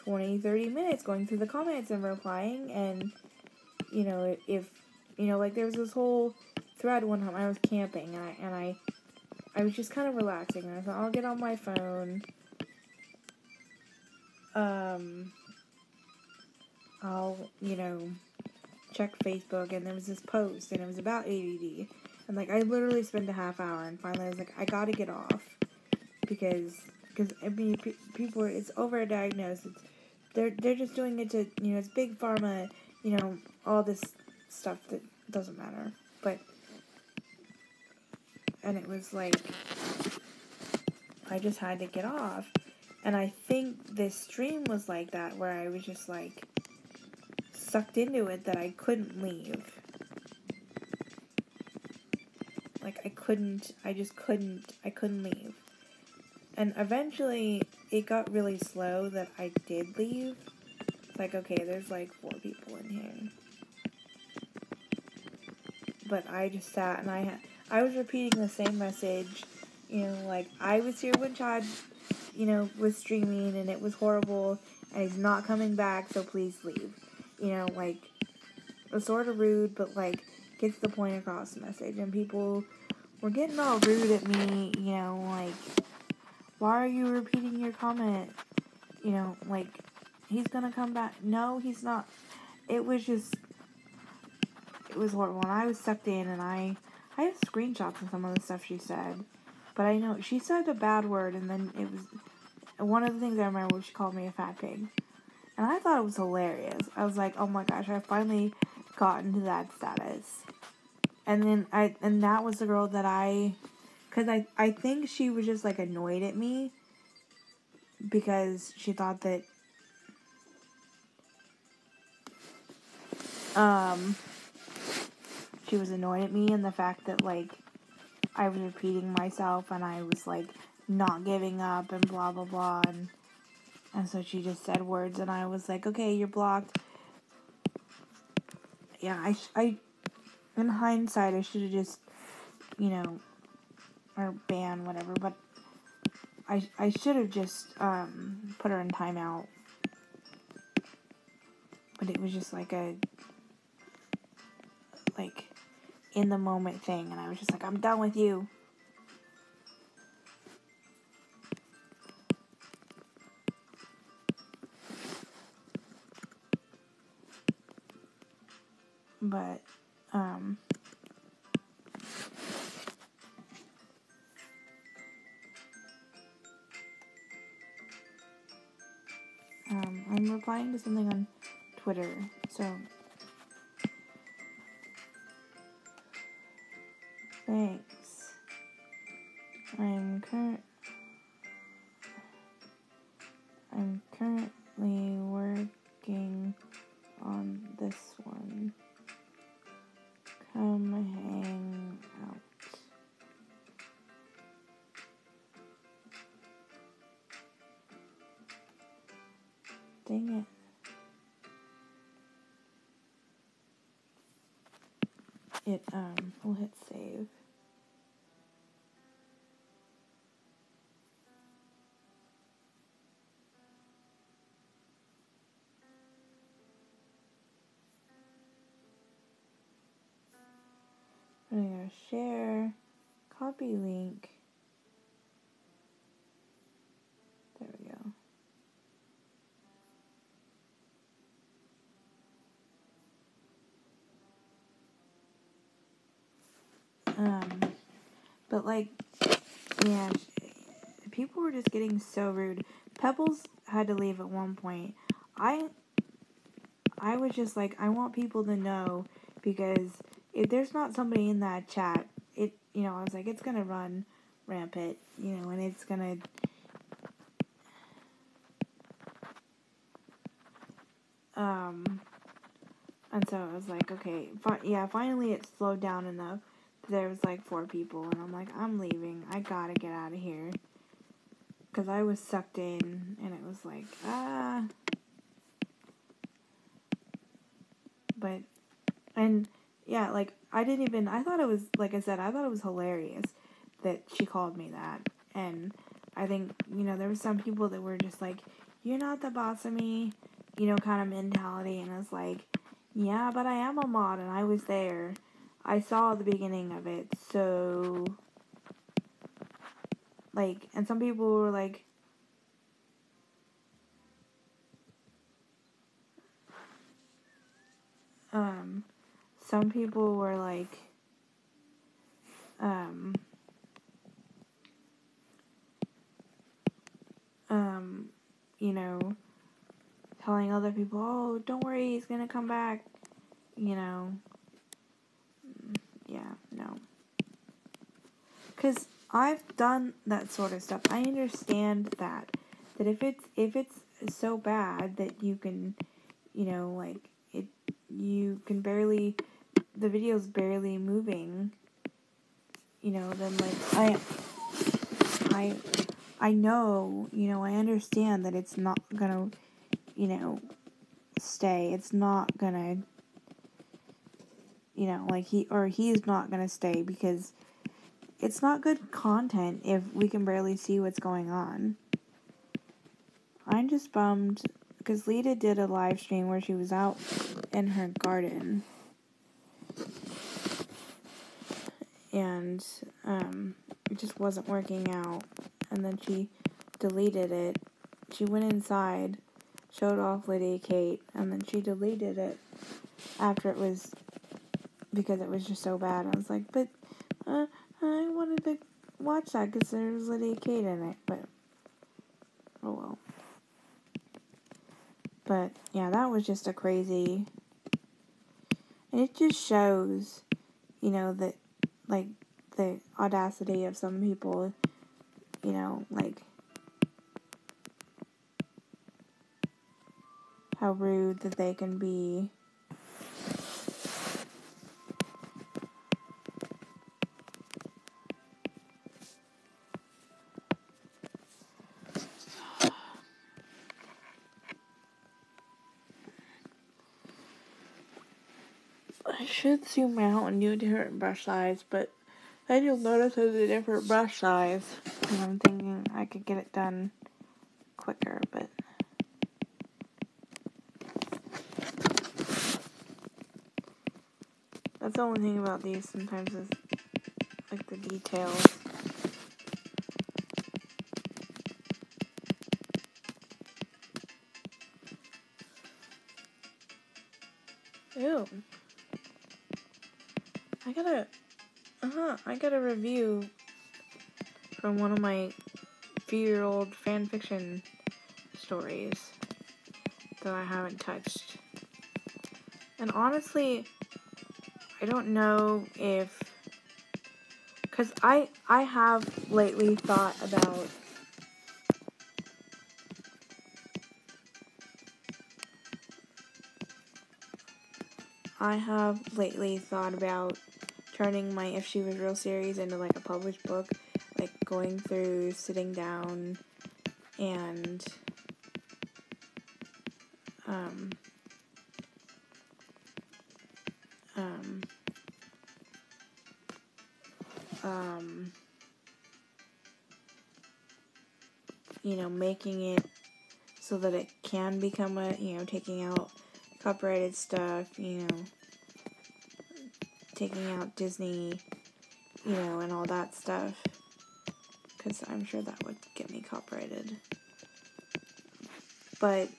20-30 minutes going through the comments and replying. And, you know, if you know, like, there was this whole thread one time I was camping, and I was just kind of relaxing, and I thought, I'll get on my phone, I'll, you know, check Facebook, and there was this post, and it was about ADD, and, like, I literally spent a half hour, and finally I was like, I gotta get off, because I mean, people, it's overdiagnosed, they're just doing it to, you know, it's big pharma, you know, all this stuff that doesn't matter, and it was like, I just had to get off, and I think this stream was like that, where I was just, like, sucked into it that I couldn't leave. Like, I couldn't leave. And eventually, it got really slow that I did leave. It's like, okay, there's like 4 people in here. But I just sat and I was repeating the same message. You know, like, I was here when Chad, you know, was streaming and it was horrible and he's not coming back, so please leave. You know, like, it was sort of rude, but, like, gets the point across the message. And people were getting all rude at me, you know, like, why are you repeating your comment? You know, like, he's gonna come back. No, he's not. It was horrible. And I was sucked in, and I have screenshots of some of the stuff she said. But I know, she said a bad word, and then it was, one of the things I remember was she called me a fat pig. And I thought it was hilarious. I was like, oh my gosh, I finally gotten to that status. And then and that was the girl that because I think she was just, like, annoyed at me because she thought that, she was annoyed at me and the fact that, like, I was repeating myself and I was, like, not giving up and blah, blah, blah, and so she just said words and I was like, okay, you're blocked. Yeah, I in hindsight, I should have just, you know, or ban, whatever, but I should have just, put her in timeout. But it was just like in the moment thing, and I was just like, I'm done with you. But, I'm replying to something on Twitter, so thanks. I'm currently working on this one. Come hang out. Dang it. We'll hit save. I'm gonna go share, copy link. There we go. But, like, yeah, people were just getting so rude. Pebbles had to leave at one point. I was just like, I want people to know, because if there's not somebody in that chat, I was like, it's gonna run rampant, and it's gonna, and so I was like, okay, finally it slowed down enough. There was like 4 people, and I'm like, I'm leaving. I gotta get out of here. Because I was sucked in, and it was like, But, and, yeah, like, I thought it was, like I said, I thought it was hilarious that she called me that. And I think, there were some people that were just like, you're not the boss of me, kind of mentality. And I was like, yeah, but I am a mod, and I was there. I saw the beginning of it, so, like, and some people were like, some people were like, telling other people, oh, don't worry, he's gonna come back, yeah, no. Because I've done that sort of stuff. I understand that if it's so bad that you can, you can barely, the video's barely moving, then, like, I know, I understand that it's not gonna, stay. It's not gonna, he's not gonna stay because it's not good content if we can barely see what's going on. I'm just bummed because Lita did a live stream where she was out in her garden. And it just wasn't working out. And then she deleted it. She went inside, showed off Lydia Kate, and then she deleted it after it was, because it was just so bad. I was like, but I wanted to watch that because there was Lydia Kate in it, but oh well. But yeah, that was just a crazy, and it just shows, that, like, the audacity of some people, like, how rude that they can be. I should zoom out and do a different brush size, but then you'll notice there's a different brush size. And I'm thinking I could get it done quicker, but that's the only thing about these sometimes is, like, the details. Ew. I got a review from one of my few-year-old fan fiction stories that I haven't touched. And honestly, I don't know if, because I have lately thought about turning my If She Was Real series into, like, a published book, like, going through, sitting down, and making it so that it can become taking out copyrighted stuff, taking out Disney, and all that stuff, because I'm sure that would get me copyrighted. But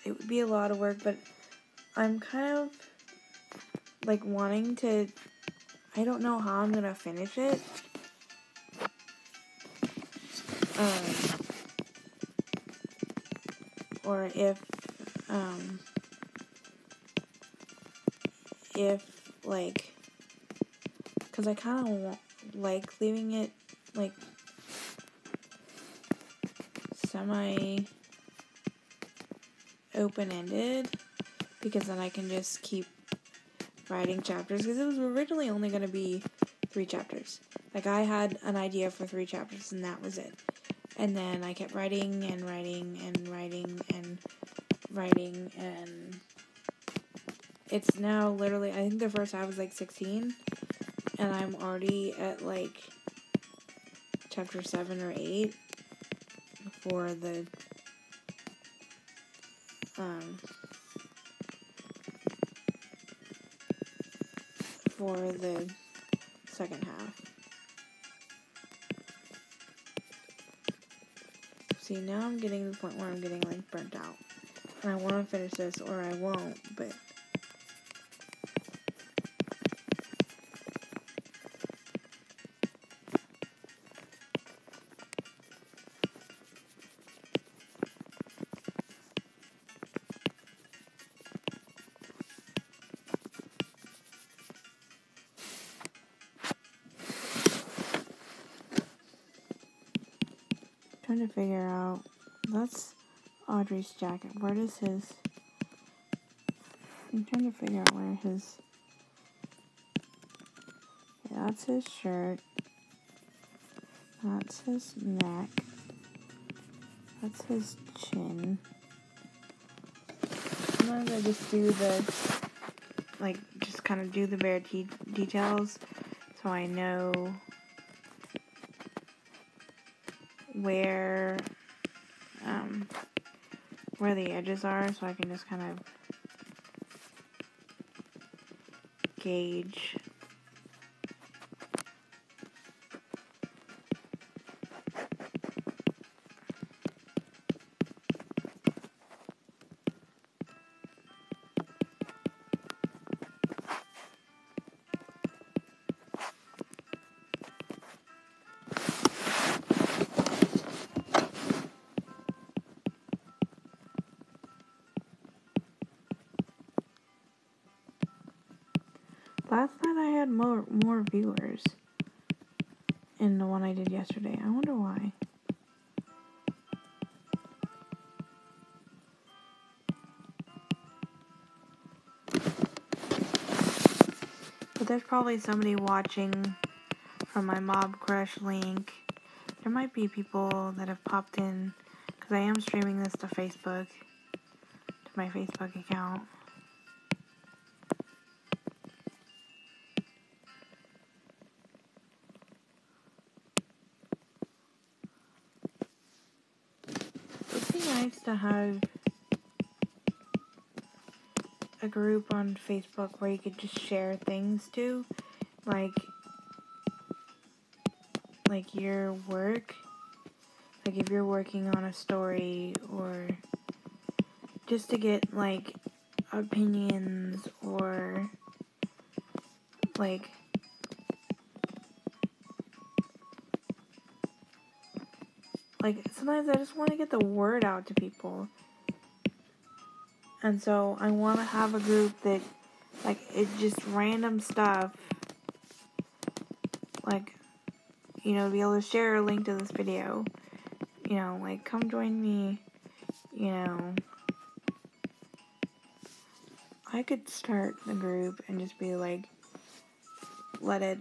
it would be a lot of work, but I'm kind of, like, wanting to, I don't know how I'm gonna finish it. Or if, like, because I kind of like leaving it, like, semi-open-ended, because then I can just keep writing chapters, because it was originally only going to be 3 chapters. Like, I had an idea for 3 chapters, and that was it. And then I kept writing and writing and writing and writing, and it's now literally, I think the first half was, like, 16, and I'm already at, like, chapter 7 or 8 for the, second half. See, now I'm getting to the point where I'm getting, like, burnt out. And I want to finish this, or I won't, but trying to figure out, that's Audrey's jacket. Where does his, I'm trying to figure out where his, yeah, that's his shirt, that's his neck, That's his chin. Sometimes I just do just kind of do the bare details so I know where the edges are, so I can just kind of gauge. Last night I had more viewers in the one I did yesterday. I wonder why. But there's probably somebody watching from my Mob Crush link. There might be people that have popped in, because I am streaming this to Facebook, to my Facebook account. It'd be nice to have a group on Facebook where you could just share things to, like your work. Like if you're working on a story, or just to get like opinions, or like sometimes I just want to get the word out to people. And so I want to have a group that, like, it's just random stuff. Like, be able to share a link to this video. Like, come join me. I could start the group and just be like, let it.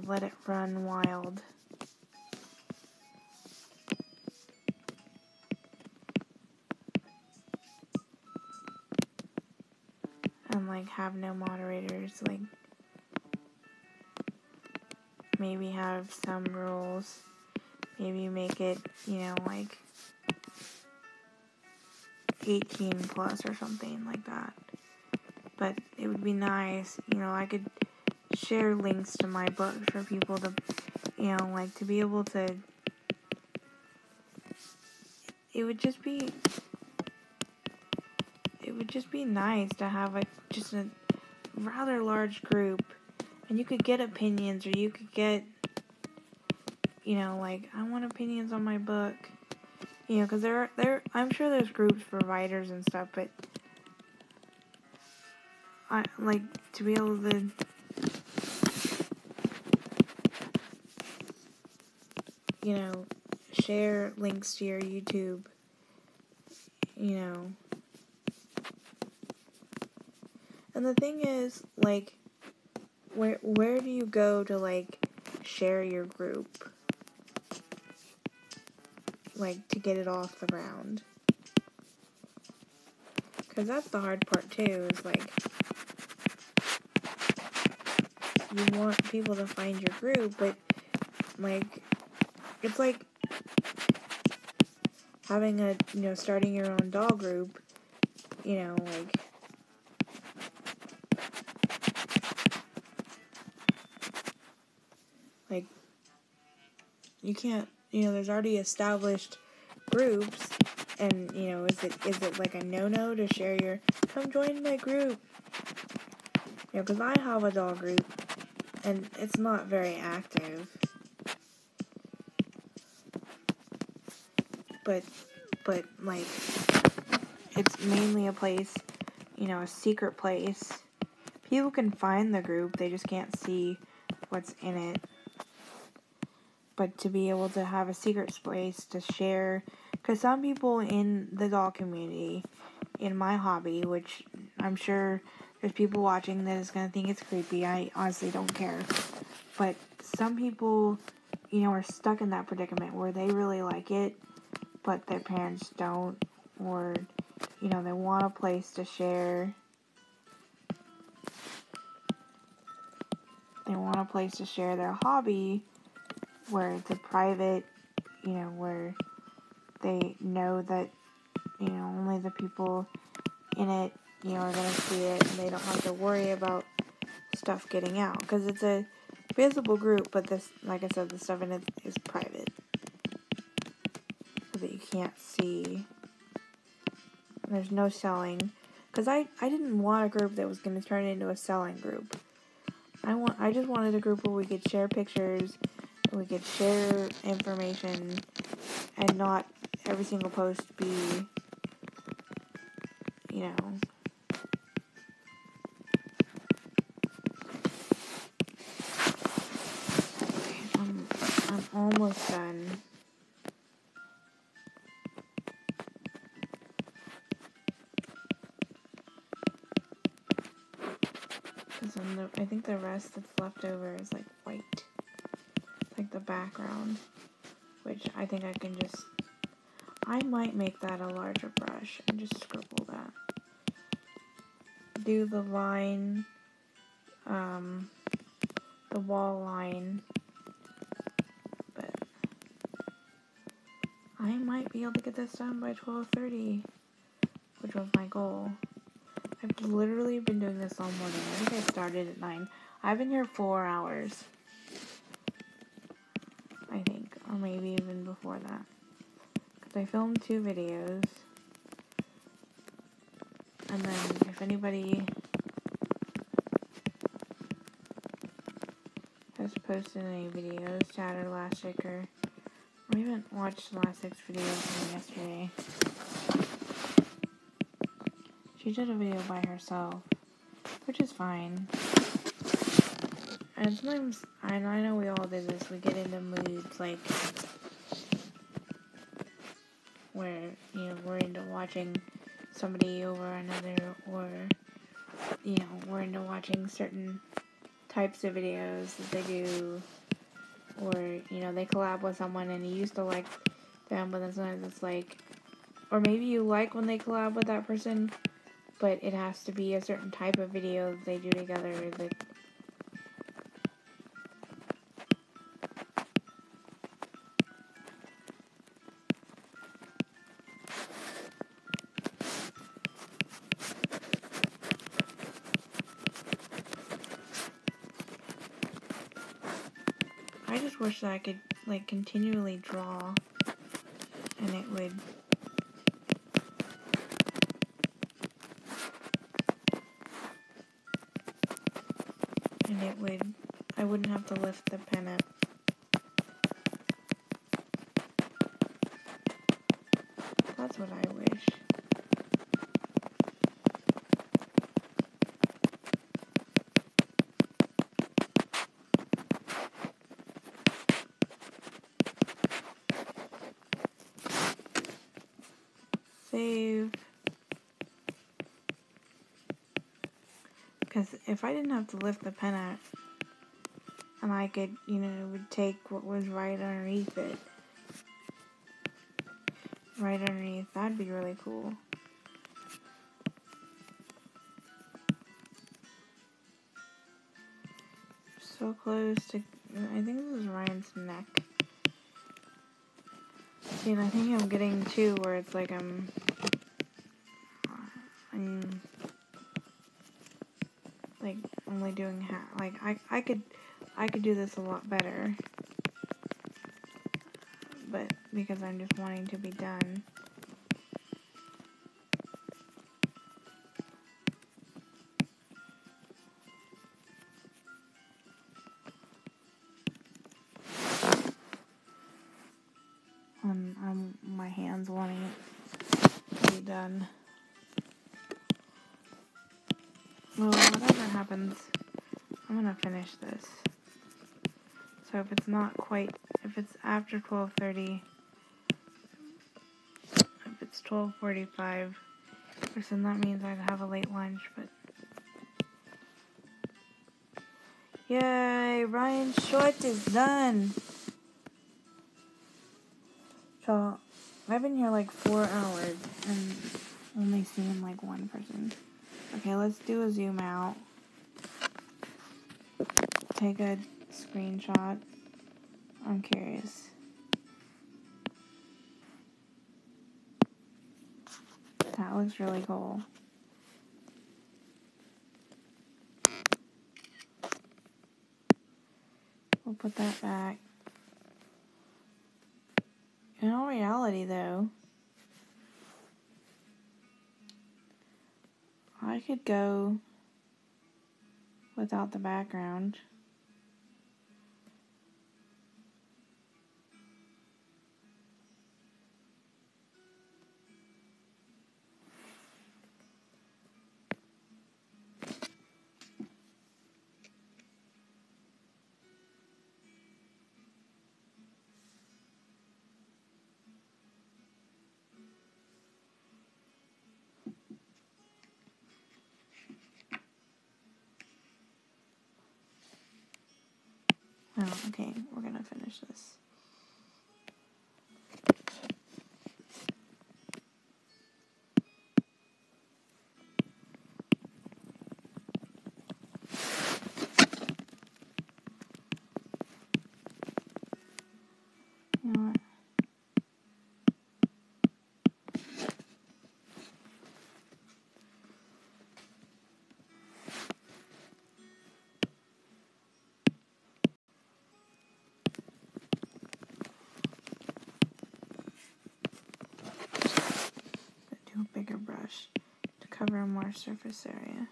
Let it run wild. And, have no moderators. Maybe have some rules. Maybe make it, 18 plus or something like that. But it would be nice, I could share links to my books for people to, to be able to. It would just be nice to have just a rather large group, and you could get opinions, or you could get, I want opinions on my book, because I'm sure there's groups for writers and stuff, but I to be able to share links to your YouTube, And the thing is, where do you go to, share your group? To get it off the ground? Because that's the hard part, too, is, you want people to find your group, but, it's like having starting your own doll group, you can't, there's already established groups, and, is it a no-no to share come join my group? Because I have a doll group, and it's not very active. But, it's mainly a place, a secret place. People can find the group, they just can't see what's in it. But to be able to have a secret space to share, because some people in the doll community, in my hobby, which I'm sure there's people watching that is going to think it's creepy. I honestly don't care. But some people, are stuck in that predicament where they really like it, but their parents don't, or, they want a place to share. They want a place to share their hobby where it's a private, where they know that, only the people in it, are going to see it, and they don't have to worry about stuff getting out. Because it's a visible group, but this, like I said, the stuff in it is private. So that you can't see. There's no selling. Because I didn't want a group that was going to turn into a selling group. I just wanted a group where we could share pictures, we could share information, and not every single post be, I'm almost done. Because I think the rest that's left over is like white. Like the background. Which I think I might make that a larger brush and just scribble that. Do the line, the wall line, but I might be able to get this done by 12:30, which was my goal. I've literally been doing this all morning. I think I started at 9. I've been here 4 hours. I think, or maybe even before that. Because I filmed 2 videos. And then, if anybody has posted any videos, Chatter Elastic, or I haven't watched the last 6 videos from yesterday. She did a video by herself, which is fine. And sometimes, I know we all do this, we get into moods, like, where, we're into watching somebody over another, or, we're into watching certain types of videos that they do, or, they collab with someone and you used to like them, but then sometimes it's like, or maybe you like when they collab with that person, but it has to be a certain type of video that they do together, like, I just wish that I could, like, continually draw, and it would, I wouldn't have to lift the pen up. That's what I wish. Save. Because if I didn't have to lift the pen up, and I could, would take what was right underneath it. Right underneath, that'd be really cool. So close to, I think this is Ryan's neck. See, and I think I'm getting to where it's like I'm like only doing half. Like I could do this a lot better, but because I'm just wanting to be done. And my hands wanting it to be done. Well, whatever happens, I'm gonna finish this. So if it's not quite, if it's after 12:30, if it's 12:45, Listen, that means I'd have a late lunch, but... Yay! Ryan's short is done! So, I've been here like 4 hours, and only seen like one person. Okay, let's do a zoom out. Take a screenshot. I'm curious. That looks really cool. We'll put that back. In all reality, though, I could go without the background. Oh, okay, we're gonna finish this. You know what? Do a bigger brush to cover more surface area.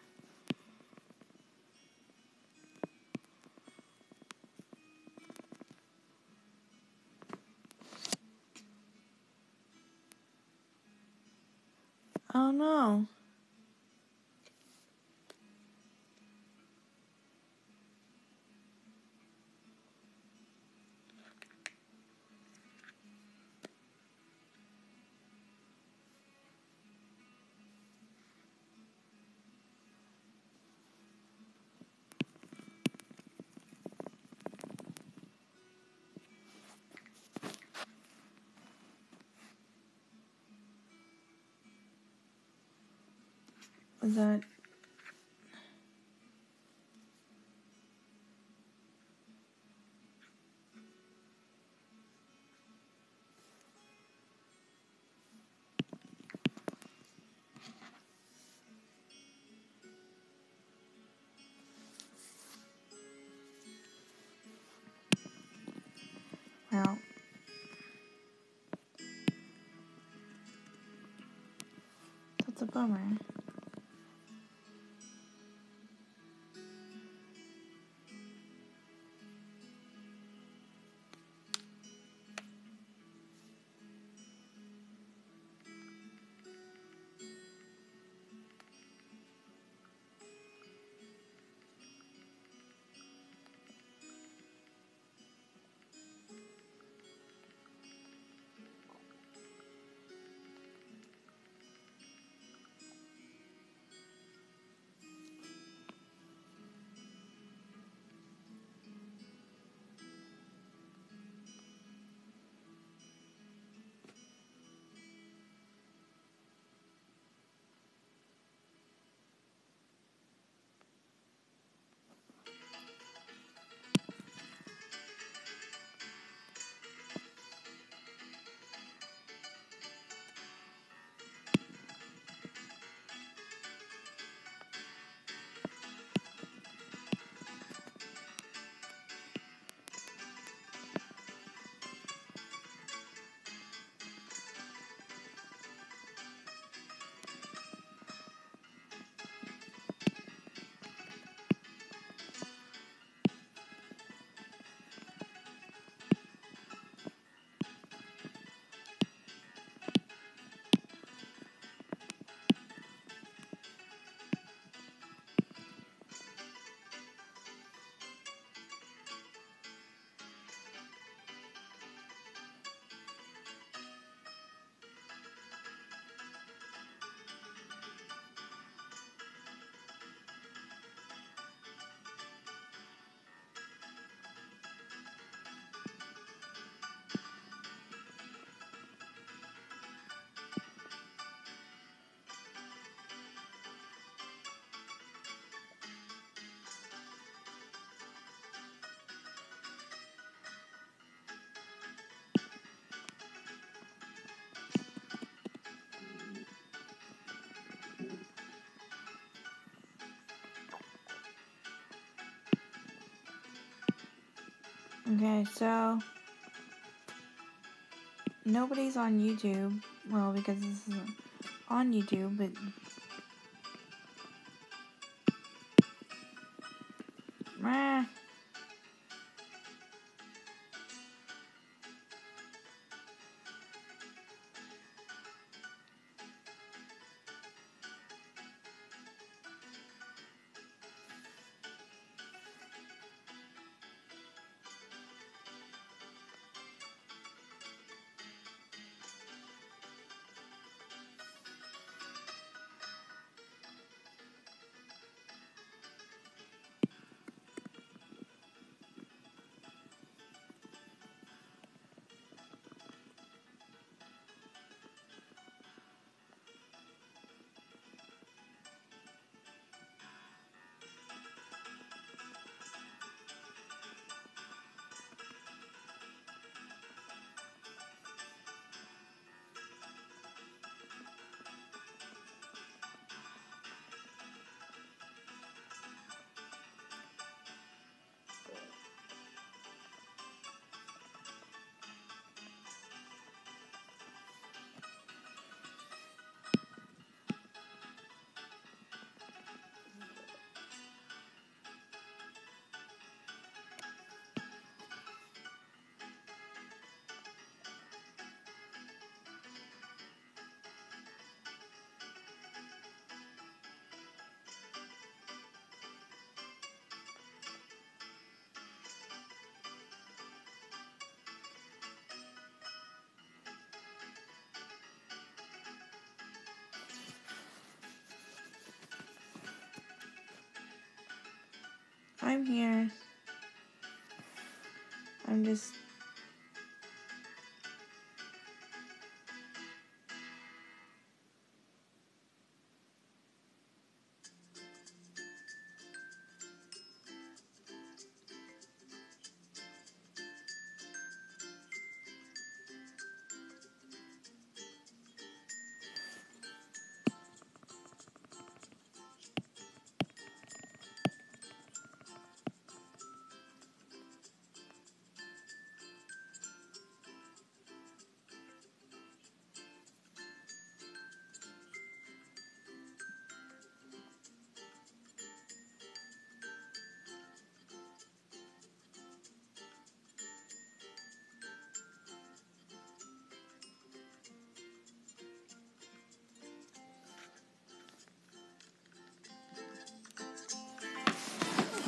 Oh no. Is that... Well, that's a bummer. Okay, so nobody's on YouTube. Well, because this isn't on YouTube, but I'm here. I'm just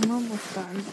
I'm almost done.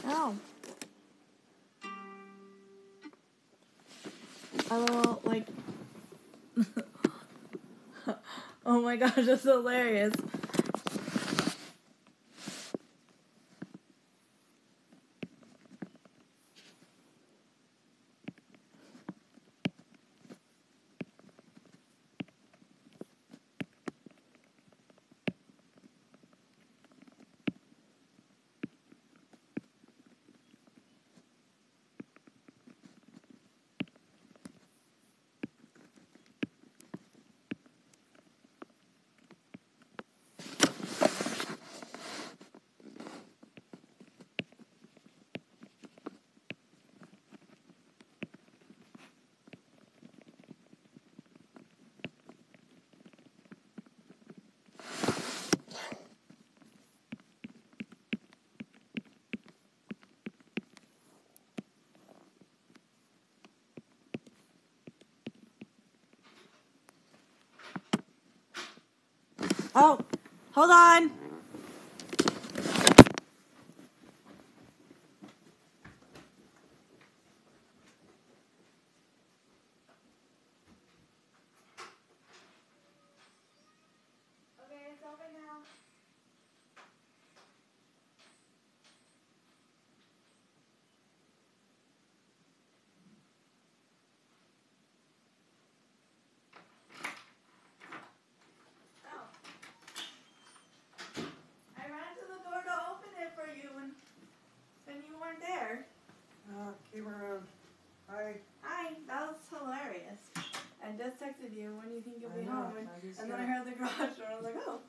Oh. Oh, like. Oh my gosh, that's hilarious. Oh, hold on. Okay, it's over now. Oh. I ran to the door to open it for you and you weren't there. Came around. Hi. Hi, that was hilarious. I just texted you when you think you'll be I know, home, I just and then got- I heard the garage door. I was like, oh.